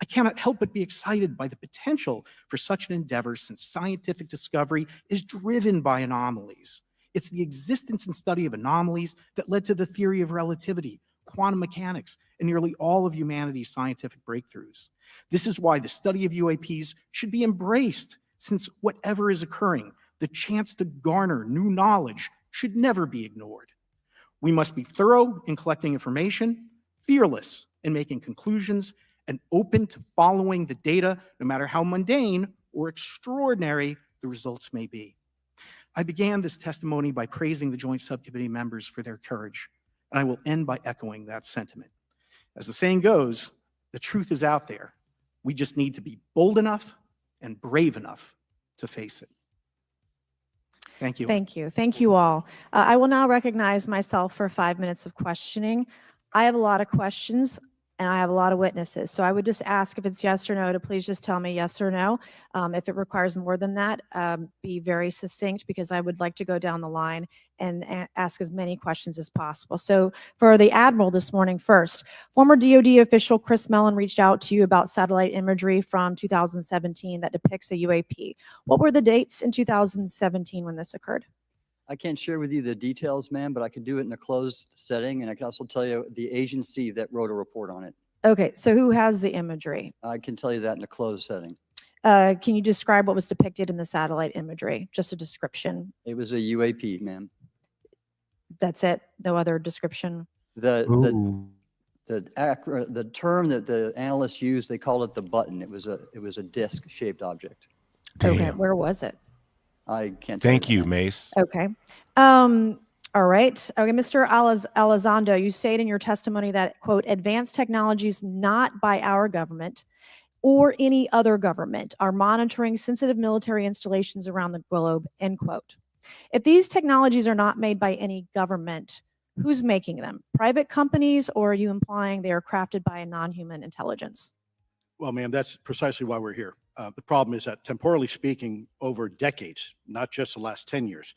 I cannot help but be excited by the potential for such an endeavor, since scientific discovery is driven by anomalies. It's the existence and study of anomalies that led to the theory of relativity, quantum mechanics, and nearly all of humanity's scientific breakthroughs. This is why the study of UAPs should be embraced, since whatever is occurring, the chance to garner new knowledge should never be ignored. We must be thorough in collecting information, fearless in making conclusions, and open to following the data, no matter how mundane or extraordinary the results may be. I began this testimony by praising the Joint Subcommittee members for their courage, and I will end by echoing that sentiment. As the saying goes, the truth is out there. We just need to be bold enough and brave enough to face it. Thank you. Thank you. Thank you all. I will now recognize myself for 5 minutes of questioning. I have a lot of questions. and I have a lot of witnesses. So I would just ask if it's yes or no to please just tell me yes or no. If it requires more than that, be very succinct because I would like to go down the line and ask as many questions as possible. So for the Admiral this morning first, former DoD official Chris Mellon reached out to you about satellite imagery from 2017 that depicts a UAP. What were the dates in 2017 when this occurred? I can't share with you the details, ma'am, but I can do it in a closed setting, and I can also tell you the agency that wrote a report on it. Okay, so who has the imagery? I can tell you that in a closed setting. Can you describe what was depicted in the satellite imagery? Just a description. It was a UAP, ma'am. That's it? No other description? The term that the analysts used, they called it the button. It was a disc-shaped object. Okay, where was it? I can't tell Thank you, Mace. Okay. All right. Okay, Mr. Elizondo, you state in your testimony that, quote, advanced technologies not by our government or any other government are monitoring sensitive military installations around the globe, end quote. If these technologies are not made by any government, who's making them? Private companies, or are you implying they are crafted by a non-human intelligence? Well, ma'am, that's precisely why we're here. The problem is that temporally speaking, over decades, not just the last 10 years,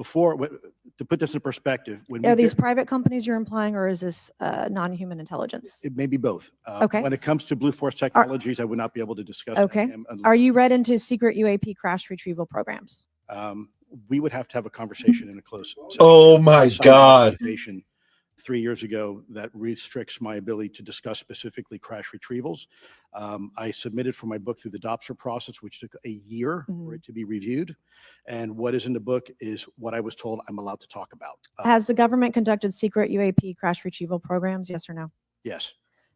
to put this in perspective, Are these private companies you're implying, or is this non-human intelligence? it may be both. Okay. When it comes to Blue Force Technologies, I would not be able to discuss. Okay. them, Are you read into secret UAP crash retrieval programs? We would have to have a conversation in a closed session. Oh my I signed a God. documentation 3 years ago that restricts my ability to discuss specifically crash retrievals. I submitted for my book through the DOPSR process, which took a year for it to be reviewed. And what is in the book is what I was told I'm allowed to talk about. Has the government conducted secret UAP crash retrieval programs? Yes or no? Yes,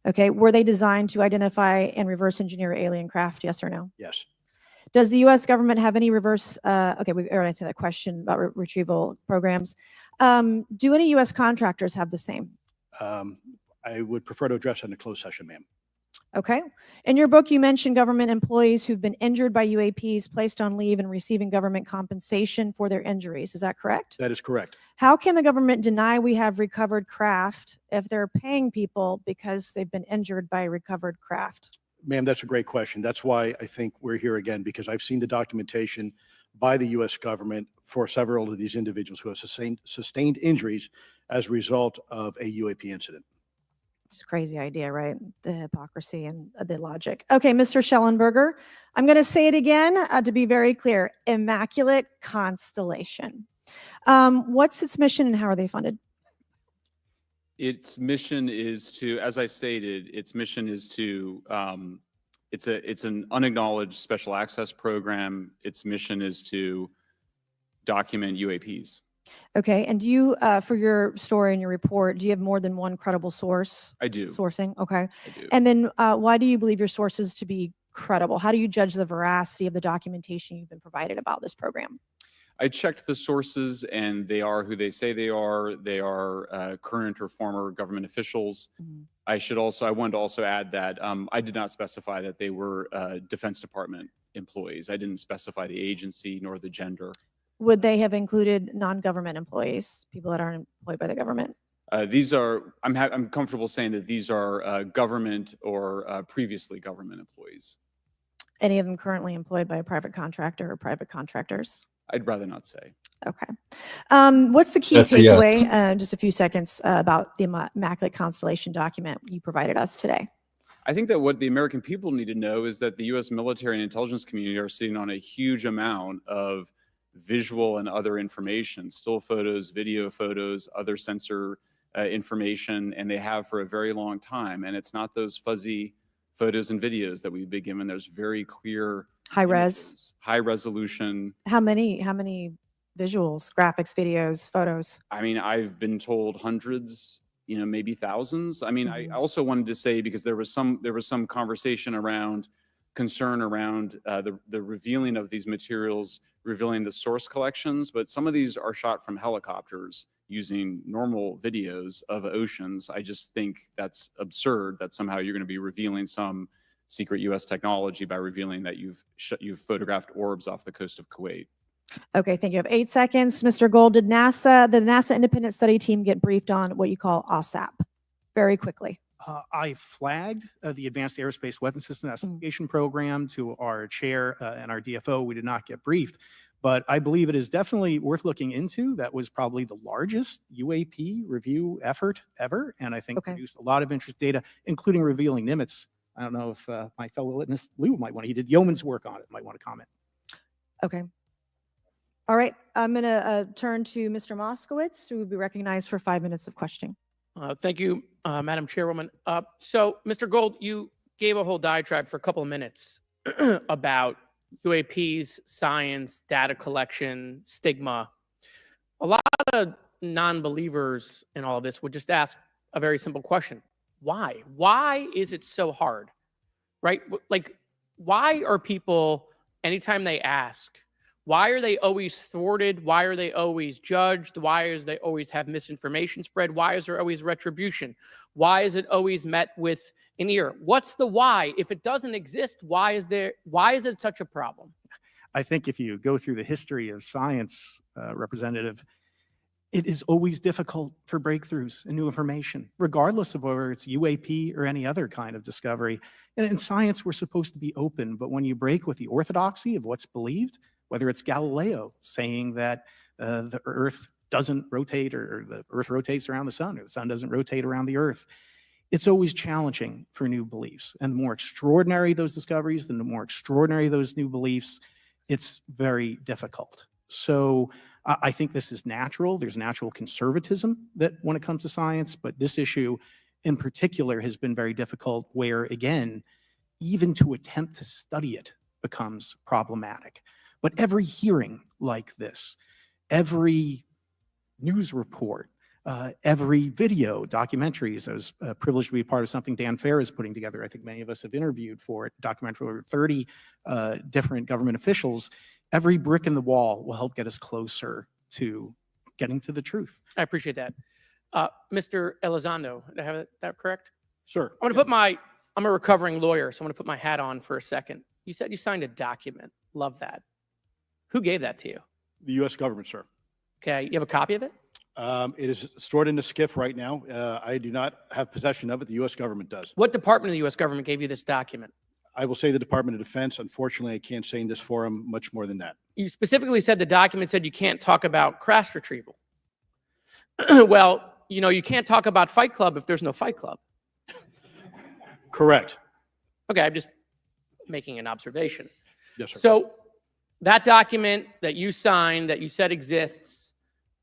Okay. Were they designed to identify and reverse engineer alien craft? Yes or no? yes. Does the U.S. government have any reverse? Okay, we already answered that question about retrieval programs. Do any U.S. contractors have the same? I would prefer to address that in a closed session, ma'am. Okay. In your book, you mentioned government employees who've been injured by UAPs, placed on leave, and receiving government compensation for their injuries. Is that correct? That is correct. How can the government deny we have recovered craft if they're paying people because they've been injured by recovered craft? Ma'am, that's a great question. That's why I think we're here again, because I've seen the documentation by the U.S. government for several of these individuals who have sustained injuries as a result of a UAP incident. It's a crazy idea, right? The hypocrisy and the logic. Okay, Mr. Shellenberger, I'm going to say it again to be very clear. Immaculate Constellation. What's its mission and how are they funded? Its mission is to, as I stated, its mission is to, it's an unacknowledged special access program. Its mission is to document UAPs. Okay, and do you, for your story and your report, do you have more than one credible source? I do. Sourcing, okay. I do. And then why do you believe your sources to be credible? How do you judge the veracity of the documentation you've been provided about this program? I checked the sources, and they are who they say they are. They are current or former government officials. I wanted to also add that I did not specify that they were Defense Department employees. I didn't specify the agency nor the gender. Would they have included non-government employees, people that aren't employed by the government? These are, I'm comfortable saying that these are government or previously government employees. Any of them currently employed by a private contractor or private contractors? I'd rather not say. Okay. What's the key That's a yes. takeaway, just a few seconds, about the Immaculate Constellation document you provided us today? I think that what the American people need to know is that the U.S. military and intelligence community are sitting on a huge amount of visual and other information, still photos, video photos, other sensor information, and they have for a very long time. And it's not those fuzzy photos and videos that we've been given. There's very clear High images, res. high resolution. How many visuals, graphics, videos, photos? I mean, I've been told hundreds, maybe thousands. I mean, I also wanted to say, because there was some conversation around concern around the revealing of these materials, revealing the source collections, but some of these are shot from helicopters using normal videos of oceans. I just think that's absurd that somehow you're going to be revealing some secret U.S. technology by revealing that you've photographed orbs off the coast of Kuwait. Okay, thank you. I have 8 seconds. Mr. Gold, did the NASA independent study team get briefed on what you call OSAP? Very quickly. I flagged the Advanced Aerospace Weapon System Investigation Program to our chair and our DFO. We did not get briefed, but I believe it is definitely worth looking into. That was probably the largest UAP review effort ever, and I think produced a lot of interest data, including revealing Nimitz. I don't know if my fellow witness Lou might want to, he did yeoman's work on it, might want to comment. Okay. All right, I'm going to turn to Mr. Moskowitz, who will be recognized for 5 minutes of questioning. Thank you, Madam Chairwoman. So, Mr. Gold, you gave a whole diatribe for a couple of minutes about UAPs, science, data collection, stigma. A lot of non-believers in all of this would just ask a very simple question. Why? Why is it so hard? Right? Like, why are people, anytime they ask, why are they always thwarted? Why are they always judged? Why is they always have misinformation spread? Why is there always retribution? Why is it always met with an ear? What's the why? If it doesn't exist, why is it such a problem? I think if you go through the history of science, Representative, it is always difficult for breakthroughs and new information, regardless of whether it's UAP or any other kind of discovery. And in science, we're supposed to be open, but when you break with the orthodoxy of what's believed, whether it's Galileo saying that the Earth doesn't rotate or the Earth rotates around the sun or the sun doesn't rotate around the Earth, it's always challenging for new beliefs. And the more extraordinary those discoveries, the more extraordinary those new beliefs, it's very difficult. So I think this is natural. There's natural conservatism that when it comes to science, but this issue in particular has been very difficult where, again, even to attempt to study it becomes problematic. But every hearing like this, every news report, every video, documentaries, I was privileged to be part of something Dan Fair is putting together. I think many of us have interviewed for it, documentary over 30 different government officials. Every brick in the wall will help get us closer to getting to the truth. I appreciate that. Mr. Elizondo, did I have that correct? Sir. I'm a recovering lawyer, so I'm going to put my hat on for a second. You said you signed a document. Love that. Who gave that to you? The U.S. government, sir. Okay, you have a copy of it? It is stored in a SCIF right now. I do not have possession of it. The U.S. government does. What department of the U.S. government gave you this document? I will say the Department of Defense. Unfortunately, I can't say in this forum much more than that. You specifically said the document said you can't talk about crash retrieval. Well, you know, you can't talk about Fight Club if there's no Fight Club. Correct. Okay, I'm just making an observation. Yes, sir. So that document that you signed, that you said exists,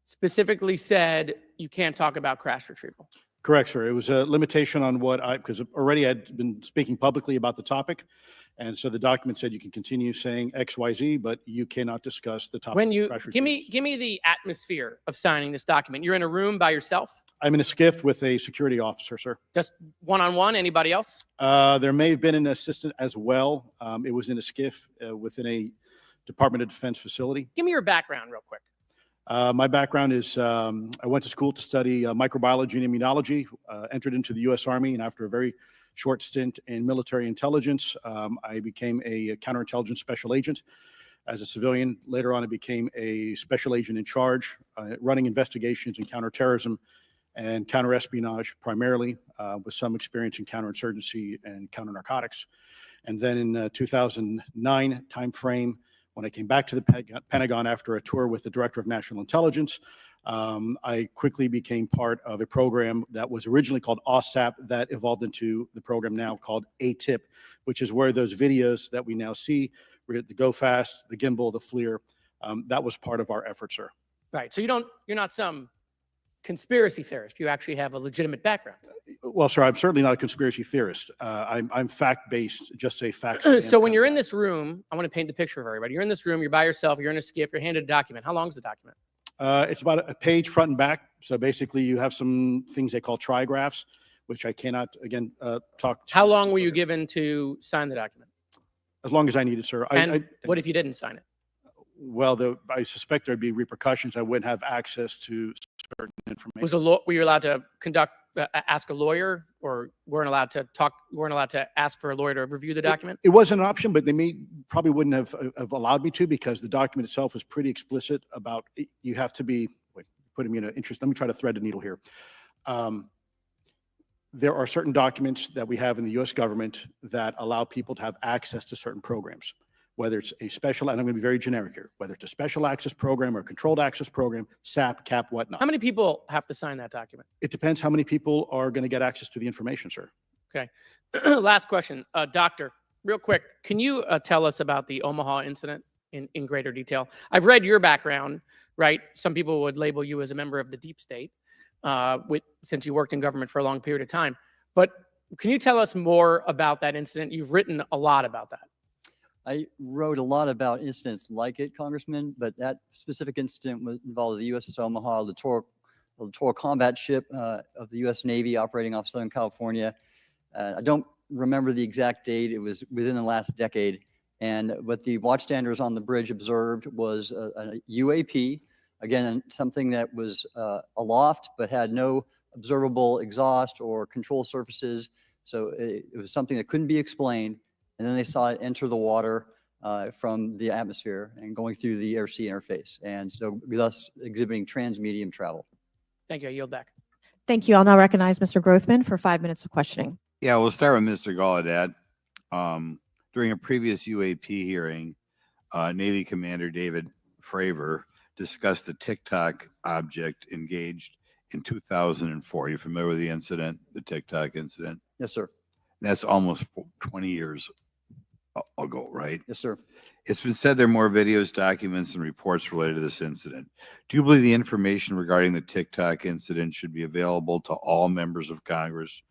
specifically said you can't talk about crash retrieval. Correct, sir. It was a limitation on what because already I'd been speaking publicly about the topic. And so the document said you can continue saying X, Y, Z, but you cannot discuss the topic. When you of crash give me the atmosphere of signing this document. You're in a room by yourself? I'm in a SCIF with a security officer, sir. Just one-on-one? Anybody else? There may have been an assistant as well. It was in a SCIF within a Department of Defense facility. Give me your background real quick. My background is I went to school to study microbiology and immunology, entered into the U.S. Army, and after a very short stint in military intelligence, I became a counterintelligence special agent. As a civilian, later on I became a special agent in charge, running investigations in counterterrorism and counterespionage primarily, with some experience in counterinsurgency and counter-narcotics. And then in 2009 timeframe, when I came back to the Pentagon after a tour with the Director of National Intelligence, I quickly became part of a program that was originally called OSAP that evolved into the program now called ATIP, which is where those videos that we now see, the Go Fast, the Gimbal, the FLIR, that was part of our effort, sir. Right. So you're not some conspiracy theorist. You actually have a legitimate background. Well, sir, I'm certainly not a conspiracy theorist. I'm fact-based, just say facts. So when you're in this room, I want to paint the picture for everybody. You're in this room, you're by yourself, you're in a SCIF, you're handed a document. How long is the document? It's about a page front and back. So basically you have some things they call trigraphs, which I cannot, again, talk to. How long were you given to sign the document? As long as I needed, sir. And what if you didn't sign it? Well, I suspect there'd be repercussions. I wouldn't have access to certain information. Were you allowed to ask a lawyer, or weren't allowed to ask for a lawyer to review the document? It wasn't an option, but they probably wouldn't have allowed me to, because the document itself is pretty explicit about you have to be, putting me in an interest. Let me try to thread the needle here. there are certain documents that we have in the U.S. government that allow people to have access to certain programs, whether it's a special, and I'm going to be very generic here, whether it's a special access program or a controlled access program, SAP, CAP, whatnot. How many people have to sign that document? It depends how many people are going to get access to the information, sir. Okay. Last question. Doctor, real quick, can you tell us about the Omaha incident in greater detail? I've read your background, right? Some people would label you as a member of the deep state, since you worked in government for a long period of time. But can you tell us more about that incident? You've written a lot about that. I wrote a lot about incidents like it, Congressman, but that specific incident involved the USS Omaha, the littoral combat ship of the U.S. Navy operating off Southern California. I don't remember the exact date. It was within the last decade. And what the watchstanders on the bridge observed was a UAP, again, something that was aloft but had no observable exhaust or control surfaces. So it was something that couldn't be explained. And then they saw it enter the water from the atmosphere and going through the air-sea interface. And so thus exhibiting transmedium travel. Thank you. I yield back. Thank you. I'll now recognize Mr. Grothman for 5 minutes of questioning. Yeah, we'll start with Mr. Gallaudet. During a previous UAP hearing, Navy Commander David Fravor discussed the TikTok object engaged in 2004. You familiar with the incident, the TikTok incident? Yes, sir. That's almost 20 years ago, right? Yes, sir. It's been said there are more videos, documents, and reports related to this incident. Do you believe the information regarding the TikTok incident should be available to all members of Congress?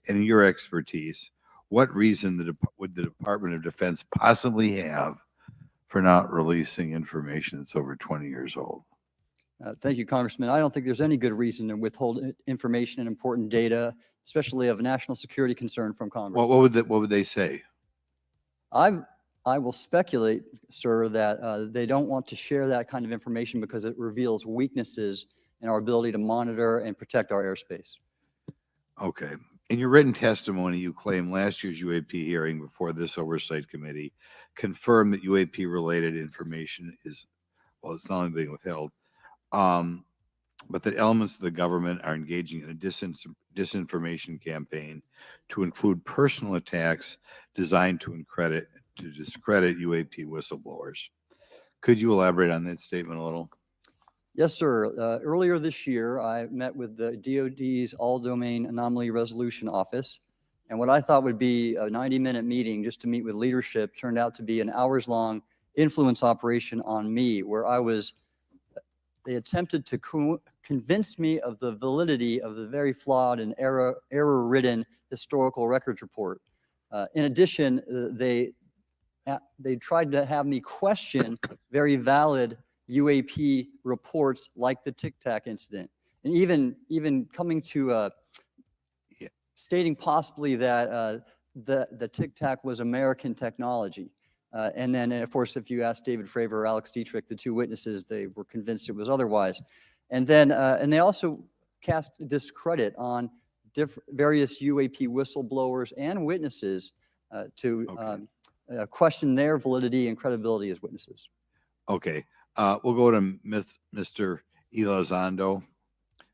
And in your expertise, what reason would the Department of Defense possibly have for not releasing information that's over 20 years old? Thank you, Congressman. I don't think there's any good reason to withhold information and important data, especially of national security concern from Congress. What would they say? I will speculate, sir, that they don't want to share that kind of information because it reveals weaknesses in our ability to monitor and protect our airspace. Okay. In your written testimony, you claim last year's UAP hearing before this oversight committee confirmed that UAP-related information is, well, it's not only being withheld, but that elements of the government are engaging in a disinformation campaign to include personal attacks designed to discredit UAP whistleblowers. Could you elaborate on that statement a little? Yes, sir. Earlier this year, I met with the DoD's All-Domain Anomaly Resolution Office, and what I thought would be a 90-minute meeting just to meet with leadership turned out to be an hours-long influence operation on me, where they attempted to convince me of the validity of the very flawed and error-ridden historical records report. In addition, they tried to have me question very valid UAP reports like the Tic Tac incident, and even coming to stating possibly that the Tic Tac was American technology. And then, of course, if you ask David Fravor or Alex Dietrich, the two witnesses, they were convinced it was otherwise. And then, and they also cast discredit on various UAP whistleblowers and witnesses to question their validity and credibility as witnesses. Okay. We'll go to Mr. Elizondo.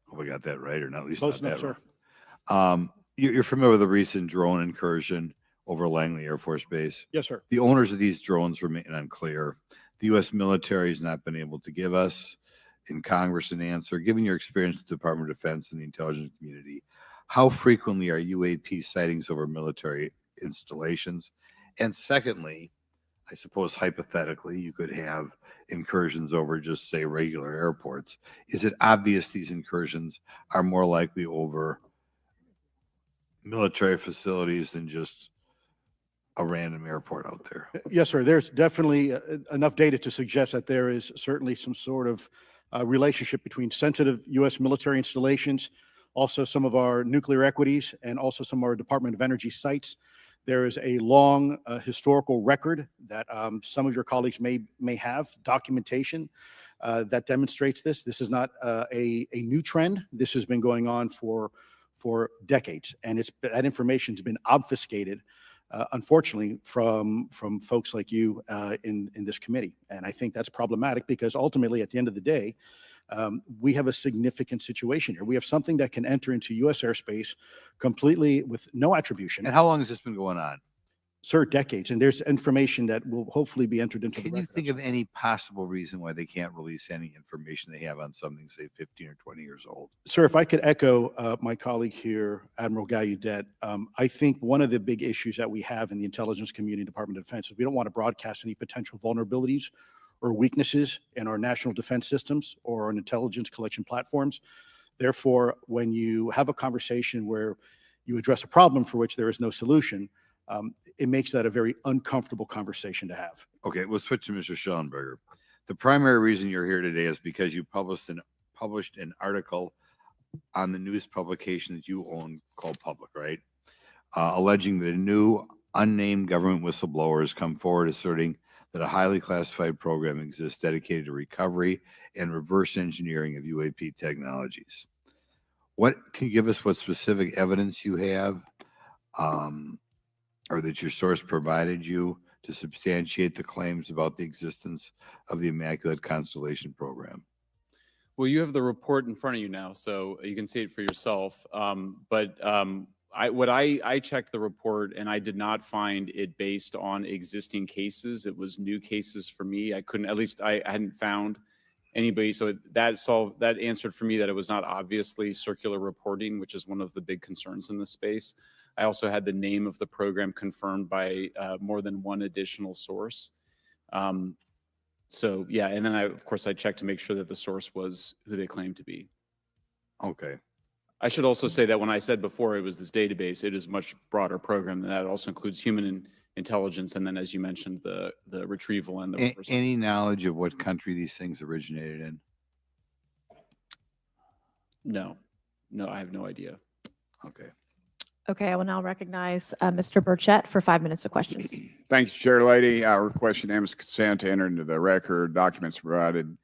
Hope I got that right, or not at least Close not enough, that sir. wrong. You're familiar with the recent drone incursion over Langley Air Force Base? Yes, sir. The owners of these drones remain unclear. The U.S. military has not been able to give us in Congress an answer. Given your experience with the Department of Defense and the intelligence community, how frequently are UAP sightings over military installations? And secondly, I suppose hypothetically, you could have incursions over just, say, regular airports. Is it obvious these incursions are more likely over military facilities than just a random airport out there? Yes, sir. There's definitely enough data to suggest that there is certainly some sort of relationship between sensitive U.S. military installations, also some of our nuclear equities, and also some of our Department of Energy sites. There is a long historical record that some of your colleagues may have, documentation that demonstrates this. This is not a new trend. This has been going on for decades, and that information has been obfuscated, unfortunately, from folks like you in this committee. And I think that's problematic because ultimately, at the end of the day, we have a significant situation here. We have something that can enter into U.S. airspace completely with no attribution. And how long has this been going on? Sir, decades. And there's information that will hopefully be entered into the Can you record. think of any possible reason why they can't release any information they have on something, say, 15 or 20 years old? Sir, if I could echo my colleague here, Admiral Gallaudet, I think one of the big issues that we have in the intelligence community, Department of Defense, is we don't want to broadcast any potential vulnerabilities or weaknesses in our national defense systems or on intelligence collection platforms. Therefore, when you have a conversation where you address a problem for which there is no solution, it makes that a very uncomfortable conversation to have. Okay, we'll switch to Mr. Shellenberger. The primary reason you're here today is because you published an article on the news publication that you own called Public, right? Alleging that a new unnamed government whistleblower has come forward asserting that a highly classified program exists dedicated to recovery and reverse engineering of UAP technologies. What can you give us what specific evidence you have or that your source provided you to substantiate the claims about the existence of the Immaculate Constellation program? Well, you have the report in front of you now, so you can see it for yourself. I checked the report and I did not find it based on existing cases. It was new cases for me. I hadn't found anybody. So that answered for me that it was not obviously circular reporting, which is one of the big concerns in this space. I also had the name of the program confirmed by more than one additional source. So yeah, and then of course I checked to make sure that the source was who they claimed to be. Okay. I should also say that when I said before it was this database, it is a much broader program than that. It also includes human intelligence, and then as you mentioned, the retrieval and the Any knowledge of what country these things originated in? No, I have no idea. Okay. Okay, I will now recognize Mr. Burchett for 5 minutes of questions. Thank you, Chair Lady. I request unanimous consent to enter into the record documents provided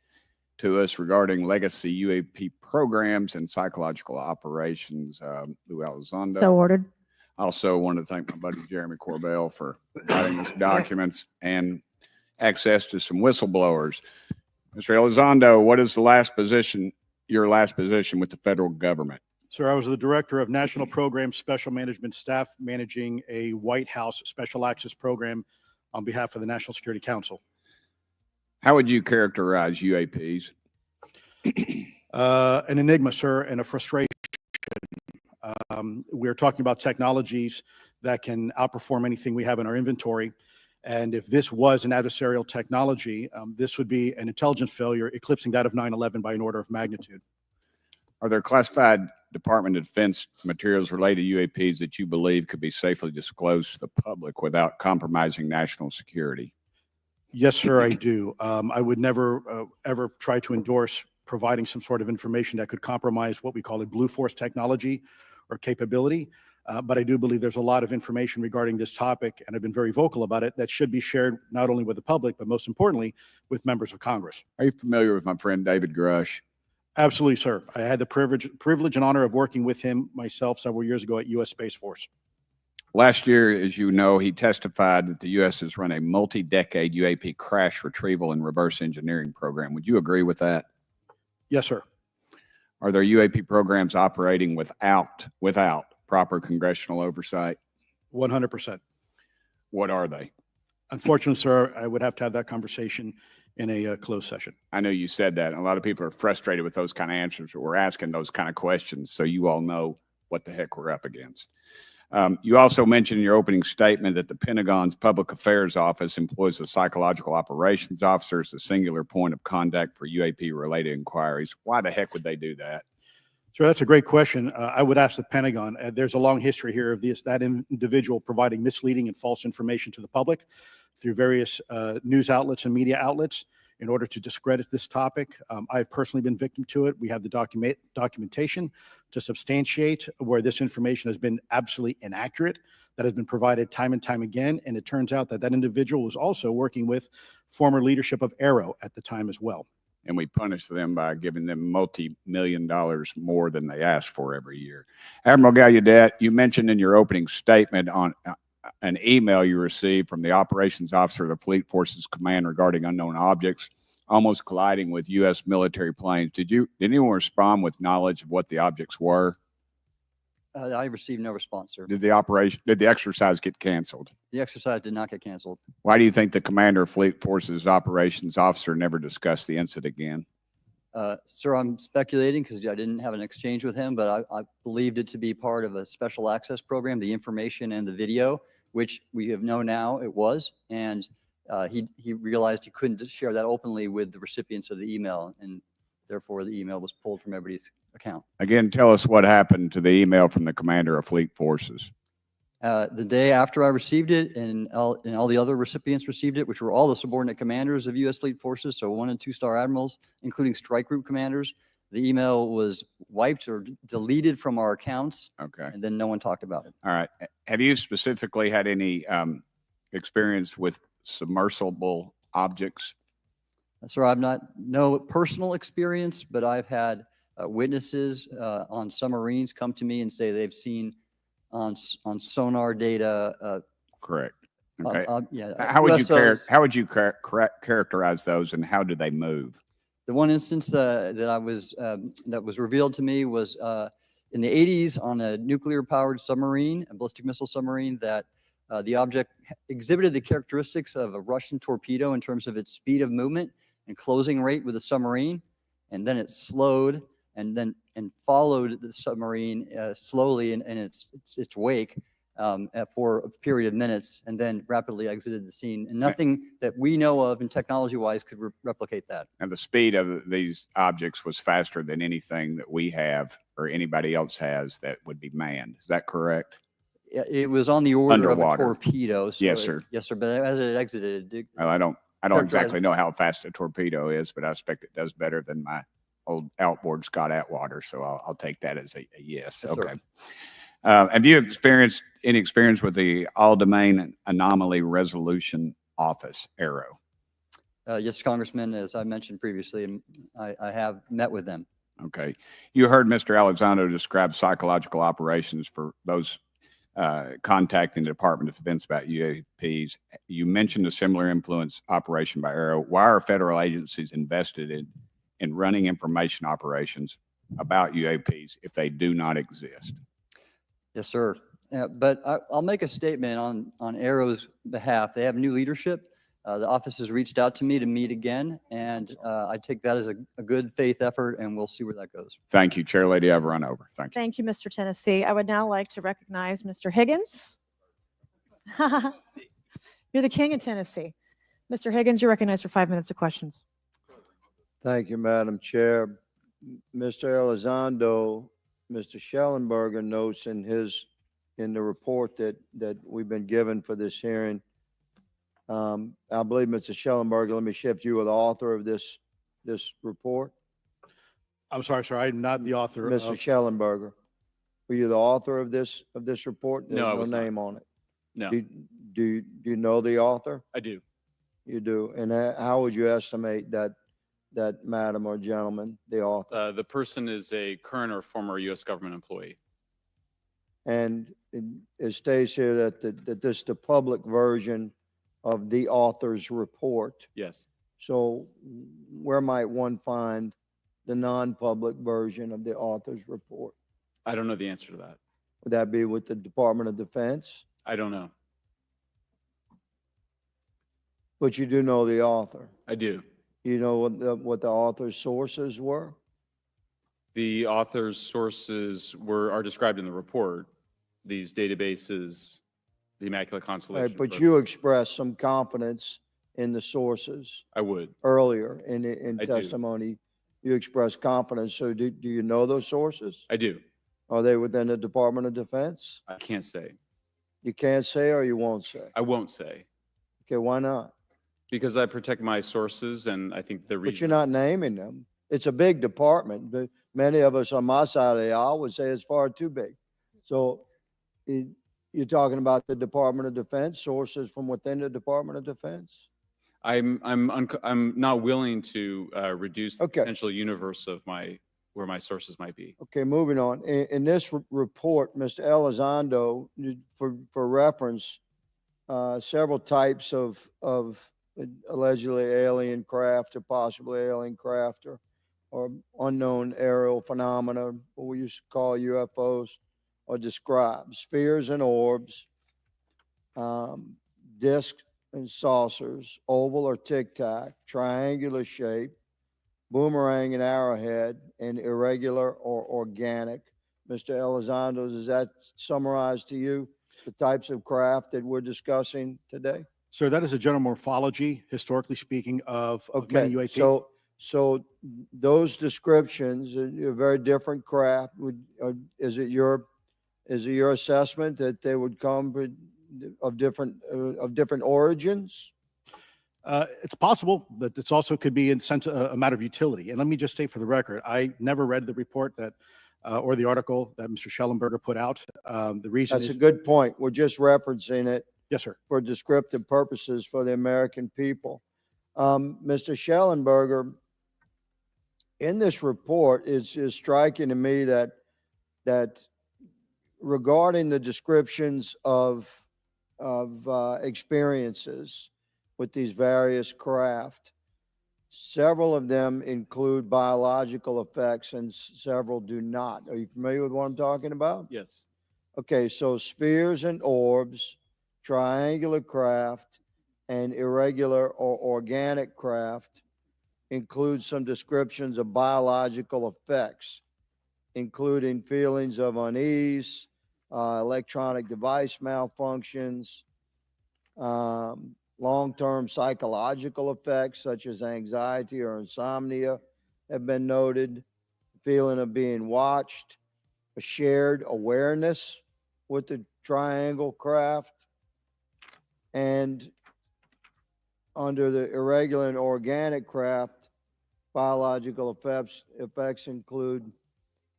to us regarding legacy UAP programs and psychological operations. Lou Elizondo. So ordered. I also want to thank my buddy Jeremy Corbell for providing us documents and access to some whistleblowers. Mr. Elizondo, what is your last position with the federal government? Sir, I was the Director of National Program Special Management Staff managing a White House Special Access Program on behalf of the National Security Council. How would you characterize UAPs? An enigma, sir, and a frustration. We're talking about technologies that can outperform anything we have in our inventory. And if this was an adversarial technology, this would be an intelligence failure eclipsing that of 9/11 by an order of magnitude. Are there classified Department of Defense materials related to UAPs that you believe could be safely disclosed to the public without compromising national security? Yes, sir, I do. I would never, ever try to endorse providing some sort of information that could compromise what we call a blue force technology or capability. But I do believe there's a lot of information regarding this topic, and I've been very vocal about it, that should be shared not only with the public, but most importantly, with members of Congress. Are you familiar with my friend David Grush? Absolutely, sir. I had the privilege and honor of working with him myself several years ago at U.S. Space Force. Last year, as you know, he testified that the U.S. has run a multi-decade UAP crash retrieval and reverse engineering program. Would you agree with that? Yes, sir. Are there UAP programs operating without proper congressional oversight? 100%. What are they? Unfortunately, sir, I would have to have that conversation in a closed session. I know you said that, and a lot of people are frustrated with those kind of answers, but we're asking those kind of questions so you all know what the heck we're up against. You also mentioned in your opening statement that the Pentagon's Public Affairs Office employs a psychological operations officer as a singular point of contact for UAP-related inquiries. Why the heck would they do that? Sir, that's a great question. I would ask the Pentagon. There's a long history here of that individual providing misleading and false information to the public through various news outlets and media outlets in order to discredit this topic. I've personally been victim to it. We have the documentation to substantiate where this information has been absolutely inaccurate, that has been provided time and time again. And it turns out that that individual was also working with former leadership of Aero at the time as well. And we punish them by giving them multi-million dollars more than they ask for every year. Admiral Gallaudet, you mentioned in your opening statement on an email you received from the operations officer of the Fleet Forces Command regarding unknown objects. almost colliding with U.S. military planes. Did anyone respond with knowledge of what the objects were? I received no response, sir. Did the exercise get canceled? The exercise did not get canceled. Why do you think the commander of Fleet Forces operations officer never discussed the incident again? Sir, I'm speculating because I didn't have an exchange with him, but I believed it to be part of a special access program, the information and the video, which we have known now it was. And he realized he couldn't share that openly with the recipients of the email, and therefore the email was pulled from everybody's account. Again, tell us what happened to the email from the commander of Fleet Forces. The day after I received it, and all the other recipients received it, which were all the subordinate commanders of U.S. Fleet Forces, so 1- and 2-star admirals, including strike group commanders, the email was wiped or deleted from our accounts. Okay. And then no one talked about it. All right. Have you specifically had any experience with submersible objects? Sir, I've no personal experience, but I've had witnesses on submarines come to me and say they've seen on sonar data. Correct. Okay. Yeah. How would USOs. you characterize those, and how do they move? The one instance that was revealed to me was in the 80s on a nuclear-powered submarine, a ballistic missile submarine, that the object exhibited the characteristics of a Russian torpedo in terms of its speed of movement and closing rate with the submarine, and then it slowed and followed the submarine slowly in its wake for a period of minutes, and then rapidly exited the scene. And nothing that we know of and technology-wise could replicate that. And the speed of these objects was faster than anything that we have or anybody else has that would be manned. Is that correct? It was on the order Underwater. of a torpedo. So Yes, sir. Yes, sir. But as it exited, Well, I don't exactly know how fast a torpedo is, but I expect it does better than my old outboard Scott Atwater. So I'll take that as a yes. Yes, sir. Okay. Have you experienced any experience with the All Domain Anomaly Resolution Office, ARROW? Yes, Congressman, as I mentioned previously, I have met with them. Okay. You heard Mr. Elizondo describe psychological operations for those contacting the Department of Defense about UAPs. You mentioned a similar influence operation by ARROW. Why are federal agencies invested in running information operations about UAPs if they do not exist? Yes, sir. But I'll make a statement on ARROW's behalf. They have new leadership. The office has reached out to me to meet again, and I take that as a good faith effort, and we'll see where that goes. Thank you, Chair Lady. I've run over. Thank you. Thank you, Mr. Tennessee. I would now like to recognize Mr. Higgins. You're the king of Tennessee. Mr. Higgins, you're recognized for 5 minutes of questions. Thank you, Madam Chair. Mr. Elizondo, Mr. Shellenberger notes in the report that we've been given for this hearing. I believe, Mr. Shellenberger, let me shift you, are the author of this report. I'm sorry, sir. I'm not the author. Mr. Shellenberger, were you the author of this report? There's No, I was not. name on it. No. Do you know the author? I do. You do. And how would you estimate that madam or gentleman, the author? The person is a current or former U.S. government employee. And it states here that this is the public version of the author's report. Yes. So where might one find the non-public version of the author's report? I don't know the answer to that. Would that be with the Department of Defense? I don't know. But you do know the author. I do. You know what the author's sources were? The author's sources are described in the report. These databases, the Immaculate Constellation. Right, but you expressed some confidence in the sources. I would. Earlier in I do. testimony, you expressed confidence. So do you know those sources? I do. Are they within the Department of Defense? I can't say. You can't say, or you won't say? I won't say. Okay, why not? Because I protect my sources, and I think the reason. But you're not naming them. It's a big department, but many of us on my side of the aisle would say it's far too big. So you're talking about the Department of Defense, sources from within the Department of Defense? I'm not willing to reduce the potential universe of where my sources might be. Okay, moving on. In this report, Mr. Elizondo, for reference, several types of allegedly alien craft or possibly alien craft or unknown aerial phenomena, what we used to call UFOs, are described. Spheres and orbs, discs and saucers, oval or tic-tac, triangular shape, boomerang and arrowhead, and irregular or organic. Mr. Elizondo, does that summarize to you the types of craft that we're discussing today? Sir, that is a general morphology, historically speaking, of many Okay, UAP. so those descriptions are very different craft. Is it your assessment that they would come of different origins? It's possible, but it's also could be in sense a matter of utility. And let me just state for the record, I never read the report that or the article that Mr. Shellenberger put out. The reason That's is a good point. We're just referencing it. Yes, sir. For descriptive purposes for the American people. Mr. Shellenberger, in this report, it's striking to me that regarding the descriptions of experiences with these various craft, several of them include biological effects and several do not. Are you familiar with what I'm talking about? Yes. Okay, so spheres and orbs, triangular craft, and irregular or organic craft include some descriptions of biological effects, including feelings of unease, electronic device malfunctions, long-term psychological effects such as anxiety or insomnia have been noted, feeling of being watched, a shared awareness with the triangle craft, and under the irregular and organic craft, biological effects include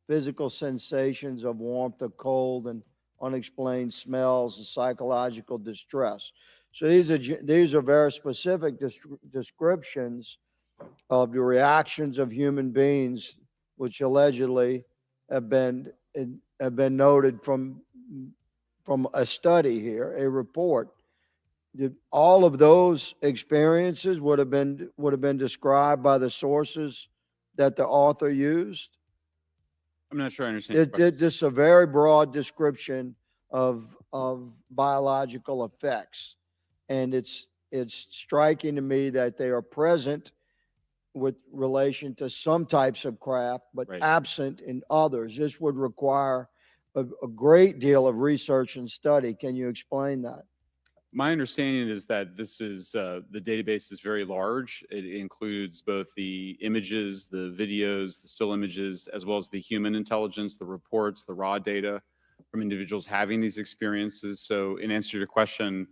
physical sensations of warmth or cold and unexplained smells and psychological distress. So these are very specific descriptions of the reactions of human beings, which allegedly have been noted from a study here, a report. All of those experiences would have been described by the sources that the author used. I'm not sure I understand. This is a very broad description of biological effects, and it's striking to me that they are present with relation to some types of craft, but absent in others. This would require a great deal of research and study. Can you explain that? My understanding is that this is the database is very large. It includes both the images, the videos, the still images, as well as the human intelligence, the reports, the raw data from individuals having these experiences. So in answer to your question,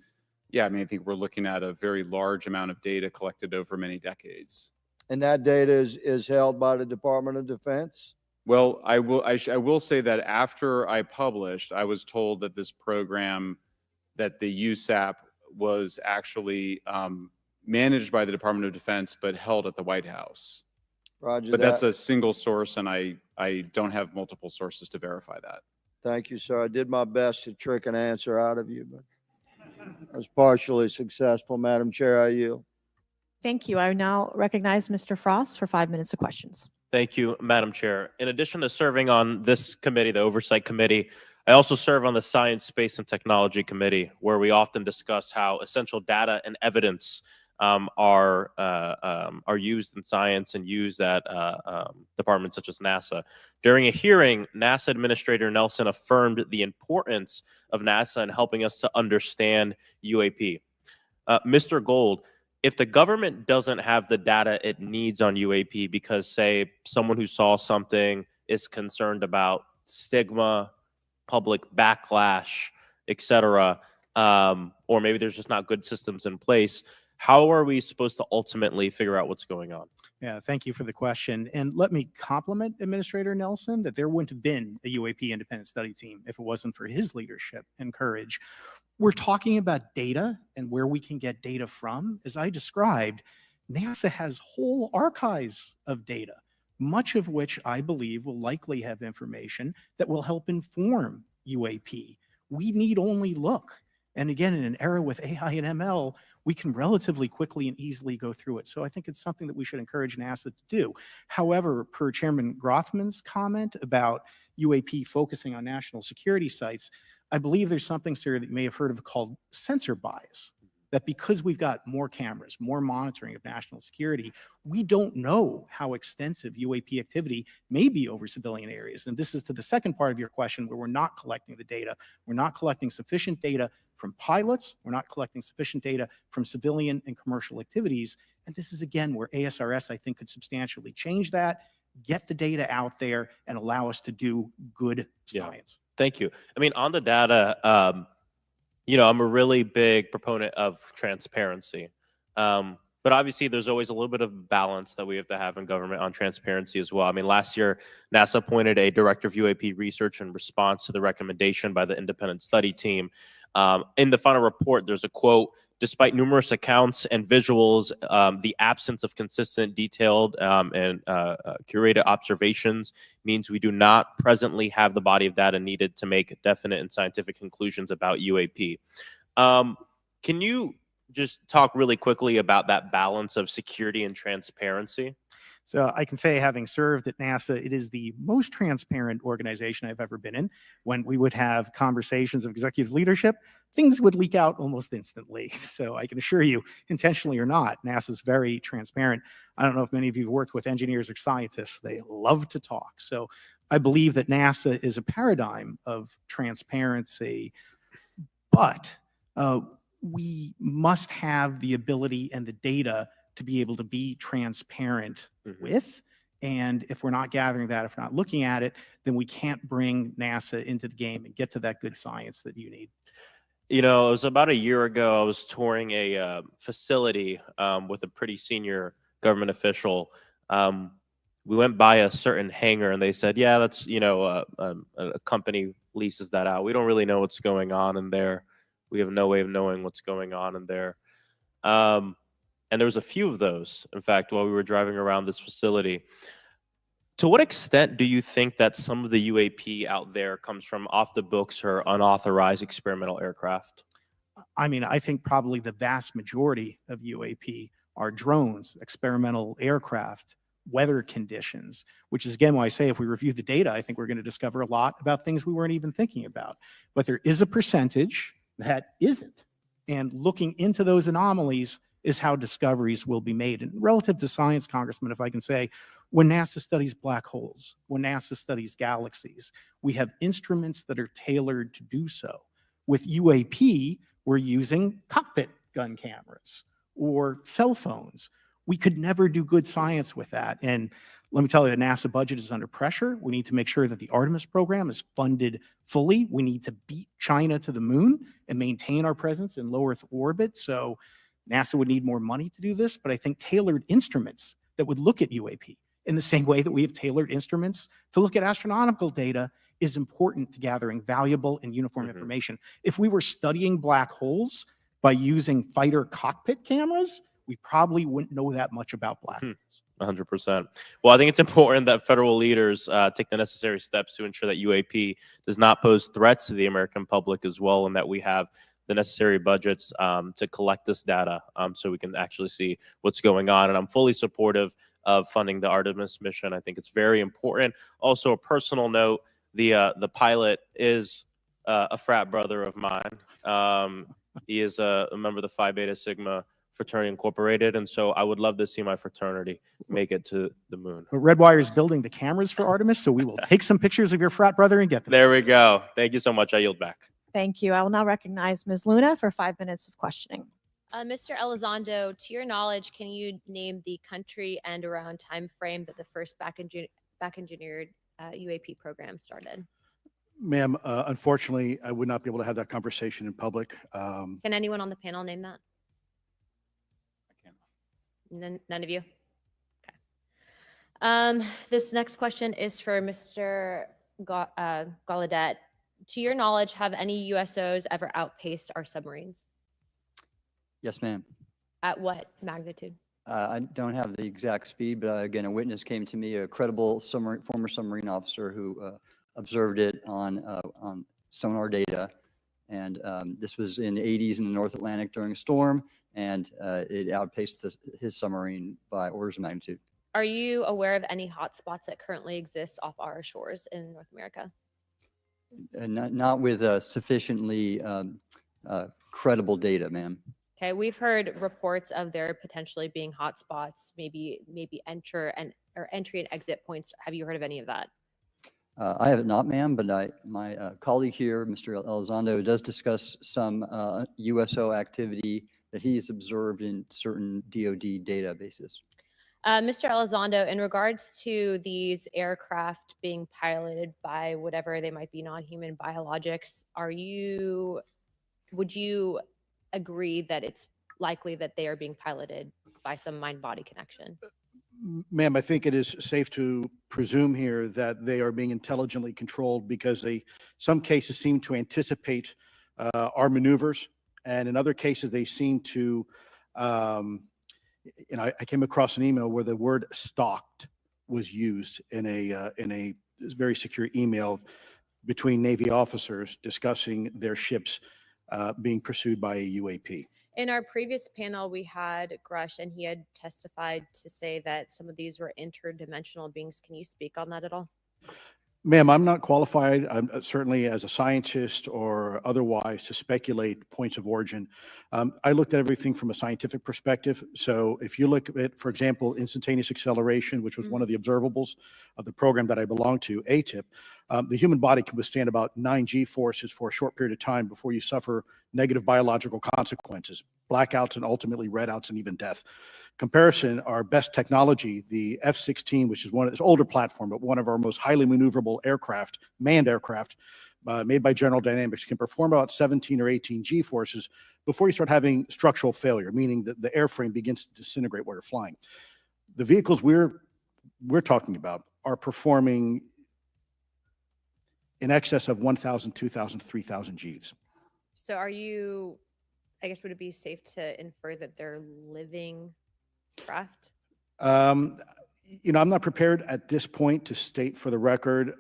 yeah, I mean, I think we're looking at a very large amount of data collected over many decades. And that data is held by the Department of Defense? Well, I will say that after I published, I was told that this program, that the USAP was actually managed by the Department of Defense, but held at the White House. Roger but that. that's a single source, and I don't have multiple sources to verify that. Thank you, sir. I did my best to trick an answer out of you, but I was partially successful. Madam Chair, I yield. Thank you. I now recognize Mr. Frost for 5 minutes of questions. Thank you, Madam Chair. In addition to serving on this committee, the Oversight Committee, I also serve on the Science, Space, and Technology Committee, where we often discuss how essential data and evidence are used in science and used at departments such as NASA. During a hearing, NASA Administrator Nelson affirmed the importance of NASA in helping us to understand UAP. Mr. Gold, if the government doesn't have the data it needs on UAP because, say, someone who saw something is concerned about stigma, public backlash, etc., or maybe there's just not good systems in place, how are we supposed to ultimately figure out what's going on? Yeah, thank you for the question. And let me compliment Administrator Nelson that there wouldn't have been a UAP independent study team if it wasn't for his leadership and courage. We're talking about data and where we can get data from. As I described, NASA has whole archives of data, much of which I believe will likely have information that will help inform UAP. We need only look And again, in an era with AI and ML, we can relatively quickly and easily go through it. So I think it's something that we should encourage NASA to do. However, per Chairman Grothman's comment about UAP focusing on national security sites, I believe there's something, sir, that you may have heard of called sensor bias. That because we've got more cameras, more monitoring of national security, we don't know how extensive UAP activity may be over civilian areas. And this is to the second part of your question, where we're not collecting the data. We're not collecting sufficient data from pilots. We're not collecting sufficient data from civilian and commercial activities. And this is, again, where ASRS, I think, could substantially change that, get the data out there, and allow us to do good science. Thank you. I mean, on the data, you know, I'm a really big proponent of transparency. But obviously, there's always a little bit of balance that we have to have in government on transparency as well. I mean, last year, NASA appointed a director of UAP research in response to the recommendation by the independent study team. In the final report, there's a quote: despite numerous accounts and visuals, the absence of consistent, detailed, and curated observations means we do not presently have the body of data needed to make definite and scientific conclusions about UAP. Can you just talk really quickly about that balance of security and transparency? So I can say, having served at NASA, it is the most transparent organization I've ever been in. When we would have conversations of executive leadership, things would leak out almost instantly. So I can assure you, intentionally or not, NASA's very transparent. I don't know if many of you have worked with engineers or scientists. They love to talk. So I believe that NASA is a paradigm of transparency, but we must have the ability and the data to be able to be transparent with. And if we're not gathering that, if we're not looking at it, then we can't bring NASA into the game and get to that good science that you need. You know, it was about a year ago, I was touring a facility with a pretty senior government official. We went by a certain hangar and they said, yeah, that's, you know, a company leases that out. We don't really know what's going on in there. We have no way of knowing what's going on in there. And there was a few of those, in fact, while we were driving around this facility. To what extent do you think that some of the UAP out there comes from off the books or unauthorized experimental aircraft? I mean, I think probably the vast majority of UAP are drones, experimental aircraft, weather conditions, which is, again, why I say if we review the data, I think we're going to discover a lot about things we weren't even thinking about. But there is a percentage that isn't. And looking into those anomalies is how discoveries will be made. And relative to science, Congressman, if I can say, when NASA studies black holes, when NASA studies galaxies, we have instruments that are tailored to do so. With UAP, we're using cockpit gun cameras or cell phones. We could never do good science with that. And let me tell you, the NASA budget is under pressure. We need to make sure that the Artemis program is funded fully. We need to beat China to the moon and maintain our presence in low Earth orbit. So NASA would need more money to do this, but I think tailored instruments that would look at UAP in the same way that we have tailored instruments to look at astronomical data is important to gathering valuable and uniform information. If we were studying black holes by using fighter cockpit cameras, we probably wouldn't know that much about black holes. 100%. Well, I think it's important that federal leaders take the necessary steps to ensure that UAP does not pose threats to the American public as well, and that we have the necessary budgets to collect this data so we can actually see what's going on. And I'm fully supportive of funding the Artemis mission. I think it's very important. Also, a personal note, the pilot is a frat brother of mine. He is a member of the Phi Beta Sigma Fraternity Incorporated, and so I would love to see my fraternity make it to the moon. Redwire is building the cameras for Artemis, so we will take some pictures of your frat brother and get them. There we go. Thank you so much. I yield back. Thank you. I will now recognize Ms. Luna for 5 minutes of questioning. Mr. Elizondo, to your knowledge, can you name the country and around time frame that the first back engineered UAP program started? Ma'am, unfortunately, I would not be able to have that conversation in public. Can anyone on the panel name that? None of you? Okay. This next question is for Mr. Gallaudet. To your knowledge, have any USOs ever outpaced our submarines? Yes, ma'am. At what magnitude? I don't have the exact speed, but again, a witness came to me, a credible former submarine officer who observed it on sonar data, And this was in the 80s in the North Atlantic during a storm, and it outpaced his submarine by orders of magnitude. Are you aware of any hotspots that currently exist off our shores in North America? Not with sufficiently credible data, ma'am. Okay, we've heard reports of there potentially being hotspots, maybe entry and exit points. Have you heard of any of that? I have not, ma'am, but my colleague here, Mr. Elizondo, does discuss some USO activity that he's observed in certain DoD databases. Mr. Elizondo, in regards to these aircraft being piloted by whatever they might be, non-human biologics, would you agree that it's likely that they are being piloted by some mind-body connection? Ma'am, I think it is safe to presume here that they are being intelligently controlled because some cases seem to anticipate our maneuvers, and in other cases they seem to, I came across an email where the word "stalked" was used in a very secure email between Navy officers discussing their ships being pursued by a UAP. In our previous panel, we had Grush, and he had testified to say that some of these were interdimensional beings. Can you speak on that at all? Ma'am, I'm not qualified, certainly as a scientist or otherwise, to speculate points of origin. I looked at everything from a scientific perspective. So if you look at, for example, instantaneous acceleration, which was one of the observables of the program that I belong to, ATIP, the human body can withstand about 9 G-forces for a short period of time before you suffer negative biological consequences, blackouts and ultimately redouts and even death. Comparison, our best technology, the F-16, which is this older platform, but one of our most highly maneuverable aircraft, manned aircraft, made by General Dynamics, can perform about 17 or 18 G-forces before you start having structural failure, meaning that the airframe begins to disintegrate while you're flying. The vehicles we're talking about are performing in excess of 1,000, 2,000, 3,000 Gs. So are you, I guess, would it be safe to infer that they're living craft? I'm not prepared at this point to state for the record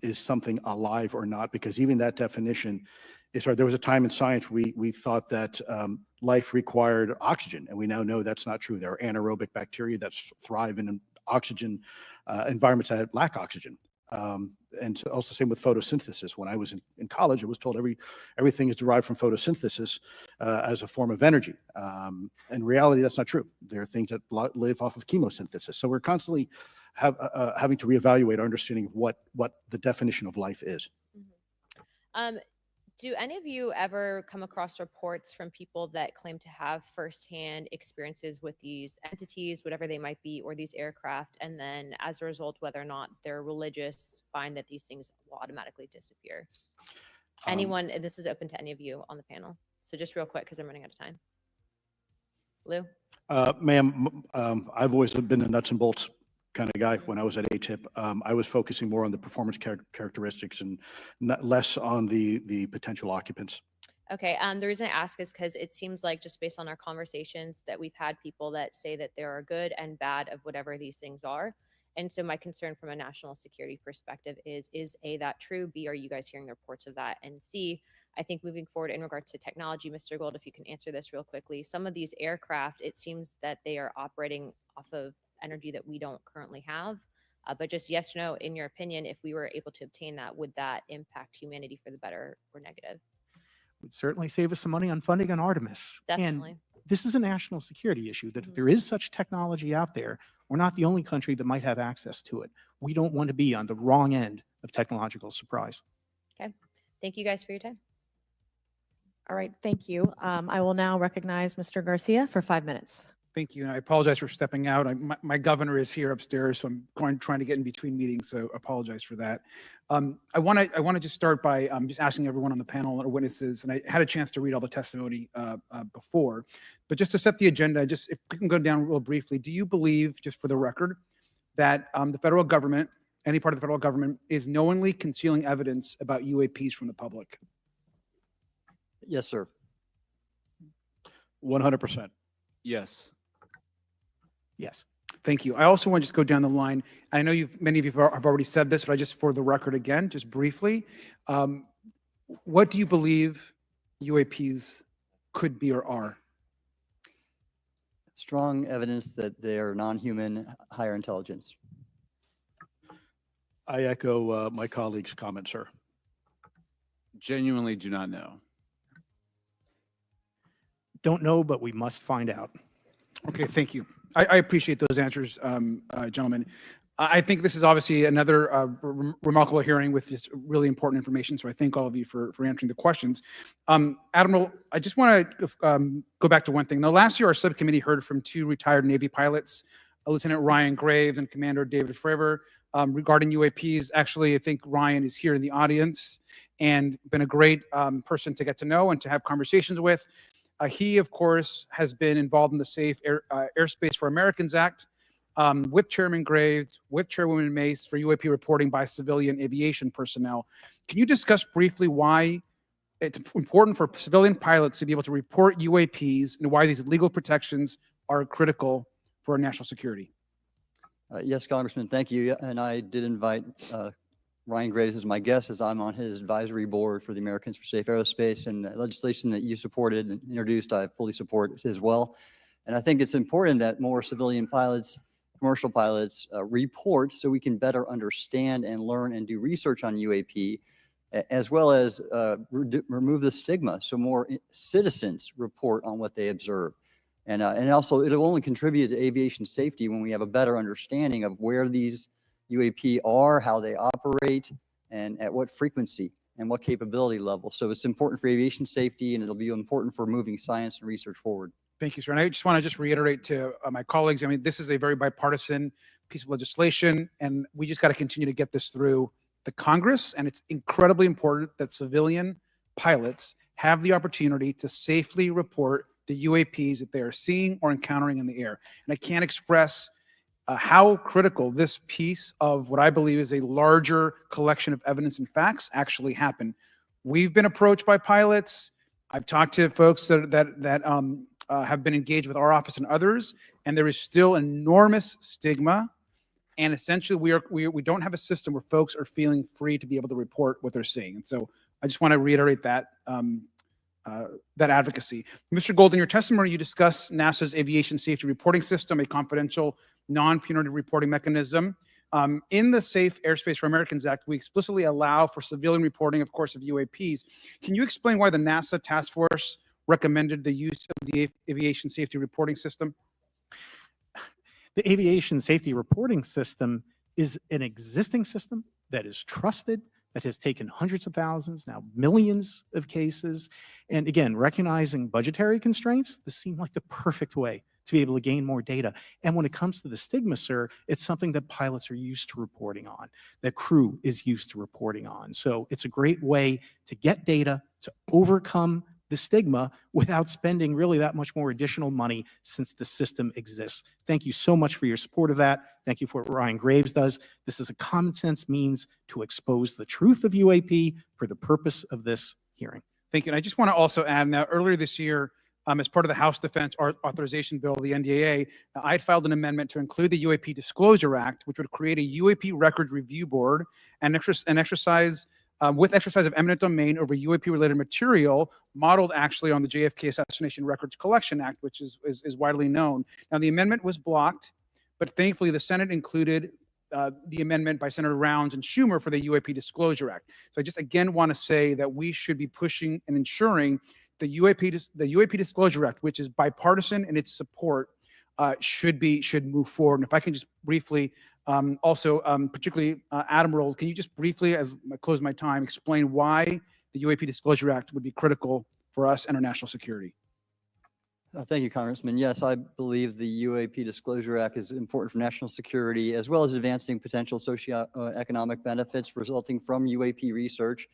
is something alive or not, because even that definition is hard. There was a time in science we thought that life required oxygen, and we now know that's not true. There are anaerobic bacteria that thrive in oxygen environments that lack oxygen. And so also same with photosynthesis. When I was in college, I was told everything is derived from photosynthesis as a form of energy. In reality, that's not true. There are things that live off of chemosynthesis. So we're constantly having to reevaluate our understanding of what the definition of life is. Do any of you ever come across reports from people that claim to have firsthand experiences with these entities, whatever they might be, or these aircraft, and then as a result, whether or not they're religious, find that these things will automatically disappear? Anyone, and this is open to any of you on the panel. So just real quick, because I'm running out of time. Lou? Ma'am, I've always been a nuts and bolts kind of guy. When I was at ATIP, I was focusing more on the performance characteristics and less on the potential occupants. Okay, the reason I ask is because it seems like, just based on our conversations, that we've had people that say that there are good and bad of whatever these things are. And so my concern from a national security perspective is A, that true? B, are you guys hearing the reports of that? And C, I think moving forward in regard to technology, Mr. Gold, if you can answer this real quickly, some of these aircraft, it seems that they are operating off of energy that we don't currently have. But just yes or no, in your opinion, if we were able to obtain that, would that impact humanity for the better or negative? Would certainly save us some money on funding on Artemis. Definitely. And this is a national security issue, that if there is such technology out there, we're not the only country that might have access to it. We don't want to be on the wrong end of technological surprise. Okay. Thank you guys for your time. All right, thank you. I will now recognize Mr. Garcia for 5 minutes. Thank you, and I apologize for stepping out. My governor is here upstairs, so I'm trying to get in between meetings, so apologize for that. I want to just start by just asking everyone on the panel or witnesses, and I had a chance to read all the testimony before, but just to set the agenda, just if we can go down real briefly, do you believe, just for the record, that the federal government, any part of the federal government, is knowingly concealing evidence about UAPs from the public? Yes, sir. 100%. Yes. Yes. Thank you. I also want to just go down the line. I know many of you have already said this, but I just, for the record again, just briefly, what do you believe UAPs could be or are? Strong evidence that they are non-human higher intelligence. I echo my colleague's comment, sir. Genuinely do not know. Don't know, but we must find out. Okay, thank you. I appreciate those answers, gentlemen. I think this is obviously another remarkable hearing with this really important information. So I thank all of you for answering the questions. Admiral, I just want to go back to one thing. Now, last year, our subcommittee heard from 2 retired Navy pilots, Lieutenant Ryan Graves and Commander David Fravor, regarding UAPs. Actually, I think Ryan is here in the audience and been a great person to get to know and to have conversations with. He, of course, has been involved in the Safe Airspace for Americans Act, with Chairman Graves, with Chairwoman Mace for UAP reporting by civilian aviation personnel. Can you discuss briefly why it's important for civilian pilots to be able to report UAPs and why these legal protections are critical for our national security? Yes, Congressman, thank you. And I did invite Ryan Graves as my guest, as I'm on his advisory board for the Americans for Safe Aerospace, and the legislation that you supported and introduced, I fully support as well. And I think it's important that more civilian pilots, commercial pilots report so we can better understand and learn and do research on UAP, as well as remove the stigma so more citizens report on what they observe. And also it'll only contribute to aviation safety when we have a better understanding of where these UAP are, how they operate, and at what frequency and what capability level. So it's important for aviation safety, and it'll be important for moving science and research forward. Thank you, sir. And I just want to reiterate to my colleagues, I mean, this is a very bipartisan piece of legislation, and we just got to continue to get this through the Congress. And it's incredibly important that civilian pilots have the opportunity to safely report the UAPs that they are seeing or encountering in the air. And I can't express how critical this piece of what I believe is a larger collection of evidence and facts actually happen. We've been approached by pilots. I've talked to folks that have been engaged with our office and others, and there is still enormous stigma. And essentially, we don't have a system where folks are feeling free to be able to report what they're seeing. And so I just want to reiterate that that advocacy. Mr. Gold, in your testimony, you discussed NASA's aviation safety reporting system, a confidential, non-punitive reporting mechanism. In the Safe Airspace for Americans Act, we explicitly allow for civilian reporting, of course, of UAPs. Can you explain why the NASA task force recommended the use of the aviation safety reporting system? The aviation safety reporting system is an existing system that is trusted, that has taken hundreds of thousands, now millions of cases. And again, recognizing budgetary constraints, this seemed like the perfect way to be able to gain more data. And when it comes to the stigma, sir, it's something that pilots are used to reporting on, that crew is used to reporting on. So it's a great way to get data, to overcome the stigma without spending really that much more additional money since the system exists. Thank you so much for your support of that. Thank you for what Ryan Graves does. This is a common sense means to expose the truth of UAP for the purpose of this hearing. Thank you. And I just want to also add, now earlier this year, as part of the House Defense Authorization Bill, the NDAA, I had filed an amendment to include the UAP Disclosure Act, which would create a UAP records review board and exercise with exercise of eminent domain over UAP-related material, modeled actually on the JFK Assassination Records Collection Act, which is widely known. Now, the amendment was blocked, but thankfully the Senate included the amendment by Senator Rounds and Schumer for the UAP Disclosure Act. So I just again want to say that we should be pushing and ensuring the UAP Disclosure Act, which is bipartisan in its support, should move forward. And if I can just briefly particularly Admiral, can you just briefly, as I close my time, explain why the UAP Disclosure Act would be critical for us and our national security? Thank you, Congressman. Yes, I believe the UAP Disclosure Act is important for national security, as well as advancing potential socioeconomic benefits resulting from UAP research,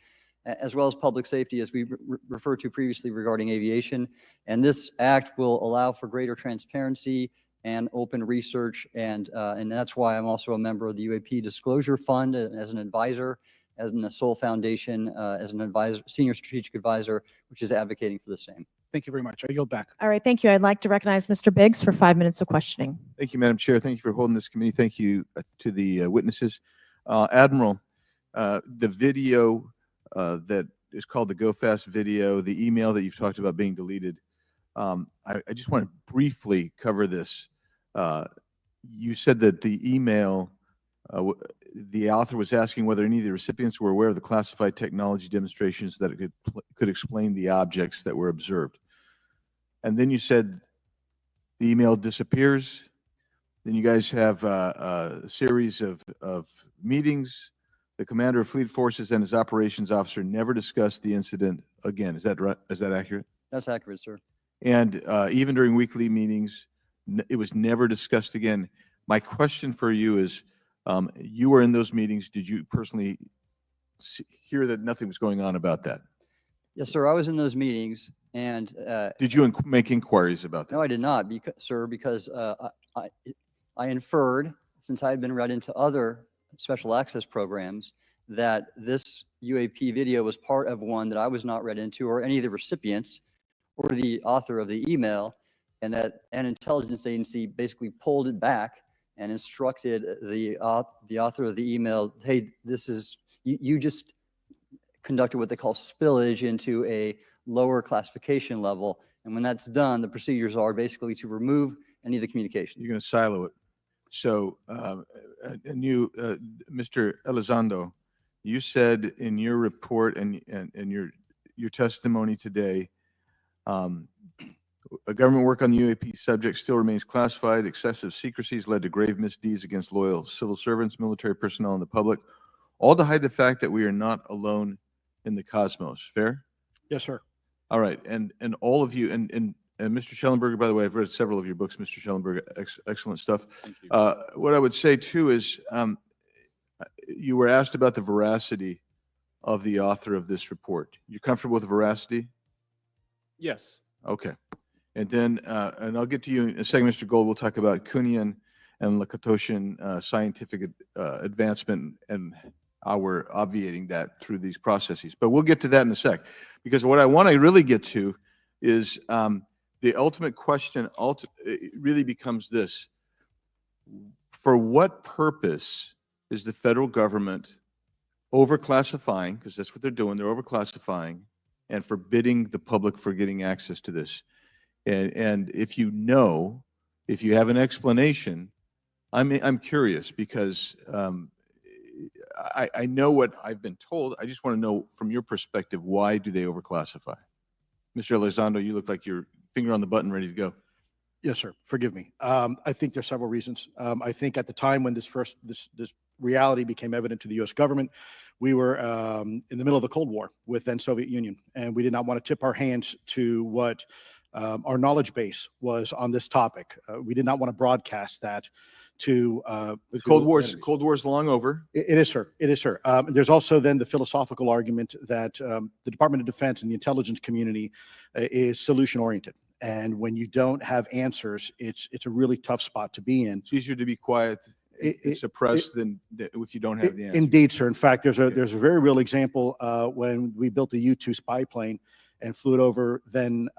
as well as public safety, as we referred to previously regarding aviation. And this act will allow for greater transparency and open research, and that's why I'm also a member of the UAP Disclosure Fund as an advisor, as in the Sol Foundation, as an advisor, senior strategic advisor, which is advocating for the same. Thank you very much. I yield back. All right, thank you. I'd like to recognize Mr. Biggs for 5 minutes of questioning. Thank you, Madam Chair. Thank you for holding this committee. Thank you to the witnesses. Admiral, the video that is called the Go Fast video, the email that you've talked about being deleted. I just want to briefly cover this. You said that the email, the author was asking whether any of the recipients were aware of the classified technology demonstrations that it could explain the objects that were observed. And then you said the email disappears. Then you guys have a series of meetings. The commander of fleet forces and his operations officer never discussed the incident again. Is that right? Is that accurate? That's accurate, sir. And even during weekly meetings, it was never discussed again. My question for you is, you were in those meetings. Did you personally hear that nothing was going on about that? Yes, sir. I was in those meetings, and did you make inquiries about that? No, I did not, sir, because I inferred, since I had been read into other special access programs, that this UAP video was part of one that I was not read into, or any of the recipients, or the author of the email, and that an intelligence agency basically pulled it back and instructed the author of the email, hey, this is, you just conducted what they call spillage into a lower classification level. And when that's done, the procedures are basically to remove any of the communication. You're going to silo it. So, and you, Mr. Elizondo, you said in your report and your testimony today, a government work on the UAP subject still remains classified. Excessive secrecies led to grave misdeeds against loyal civil servants, military personnel, and the public, all to hide the fact that we are not alone in the cosmos. Fair? Yes, sir. All right. And all of you, and Mr. Shellenberger, by the way, I've read several of your books, Mr. Shellenberger, excellent stuff. Thank you. What I would say too is, you were asked about the veracity of the author of this report. You comfortable with the veracity? Yes. Okay. And then, and I'll get to you in a second, Mr. Gold. We'll talk about Kuhnian and Lakatoshian scientific advancement and how we're obviating that through these processes. But we'll get to that in a sec, because what I want to really get to is the ultimate question it really becomes this: for what purpose is the federal government overclassifying, because that's what they're doing, they're overclassifying and forbidding the public for getting access to this? And if you know, if you have an explanation, I'm curious, because I know what I've been told. I just want to know from your perspective, why do they overclassify? Mr. Elizondo, you look like you're finger on the button, ready to go. Yes, sir. Forgive me. I think there's several reasons. I think at the time when this reality became evident to the U.S. government, we were in the middle of the Cold War with then Soviet Union, and we did not want to tip our hands to what our knowledge base was on this topic. We did not want to broadcast that to the Cold War's long over. It is, sir. It is, sir. There's also then the philosophical argument that the Department of Defense and the intelligence community is solution oriented. And when you don't have answers, it's a really tough spot to be in. It's easier to be quiet and suppressed than if you don't have the answer. Indeed, sir. In fact, there's a very real example when we built the U-2 spy plane and flew it over then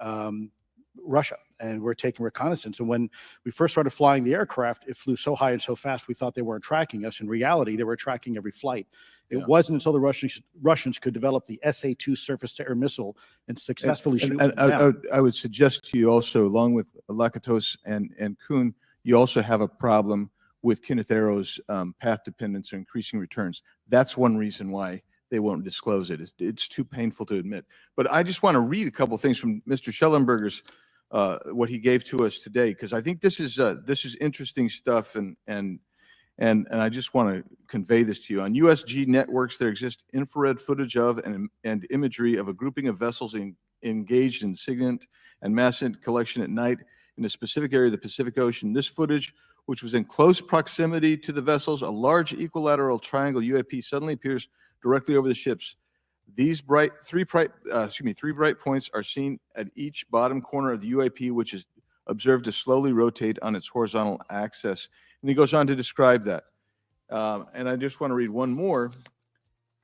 Russia, and we're taking reconnaissance. And when we first started flying the aircraft, it flew so high and so fast we thought they weren't tracking us. In reality, they were tracking every flight. It wasn't until the Russians could develop the SA-2 surface-to-air missile and successfully shoot them down. I would suggest to you also, along with Lakatos and Kuhn, you also have a problem with Kenneth Arrow's path dependence or increasing returns. That's one reason why they won't disclose it. It's too painful to admit. But I just want to read a couple of things from Mr. Shellenberger's, what he gave to us today, because I think this is interesting stuff, and I just want to convey this to you. On USG networks, there exists infrared footage of and imagery of a grouping of vessels engaged in SIGINT and mass collection at night in a specific area of the Pacific Ocean. This footage, which was in close proximity to the vessels, a large equilateral triangle UAP suddenly appears directly over the ships. These three bright points are seen at each bottom corner of the UAP, which is observed to slowly rotate on its horizontal axis. And he goes on to describe that. And I just want to read one more,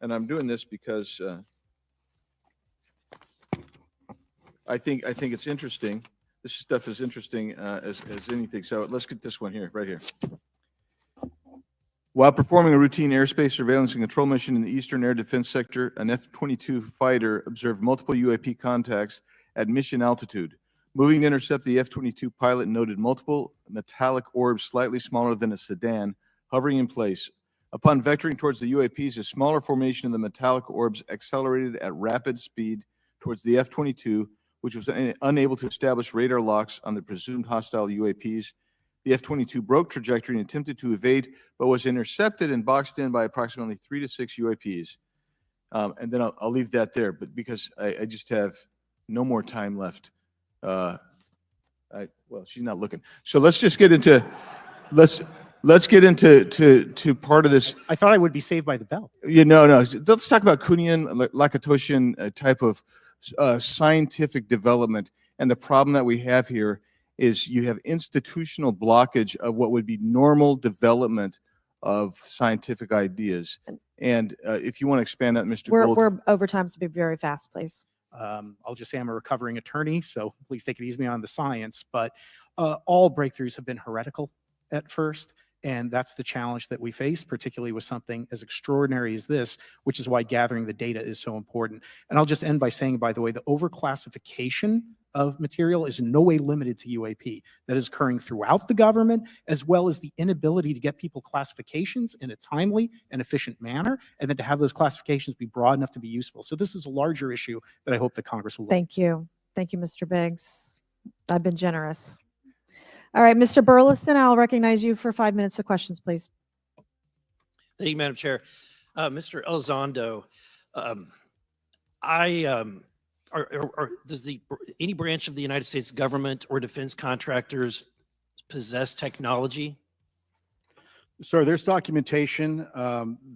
and I'm doing this because I think it's interesting. This stuff is interesting as anything. So let's get this one here, right here. While performing a routine airspace surveillance and control mission in the Eastern Air Defense Sector, an F-22 fighter observed multiple UAP contacts at mission altitude. Moving to intercept the F-22 pilot noted multiple metallic orbs slightly smaller than a sedan hovering in place. Upon vectoring towards the UAPs, a smaller formation of the metallic orbs accelerated at rapid speed towards the F-22, which was unable to establish radar locks on the presumed hostile UAPs. The F-22 broke trajectory and attempted to evade, but was intercepted and boxed in by approximately 3 to 6 UAPs. And then I'll leave that there, but because I just have no more time left. Well, she's not looking. So let's just get into, let's get into part of this. I thought I would be saved by the bell. No. Let's talk about Kuhnian, Lakatoshian type of scientific development. And the problem that we have here is you have institutional blockage of what would be normal development of scientific ideas. And if you want to expand that, Mr. Gold. We're over time, so be very fast, please. I'll just say I'm a recovering attorney, so please take it easy on the science. But all breakthroughs have been heretical at first. And that's the challenge that we face, particularly with something as extraordinary as this, which is why gathering the data is so important. And I'll just end by saying, by the way, the overclassification of material is in no way limited to UAP. That is occurring throughout the government, as well as the inability to get people classifications in a timely and efficient manner, and then to have those classifications be broad enough to be useful. So this is a larger issue that I hope that Congress will look at. Thank you. Thank you, Mr. Biggs. I've been generous. All right, Mr. Burlison, I'll recognize you for 5 minutes of questions, please. Thank you, Madam Chair. Mr. Elizondo, does any branch of the United States government or defense contractors possess technology? Sir, there's documentation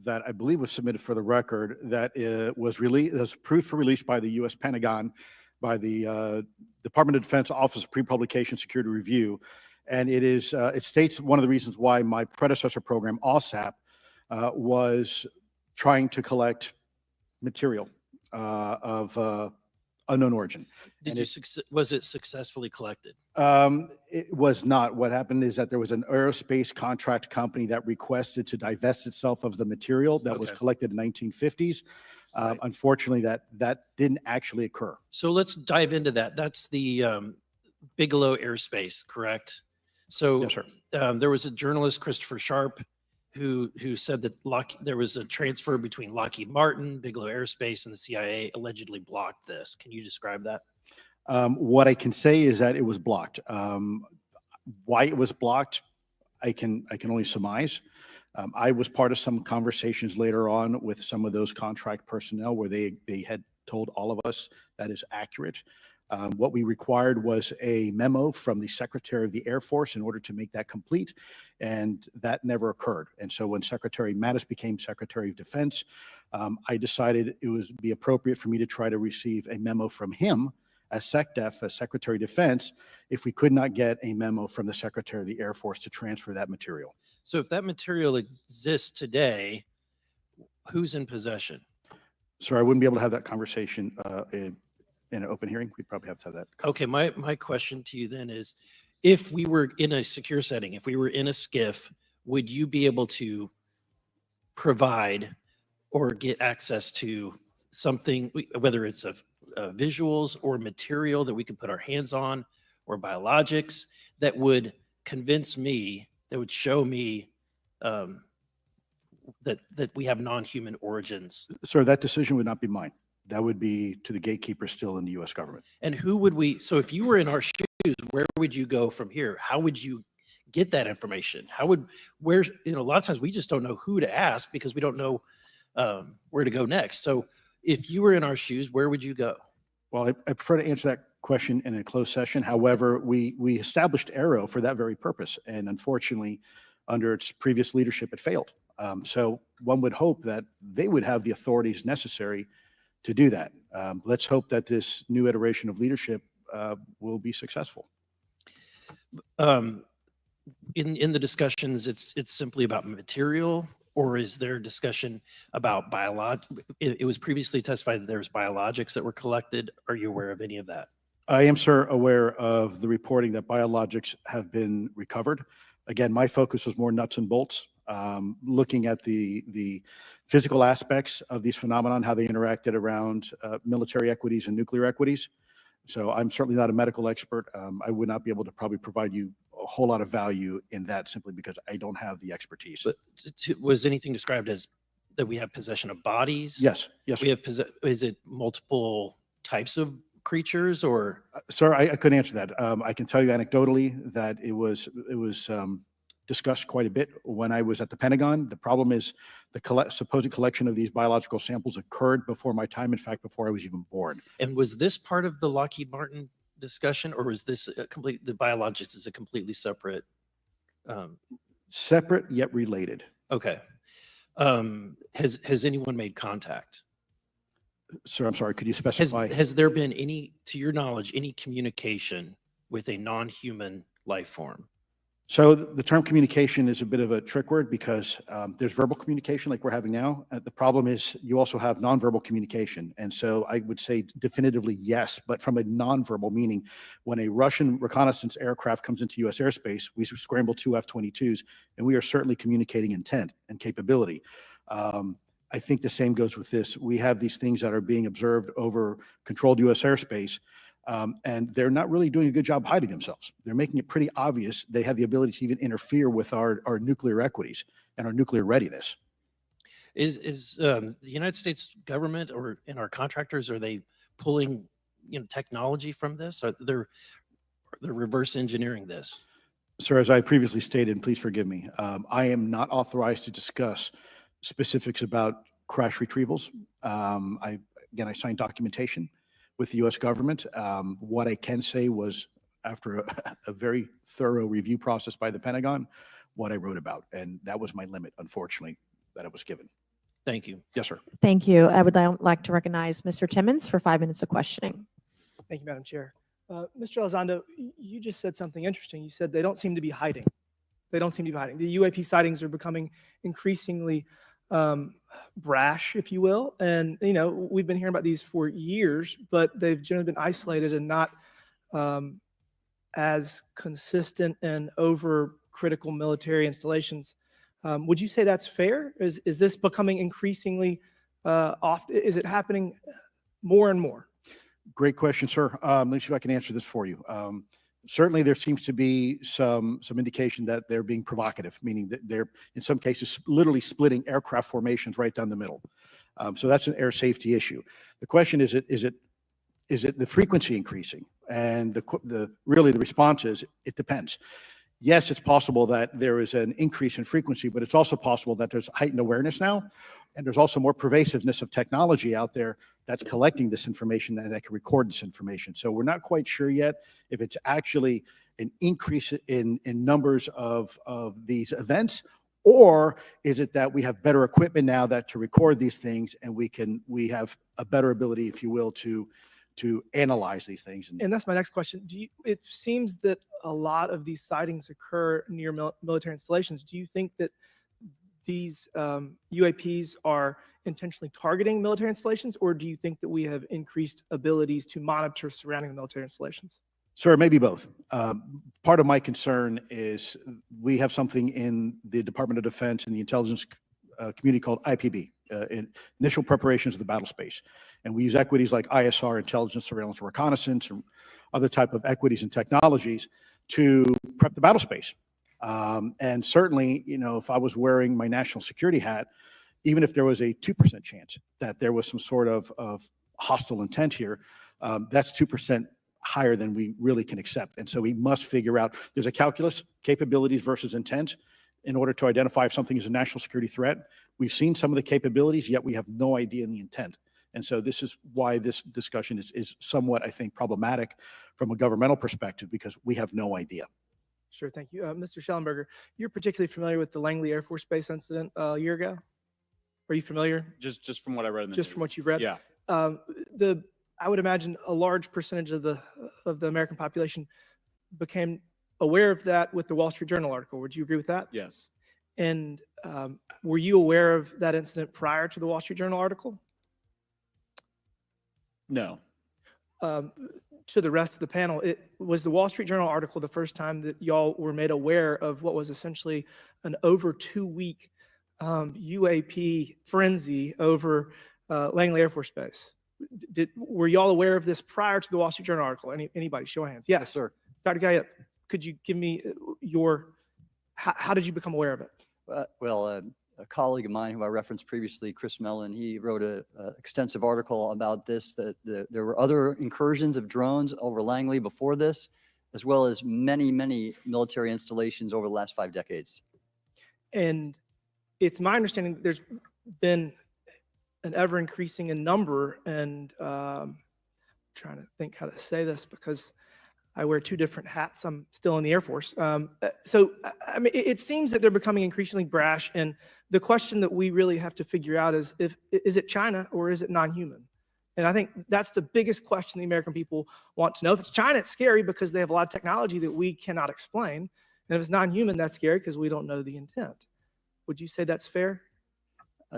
that I believe was submitted for the record that was approved for release by the U.S. Pentagon, by the Department of Defense Office of Pre-Publication Security Review. And it states one of the reasons why my predecessor program, OSAP, was trying to collect material of unknown origin. Was it successfully collected? It was not. What happened is that there was an aerospace contract company that requested to divest itself of the material that was collected in the 1950s. Unfortunately, that didn't actually occur. So let's dive into that. That's the Bigelow Airspace, correct? So yes, sir. There was a journalist, Christopher Sharp, who said that there was a transfer between Lockheed Martin, Bigelow Airspace, and the CIA allegedly blocked this. Can you describe that? What I can say is that it was blocked. Why it was blocked, I can only surmise. I was part of some conversations later on with some of those contract personnel where they had told all of us that is accurate. What we required was a memo from the Secretary of the Air Force in order to make that complete, and that never occurred. And so when Secretary Mattis became Secretary of Defense, I decided it would be appropriate for me to try to receive a memo from him as SecDef, as Secretary of Defense, if we could not get a memo from the Secretary of the Air Force to transfer that material. So if that material exists today, who's in possession? Sir, I wouldn't be able to have that conversation in an open hearing. We'd probably have to have that. Okay, my question to you then is, if we were in a secure setting, if we were in a SCIF, would you be able to provide or get access to something, whether it's visuals or material that we could put our hands on, or biologics that would convince me, that would show me that we have non-human origins? Sir, that decision would not be mine. That would be to the gatekeeper still in the U.S. government. And who would so if you were in our shoes, where would you go from here? How would you get that information? A lot of times we just don't know who to ask because we don't know where to go next. So if you were in our shoes, where would you go? Well, I prefer to answer that question in a closed session. However, we established Aero for that very purpose. And unfortunately, under its previous leadership, it failed. So one would hope that they would have the authorities necessary to do that. Let's hope that this new iteration of leadership will be successful. In the discussions, it's simply about material, or is there discussion about it was previously testified that there's biologics that were collected. Are you aware of any of that? I am, sir, aware of the reporting that biologics have been recovered. Again, my focus was more nuts and bolts. looking at the physical aspects of these phenomenon, how they interacted around military equities and nuclear equities. So I'm certainly not a medical expert. I would not be able to probably provide you a whole lot of value in that simply because I don't have the expertise. But was anything described as that we have possession of bodies? Yes, yes. We have is it multiple types of creatures or? Sir, I couldn't answer that. I can tell you anecdotally that it was discussed quite a bit when I was at the Pentagon. The problem is the supposed collection of these biological samples occurred before my time, in fact, before I was even born. And was this part of the Lockheed Martin discussion, or was this the biologics is a completely separate? Separate yet related. Okay. Has anyone made contact? Sir, I'm sorry, could you specify? Has there been any, to your knowledge, any communication with a non-human life form? So the term communication is a bit of a trick word because there's verbal communication like we're having now. The problem is you also have nonverbal communication. And so I would say definitively yes, but from a nonverbal meaning, when a Russian reconnaissance aircraft comes into U.S. airspace, we scramble 2 F-22s, and we are certainly communicating intent and capability. I think the same goes with this. We have these things that are being observed over controlled U.S. airspace. And they're not really doing a good job hiding themselves. They're making it pretty obvious they have the ability to even interfere with our nuclear equities and our nuclear readiness. Is the United States government or in our contractors, are they pulling technology from this? Are they're reverse engineering this? Sir, as I previously stated, and please forgive me, I am not authorized to discuss specifics about crash retrievals. I signed documentation with the U.S. government. What I can say was, after a very thorough review process by the Pentagon, what I wrote about. And that was my limit, unfortunately, that I was given. Thank you. Yes, sir. Thank you. I would now like to recognize Mr. Timmons for 5 minutes of questioning. Thank you, Madam Chair. Mr. Elizondo, you just said something interesting. You said they don't seem to be hiding. They don't seem to be hiding. The UAP sightings are becoming increasingly brash, if you will. And, we've been hearing about these for years, but they've generally been isolated and not as consistent and over critical military installations. Would you say that's fair? Is this becoming increasingly often? Is it happening more and more? Great question, sir. Let me see if I can answer this for you. Certainly, there seems to be some indication that they're being provocative, meaning that they're, in some cases, literally splitting aircraft formations right down the middle. So that's an air safety issue. The question is it the frequency increasing? And really the response is it depends. Yes, it's possible that there is an increase in frequency, but it's also possible that there's heightened awareness now, and there's also more pervasiveness of technology out there that's collecting this information and that can record this information. So we're not quite sure yet if it's actually an increase in numbers of these events, or is it that we have better equipment now that to record these things, and we have a better ability, if you will, to analyze these things. And that's my next question. It seems that a lot of these sightings occur near military installations. Do you think that these UAPs are intentionally targeting military installations, or do you think that we have increased abilities to monitor surrounding the military installations? Sir, maybe both. Part of my concern is we have something in the Department of Defense and the intelligence community called IPB, Initial Preparations of the Battle Space. And we use equities like ISR, intelligence, surveillance, reconnaissance, and other type of equities and technologies to prep the battle space. And certainly, if I was wearing my national security hat, even if there was a 2% chance that there was some sort of hostile intent here, that's 2% higher than we really can accept. And so we must figure out, there's a calculus, capabilities versus intent, in order to identify if something is a national security threat. We've seen some of the capabilities, yet we have no idea in the intent. And so this is why this discussion is somewhat, I think, problematic from a governmental perspective, because we have no idea. Sure, thank you. Mr. Shellenberger, you're particularly familiar with the Langley Air Force Base incident a year ago? Are you familiar? Just from what I read in the Just news. from what you've read? Yeah. I would imagine a large percentage of the American population became aware of that with the Wall Street Journal article. Would you agree with that? Yes. And were you aware of that incident prior to the Wall Street Journal article? No. to the rest of the panel, it was the Wall Street Journal article the first time that y'all were made aware of what was essentially an over 2-week UAP frenzy over Langley Air Force Base. Were y'all aware of this prior to the Wall Street Journal article? Anybody? Show of hands. Yes, sir. Dr. Gallaudet, could you give me how did you become aware of it? A colleague of mine who I referenced previously, Chris Mellon, he wrote an extensive article about this, that there were other incursions of drones over Langley before this, as well as many, many military installations over the last 5 decades. And it's my understanding that there's been an ever increasing in number, and I'm trying to think how to say this because I wear 2 different hats. I'm still in the Air Force. So, I mean, it seems that they're becoming increasingly brash. And the question that we really have to figure out is is it China or is it non-human? And I think that's the biggest question the American people want to know. If it's China, it's scary because they have a lot of technology that we cannot explain. And if it's non-human, that's scary because we don't know the intent. Would you say that's fair?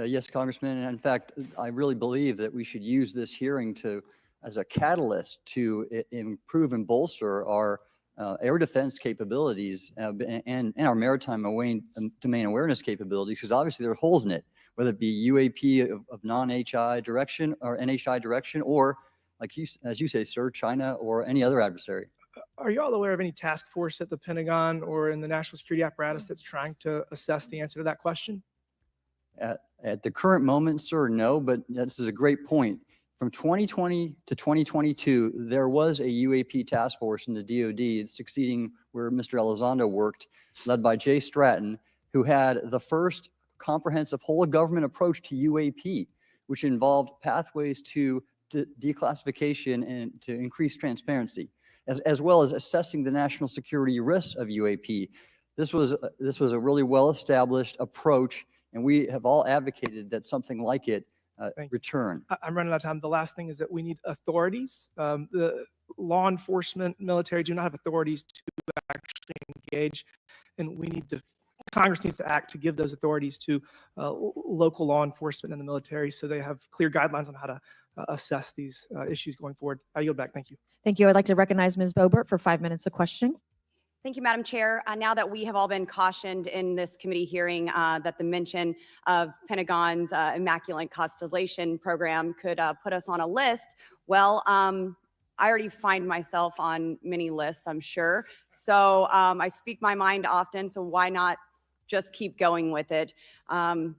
Yes, Congressman. And in fact, I really believe that we should use this hearing as a catalyst to improve and bolster our air defense capabilities and our maritime domain awareness capabilities, because obviously there are holes in it, whether it be UAP of non-HI direction or NHI direction, or like as you say, sir, China or any other adversary. Are you all aware of any task force at the Pentagon or in the national security apparatus that's trying to assess the answer to that question? At the current moment, sir, no, but this is a great point. From 2020 to 2022, there was a UAP task force in the DoD succeeding where Mr. Elizondo worked, led by Jay Stratton, who had the first comprehensive whole of government approach to UAP, which involved pathways to declassification and to increase transparency, as well as assessing the national security risks of UAP. This was a really well-established approach, and we have all advocated that something like it return. I'm running out of time. The last thing is that we need authorities. The law enforcement, military do not have authorities to actually engage, and Congress needs to act to give those authorities to local law enforcement and the military so they have clear guidelines on how to assess these issues going forward. I yield back. Thank you. Thank you. I'd like to recognize Ms. Boebert for 5 minutes of questioning. Thank you, Madam Chair. Now that we have all been cautioned in this committee hearing that the mention of Pentagon's Immaculate Constellation program could put us on a list, well, I already find myself on many lists, I'm sure. So I speak my mind often, so why not just keep going with it?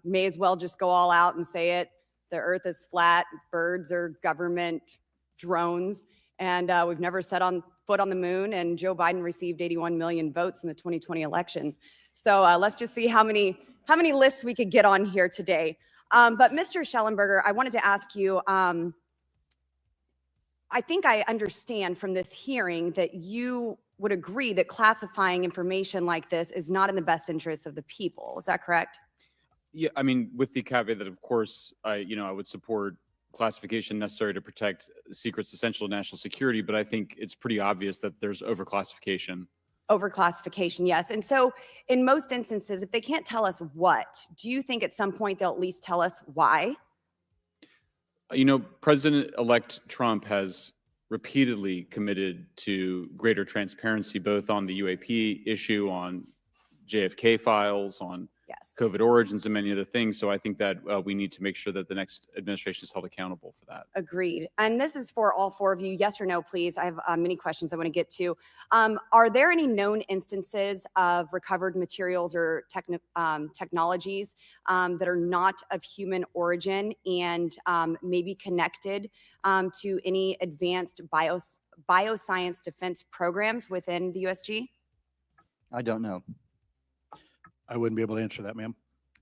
May as well just go all out and say it. The earth is flat, birds are government drones, and we've never set foot on the moon, and Joe Biden received 81 million votes in the 2020 election. So let's just see how many lists we could get on here today. But Mr. Shellenberger, I wanted to ask you, I think I understand from this hearing that you would agree that classifying information like this is not in the best interest of the people. Is that correct? Yeah, I mean, with the caveat that, of course, I would support classification necessary to protect secrets essential to national security, but I think it's pretty obvious that there's overclassification. Overclassification, yes. And so in most instances, if they can't tell us what, do you think at some point they'll at least tell us why? President-elect Trump has repeatedly committed to greater transparency, both on the UAP issue, on JFK files, on COVID origins, and many other things. So I think that we need to make sure that the next administration is held accountable for that. Agreed. And this is for all 4 of you. Yes or no, please. I have many questions I want to get to. Are there any known instances of recovered materials or technologies that are not of human origin and maybe connected to any advanced bioscience defense programs within the USG? I don't know. I wouldn't be able to answer that, ma'am.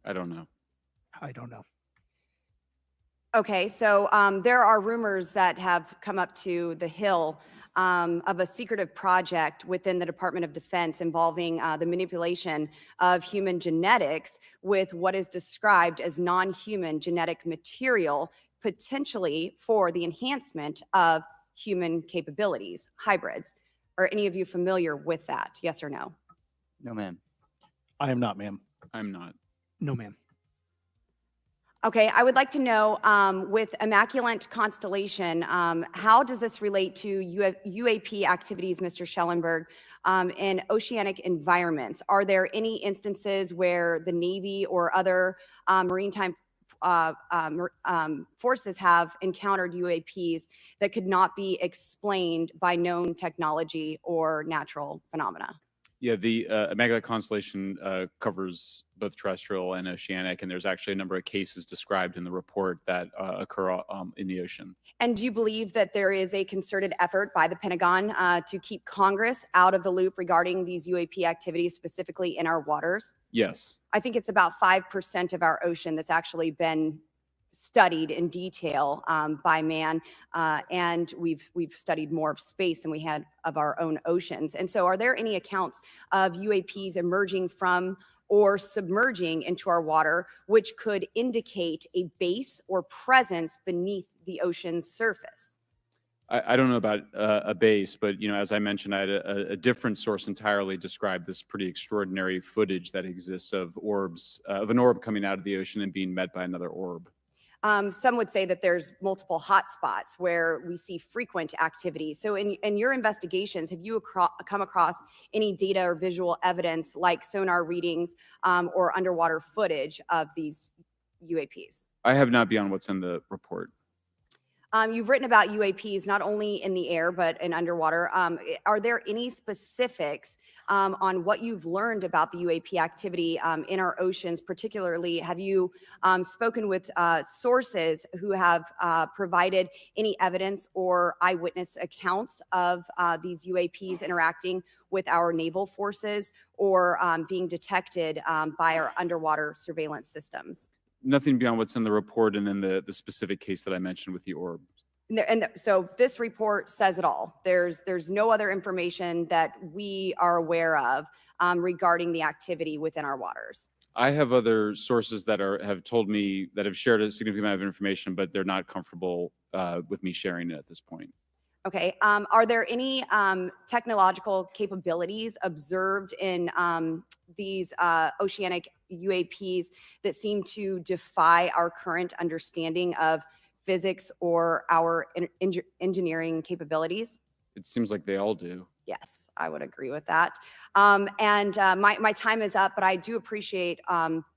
I don't know. I don't know. Okay, so there are rumors that have come up to the Hill of a secretive project within the Department of Defense involving the manipulation of human genetics with what is described as non-human genetic material, potentially for the enhancement of human capabilities, hybrids. Are any of you familiar with that? Yes or no? No, ma'am. I am not, ma'am. I'm not. No, ma'am. Okay, I would like to know, with Immaculate Constellation, how does this relate to UAP activities, Mr. Shellenberger, in oceanic environments? Are there any instances where the Navy or other maritime forces have encountered UAPs that could not be explained by known technology or natural phenomena? Yeah, the Immaculate Constellation covers both terrestrial and oceanic, and there's actually a number of cases described in the report that occur in the ocean. And do you believe that there is a concerted effort by the Pentagon to keep Congress out of the loop regarding these UAP activities, specifically in our waters? Yes. I think it's about 5% of our ocean that's actually been studied in detail by man, and we've studied more of space than we had of our own oceans. And so, are there any accounts of UAPs emerging from or submerging into our water, which could indicate a base or presence beneath the ocean's surface? I don't know about a base, but as I mentioned, I had a different source entirely describe this pretty extraordinary footage that exists of orbs, of an orb coming out of the ocean and being met by another orb. Some would say that there's multiple hotspots where we see frequent activity. So in your investigations, have you come across any data or visual evidence like sonar readings or underwater footage of these UAPs? I have not beyond what's in the report. You've written about UAPs not only in the air, but in underwater. Are there any specifics on what you've learned about the UAP activity in our oceans? Particularly, have you spoken with sources who have provided any evidence or eyewitness accounts of these UAPs interacting with our naval forces or being detected by our underwater surveillance systems? Nothing beyond what's in the report and then the specific case that I mentioned with the orb. So this report says it all. There's no other information that we are aware of regarding the activity within our waters. I have other sources that have told me that have shared a significant amount of information, but they're not comfortable with me sharing it at this point. Okay. Are there any technological capabilities observed in these oceanic UAPs that seem to defy our current understanding of physics or our engineering capabilities? It seems like they all do. Yes, I would agree with that. My time is up, but I do appreciate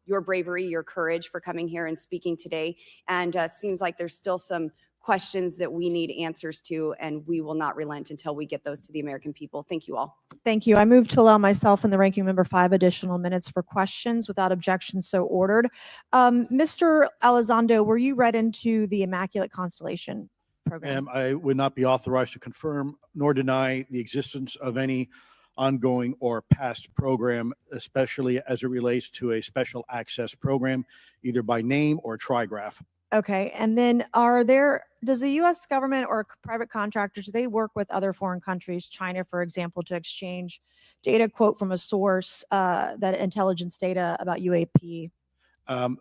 your bravery, your courage for coming here and speaking today. And seems like there's still some questions that we need answers to, and we will not relent until we get those to the American people. Thank you all. Thank you. I move to allow myself and the ranking member 5 additional minutes for questions without objection, so ordered. Mr. Elizondo, were you read into the Immaculate Constellation program? I would not be authorized to confirm nor deny the existence of any ongoing or past program, especially as it relates to a special access program, either by name or trigraph. Okay, and then does the U.S. government or private contractors, do they work with other foreign countries, China, for example, to exchange data, quote from a source, that intelligence data about UAP? Let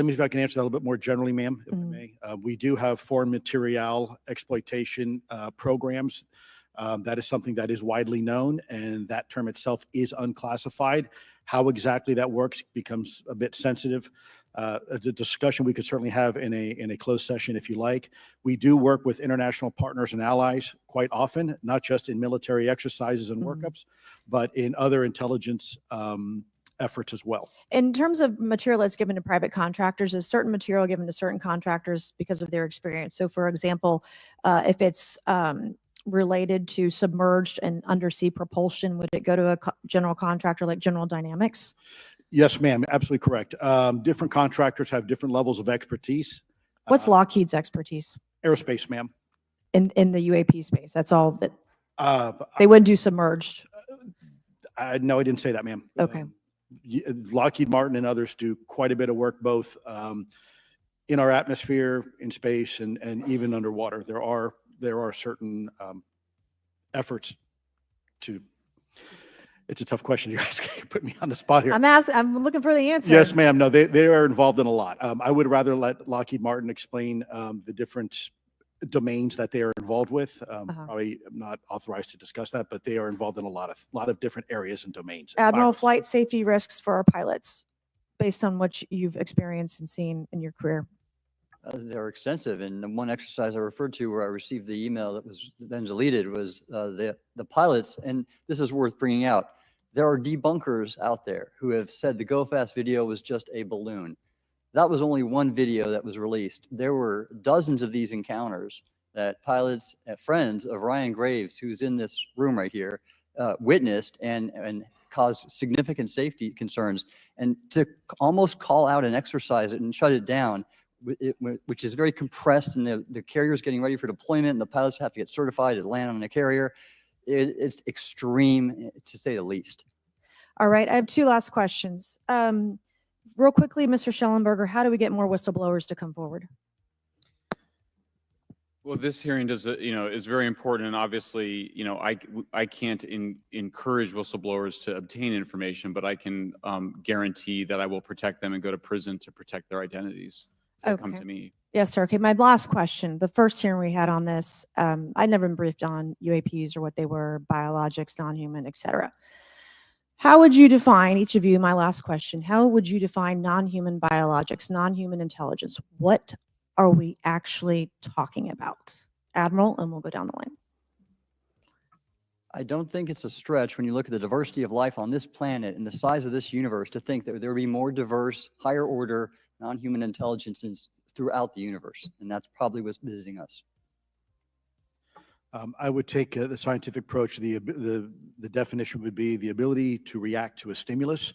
me see if I can answer that a little bit more generally, ma'am, if I may. We do have foreign material exploitation programs. That is something that is widely known, and that term itself is unclassified. How exactly that works becomes a bit sensitive. The discussion we could certainly have in a closed session if you like. We do work with international partners and allies quite often, not just in military exercises and workups, but in other intelligence efforts as well. In terms of material that's given to private contractors, is certain material given to certain contractors because of their experience? So for example, if it's related to submerged and undersea propulsion, would it go to a general contractor like General Dynamics? Yes, ma'am, absolutely correct. Different contractors have different levels of expertise. What's Lockheed's expertise? Aerospace, ma'am. In the UAP space, that's all that they wouldn't do submerged. No, I didn't say that, ma'am. Okay. Lockheed Martin and others do quite a bit of work both in our atmosphere, in space, and even underwater. There are certain efforts to. It's a tough question you're asking. Put me on the spot here. I'm looking for the answer. Yes, ma'am. No, they are involved in a lot. I would rather let Lockheed Martin explain the different domains that they are involved with. Probably not authorized to discuss that, but they are involved in a lot of different areas and domains. Admiral, flight safety risks for our pilots, based on what you've experienced and seen in your career. They're extensive. And the one exercise I referred to where I received the email that was then deleted was the pilots. And this is worth bringing out. There are debunkers out there who have said the Go Fast video was just a balloon. That was only one video that was released. There were dozens of these encounters that pilots, friends of Ryan Graves, who's in this room right here, witnessed and caused significant safety concerns. And to almost call out and exercise it and shut it down, which is very compressed, and the carrier's getting ready for deployment, and the pilots have to get certified to land on a carrier. It's extreme, to say the least. All right, I have two last questions. Real quickly, Mr. Shellenberger, how do we get more whistleblowers to come forward? Well, this hearing does, is very important, and obviously, I can't encourage whistleblowers to obtain information, but I can guarantee that I will protect them and go to prison to protect their identities. If they come to me. Yes, sir. Okay, my last question. The first hearing we had on this, I'd never been briefed on UAPs or what they were, biologics, non-human, et cetera. How would you define, each of you, my last question, how would you define non-human biologics, non-human intelligence? What are we actually talking about? Admiral, and we'll go down the line. I don't think it's a stretch when you look at the diversity of life on this planet and the size of this universe to think that there would be more diverse, higher order, non-human intelligences throughout the universe. And that's probably what's visiting us. I would take the scientific approach. The definition would be the ability to react to a stimulus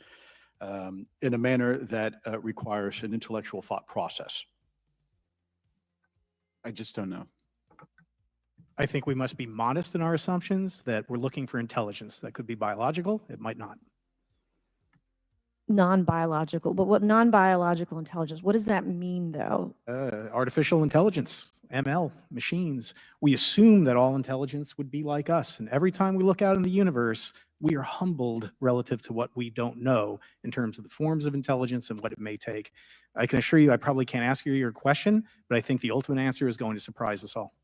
in a manner that requires an intellectual thought process. I just don't know. I think we must be modest in our assumptions that we're looking for intelligence. That could be biological, it might not. Non-biological, but what non-biological intelligence, what does that mean though? Artificial intelligence, ML, machines. We assume that all intelligence would be like us. And every time we look out in the universe, we are humbled relative to what we don't know in terms of the forms of intelligence and what it may take. I can assure you, I probably can't ask you your question, but I think the ultimate answer is going to surprise us all.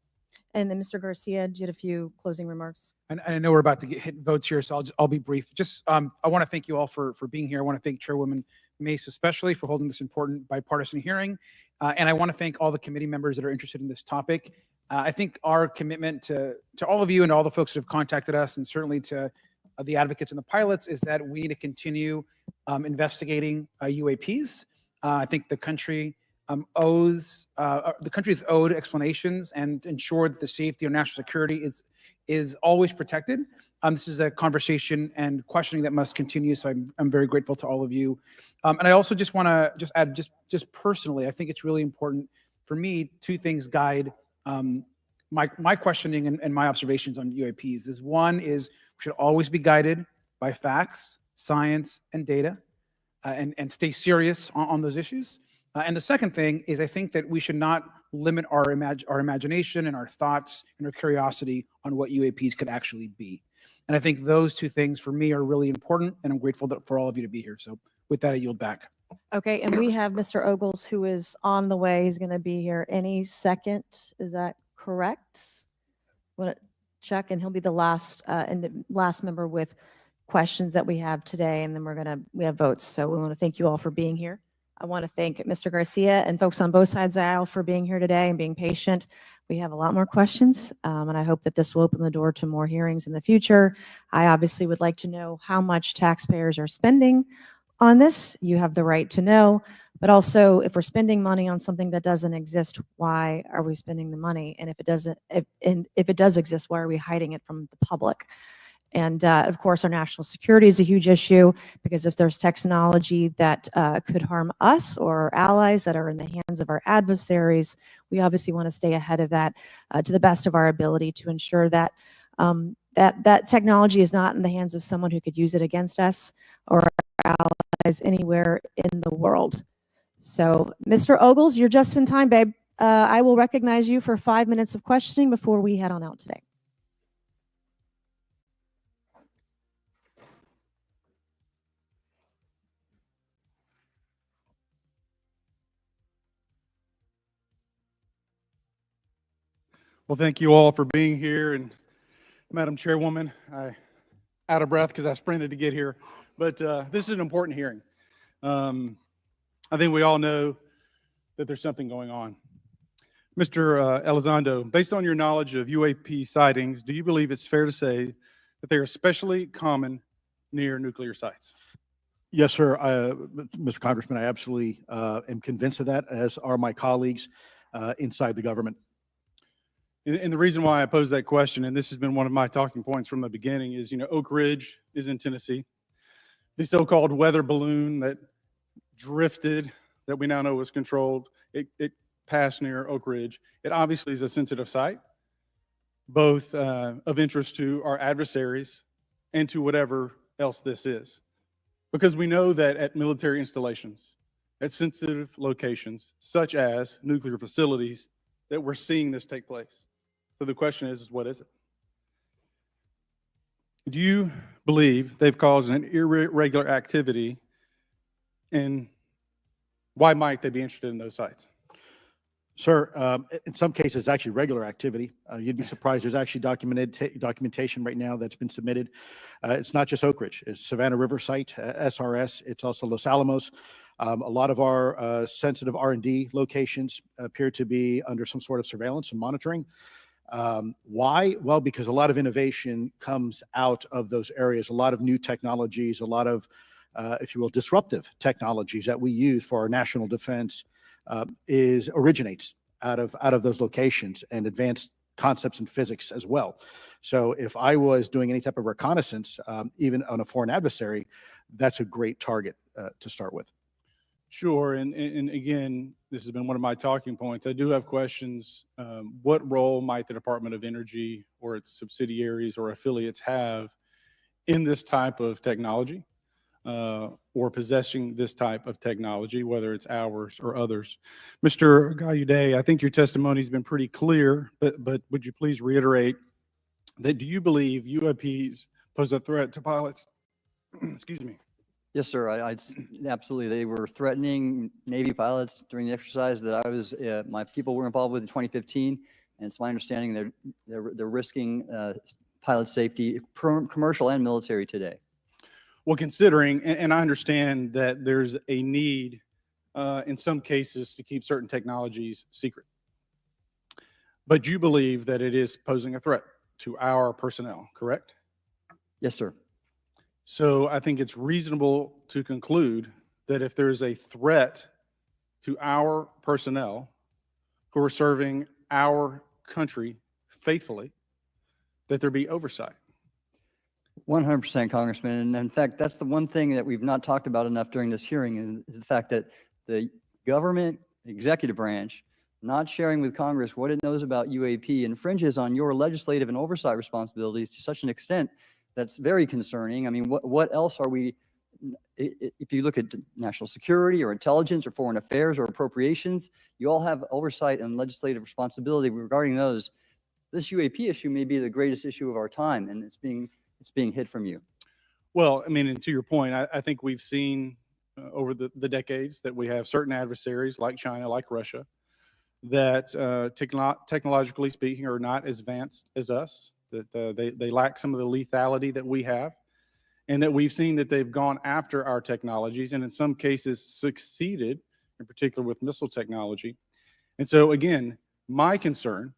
And then Mr. Garcia, you had a few closing remarks. And I know we're about to hit votes here, so I'll be brief. Just I want to thank you all for being here. I want to thank Chairwoman Mace especially for holding this important bipartisan hearing. And I want to thank all the committee members that are interested in this topic. I think our commitment to all of you and all the folks that have contacted us, and certainly to the advocates and the pilots, is that we need to continue investigating UAPs. I think the country is owed explanations and ensure that the safety or national security is always protected. This is a conversation and questioning that must continue. So I'm very grateful to all of you. And I also just want to add, just personally, I think it's really important for me. Two things guide my questioning and my observations on UAPs. Is one is we should always be guided by facts, science, and data, and stay serious on those issues. And the second thing is I think that we should not limit our imagination and our thoughts and our curiosity on what UAPs could actually be. And I think those two things for me are really important, and I'm grateful for all of you to be here. So with that, I yield back. Okay, and we have Mr. Ogles who is on the way. He's going to be here any second. Is that correct? Want to check, and he'll be the last member with questions that we have today, and then we have votes. So we want to thank you all for being here. I want to thank Mr. Garcia and folks on both sides of the aisle for being here today and being patient. We have a lot more questions, and I hope that this will open the door to more hearings in the future. I obviously would like to know how much taxpayers are spending on this. You have the right to know, but also if we're spending money on something that doesn't exist, why are we spending the money? And if it does exist, why are we hiding it from the public? And of course, our national security is a huge issue, because if there's technology that could harm us or our allies that are in the hands of our adversaries, we obviously want to stay ahead of that to the best of our ability to ensure that that technology is not in the hands of someone who could use it against us or our allies anywhere in the world. So, Mr. Ogles, you're just in time, babe. I will recognize you for 5 minutes of questioning before we head on out today. Well, thank you all for being here. And Madam Chairwoman, I'm out of breath because I sprinted to get here. But this is an important hearing. I think we all know that there's something going on. Mr. Elizondo, based on your knowledge of UAP sightings, do you believe it's fair to say that they are especially common near nuclear sites? Yes, sir. Mr. Congressman, I absolutely am convinced of that, as are my colleagues inside the government. And the reason why I pose that question, and this has been one of my talking points from the beginning, is, Oak Ridge is in Tennessee. The so-called weather balloon that drifted, that we now know was controlled, it passed near Oak Ridge. It obviously is a sensitive site, both of interest to our adversaries and to whatever else this is. Because we know that at military installations, at sensitive locations, such as nuclear facilities, that we're seeing this take place. So the question is what is it? Do you believe they've caused an irregular activity, and why might they be interested in those sites? Sir, in some cases, it's actually regular activity. You'd be surprised. There's actually documentation right now that's been submitted. It's not just Oak Ridge. It's Savannah River site, SRS. It's also Los Alamos. A lot of our sensitive R&D locations appear to be under some sort of surveillance and monitoring. Why? Well, because a lot of innovation comes out of those areas. A lot of new technologies, a lot of, if you will, disruptive technologies that we use for our national defense originates out of those locations, and advanced concepts in physics as well. So if I was doing any type of reconnaissance, even on a foreign adversary, that's a great target to start with. Sure, and again, this has been one of my talking points. I do have questions. What role might the Department of Energy or its subsidiaries or affiliates have in this type of technology? Or possessing this type of technology, whether it's ours or others. Mr. Gallaudet, I think your testimony has been pretty clear, but would you please reiterate that do you believe UAPs pose a threat to pilots? Excuse me. Yes, sir. Absolutely. They were threatening Navy pilots during the exercise that I was, my people were involved with in 2015. And it's my understanding they're risking pilot safety, commercial and military today. Well, considering, and I understand that there's a need in some cases to keep certain technologies secret, but you believe that it is posing a threat to our personnel, correct? Yes, sir. So I think it's reasonable to conclude that if there's a threat to our personnel who are serving our country faithfully, that there be oversight. 100%, Congressman. And in fact, that's the one thing that we've not talked about enough during this hearing is the fact that the government, the executive branch, not sharing with Congress what it knows about UAP infringes on your legislative and oversight responsibilities to such an extent that's very concerning. I mean, what else are we, if you look at national security or intelligence or foreign affairs or appropriations, you all have oversight and legislative responsibility regarding those. This UAP issue may be the greatest issue of our time, and it's being hid from you. Well, I mean, and to your point, I think we've seen over the decades that we have certain adversaries like China, like Russia, that technologically speaking are not as advanced as us, that they lack some of the lethality that we have, and that we've seen that they've gone after our technologies and in some cases succeeded, in particular with missile technology. And so again, my concern,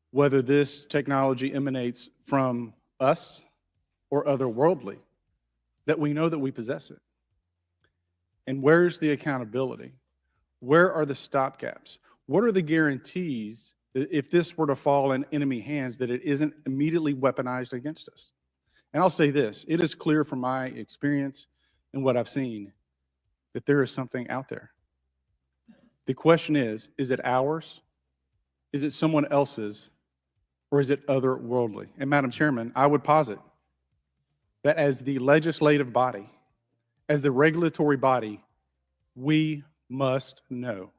whether this technology emanates from us or otherworldly, that we know that we possess it. And where's the accountability? Where are the stopgaps? What are the guarantees that if this were to fall in enemy hands, that it isn't immediately weaponized against us? And I'll say this, it is clear from my experience and what I've seen that there is something out there. The question is it ours? Is it someone else's? Or is it otherworldly? And Madam Chairman, I would posit that as the legislative body, as the regulatory body, we must know.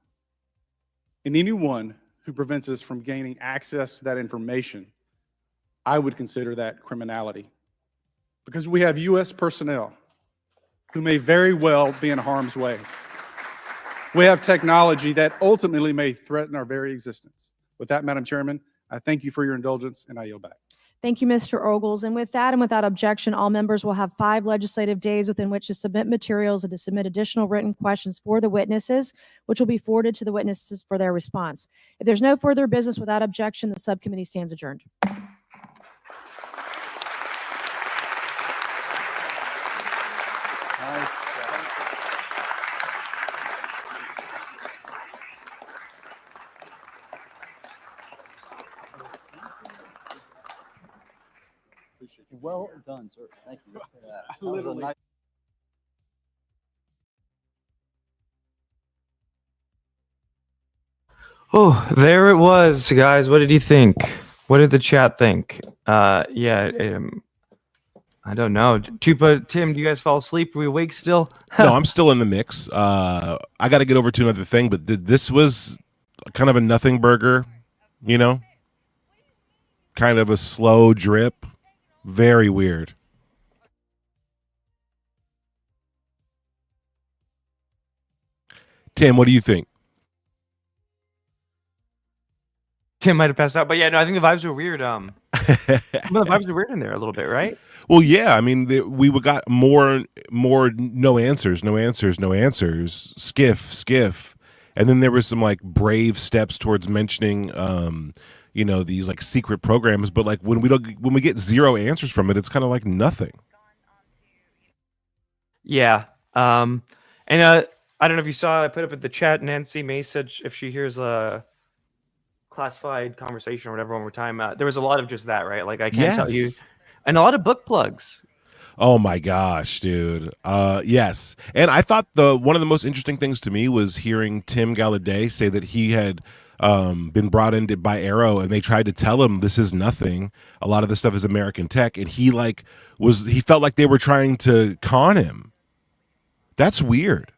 And anyone who prevents us from gaining access to that information, I would consider that criminality. Because we have U.S. personnel who may very well be in harm's way. We have technology that ultimately may threaten our very existence. With that, Madam Chairman, I thank you for your indulgence, and I yield back. Thank you, Mr. Ogles. And with that and without objection, all members will have 5 legislative days within which to submit materials and to submit additional written questions for the witnesses, which will be forwarded to the witnesses for their response. If there's no further business without objection, the subcommittee stands adjourned. Well done, sir. Thank you. Literally. Oh, there it was, guys. What did you think? What did the chat think? Yeah, I don't know. Tupa, Tim, do you guys fall asleep? Are we awake still? No, I'm still in the mix. I got to get over to another thing, but this was kind of a nothing burger, you know? Kind of a slow drip. Very weird. Tim, what do you think? Tim might have passed out, but yeah, no, I think the vibes were weird. Some of the vibes were weird in there a little bit, right? Well, yeah, I mean, we got more no answers, skiff, and then there was some like brave steps towards mentioning, you know, these like secret programs, but like when we get 0 answers from it, it's kind of like nothing. Yeah, and I don't know if you saw, I put up at the chat. Nancy Mace said if she hears a classified conversation or whatever one more time, there was a lot of just that, right? Like I can't tell you, and a lot of book plugs. Oh my gosh, dude. Yes. And I thought one of the most interesting things to me was hearing Tim Gallaudet say that he had been brought in by Arrow and they tried to tell him this is nothing. A lot of this stuff is American tech. And he felt like they were trying to con him. That's weird.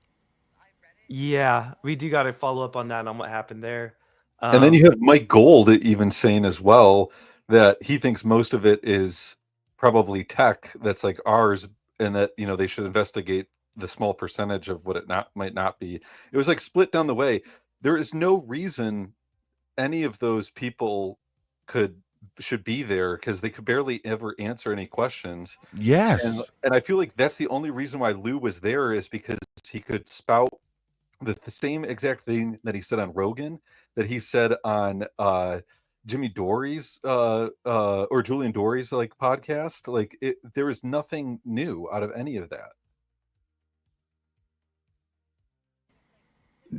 Yeah, we do got to follow up on that, on what happened there. And then you have Mike Gold even saying as well that he thinks most of it is probably tech that's like ours, and that, you know, they should investigate the small percentage of what it might not be. It was like split down the way. There is no reason any of those people should be there, because they could barely ever answer any questions. Yes. And I feel like that's the only reason why Lou was there, is because he could spout the same exact thing that he said on Rogan, that he said on Jimmy Dory's or Julian Dory's like podcast. Like there was nothing new out of any of that.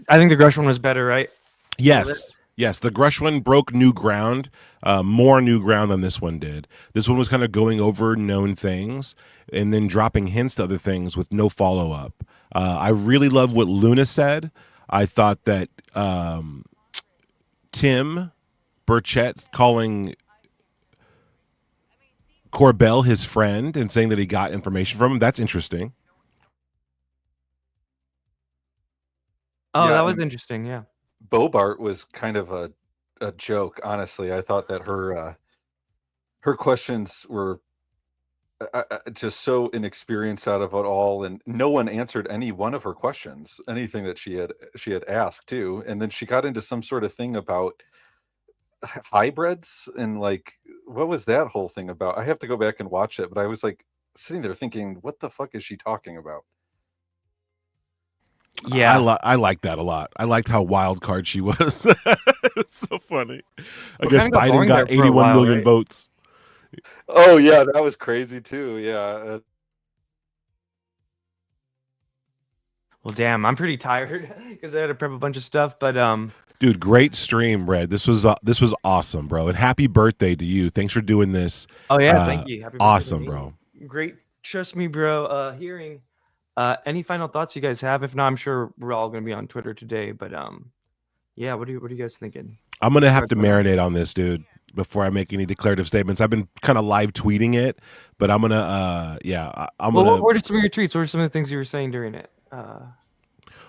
I think the Grush one was better, right? Yes. Yes, the Grush one broke new ground, more new ground than this one did. This one was kind of going over known things and then dropping hints to other things with no follow-up. I really love what Luna said. I thought that Tim Burchett calling Corbell his friend and saying that he got information from him, that's interesting. Oh, Yeah, that was and interesting, yeah. Boebert was kind of a joke, honestly. I thought that her questions were just so inexperienced out of it all, and no one answered any one of her questions, anything that she had asked too. And then she got into some sort of thing about hybrids, and like, what was that whole thing about? I have to go back and watch it, but I was like sitting there thinking, what the fuck is she talking about? Yeah, I liked that a lot. I liked how wild card she was. It's so funny. I Well, guess kinda got Biden boring got there for a 81 while, million right? votes. Oh yeah, that was crazy too. Yeah. Well, damn, I'm pretty tired because I had to prep a bunch of stuff, but Dude, great stream, Red. This was awesome, bro. And happy birthday to you. Thanks for doing this. oh yeah, thank you. Happy birthday to Awesome, me. bro. Great, trust me, bro. Hearing. Any final thoughts you guys have? If not, I'm sure we're all going to be on Twitter today. But yeah, what are you guys thinking? I'm gonna have to marinate on this, dude, before I make any declarative statements. I've been kind of live tweeting it, but I'm gonna I'm Well, gonna what are some of your tweets? What are some of the things you were saying during it?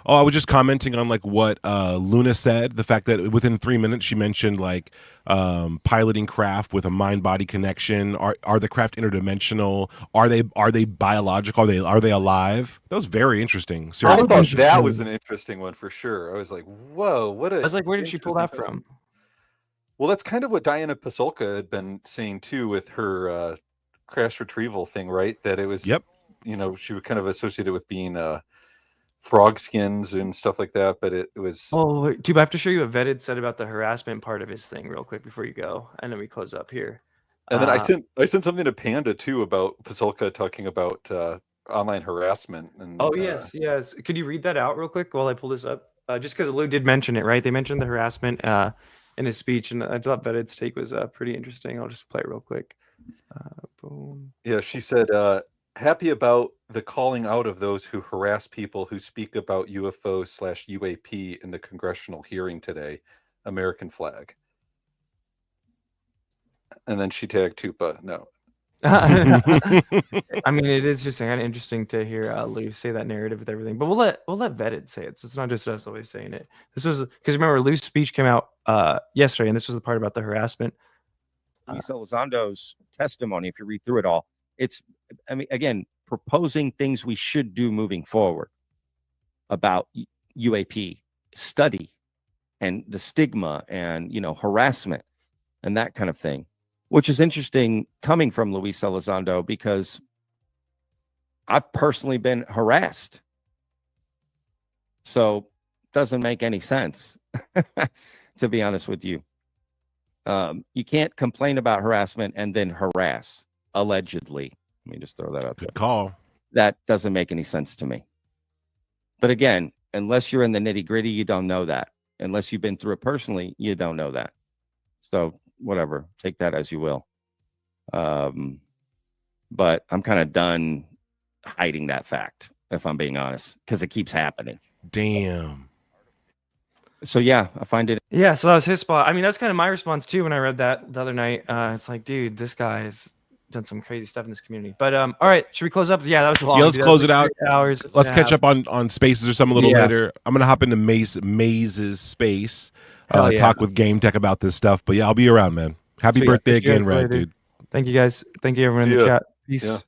Oh, I was just commenting on like what Luna said. The fact that within 3 minutes she mentioned like piloting craft with a mind-body connection. Are the craft interdimensional? Are they biological? Are they alive? That was very interesting. I Seriously. thought that was an interesting one for sure. I was like, whoa, what a. I was like, where did she pull that interesting from? Well, that's kind of what Diana Pasulka had been saying too with her crash retrieval thing, right? That it was, you know, she would kind of associate it with being frog skins and stuff like that, but it was. Oh, wait, Tube, I have to show you what Vetted said about the harassment part of his thing real quick before you go, and then we close up here. And then I sent something to Panda too about Pasulka talking about online harassment. And, oh yes. Could you read that out real quick while I pull this up? Just because Lou did mention it, right? They mentioned the harassment in his speech, and I thought Vetted's take was pretty interesting. I'll just play it real quick. Boom. Yeah, she said, happy about the calling out of those who harass people who speak about UFO/UAP in the congressional hearing today. American flag. And then she tagged Tupa. No. I mean, it is just kind of interesting to hear Lou say that narrative with everything, but we'll let Vetted say it. So it's not just us always saying it. This was because remember Lou's speech came out yesterday, and this was the part about the harassment. Luis Elizondo's testimony, if you read through it all, it's, I mean, again, proposing things we should do moving forward about UAP study and the stigma and, you know, harassment and that kind of thing, which is interesting coming from Luis Elizondo because I've personally been harassed. So doesn't make any sense, to be honest with you. You can't complain about harassment and then harass, allegedly. Let me just throw that out there. Good call. That doesn't make any sense to me. But again, unless you're in the nitty gritty, you don't know that. Unless you've been through it personally, you don't know that. So whatever, take that as you will. But I'm kind of done hiding that fact, if I'm being honest, because it keeps happening. Damn. So yeah, I find it. Yeah, so that was his spot. I mean, that's kind of my response too when I read that the other night. It's like, dude, this guy has done some crazy stuff in this community. But all right, should we close up? Yeah, that was long. Yeah, let's close it out. Hours. Let's catch up on Spaces or something a little Yeah. later. I'm gonna hop into Maze's space, Hell yeah. talk with Game Tech about this stuff. But yeah, I'll be around, man. Happy So, yeah, birthday appreciate again, it, Red, brother. dude. Thank you guys. Thank you everyone in the Yeah. chat. Peace. Yeah.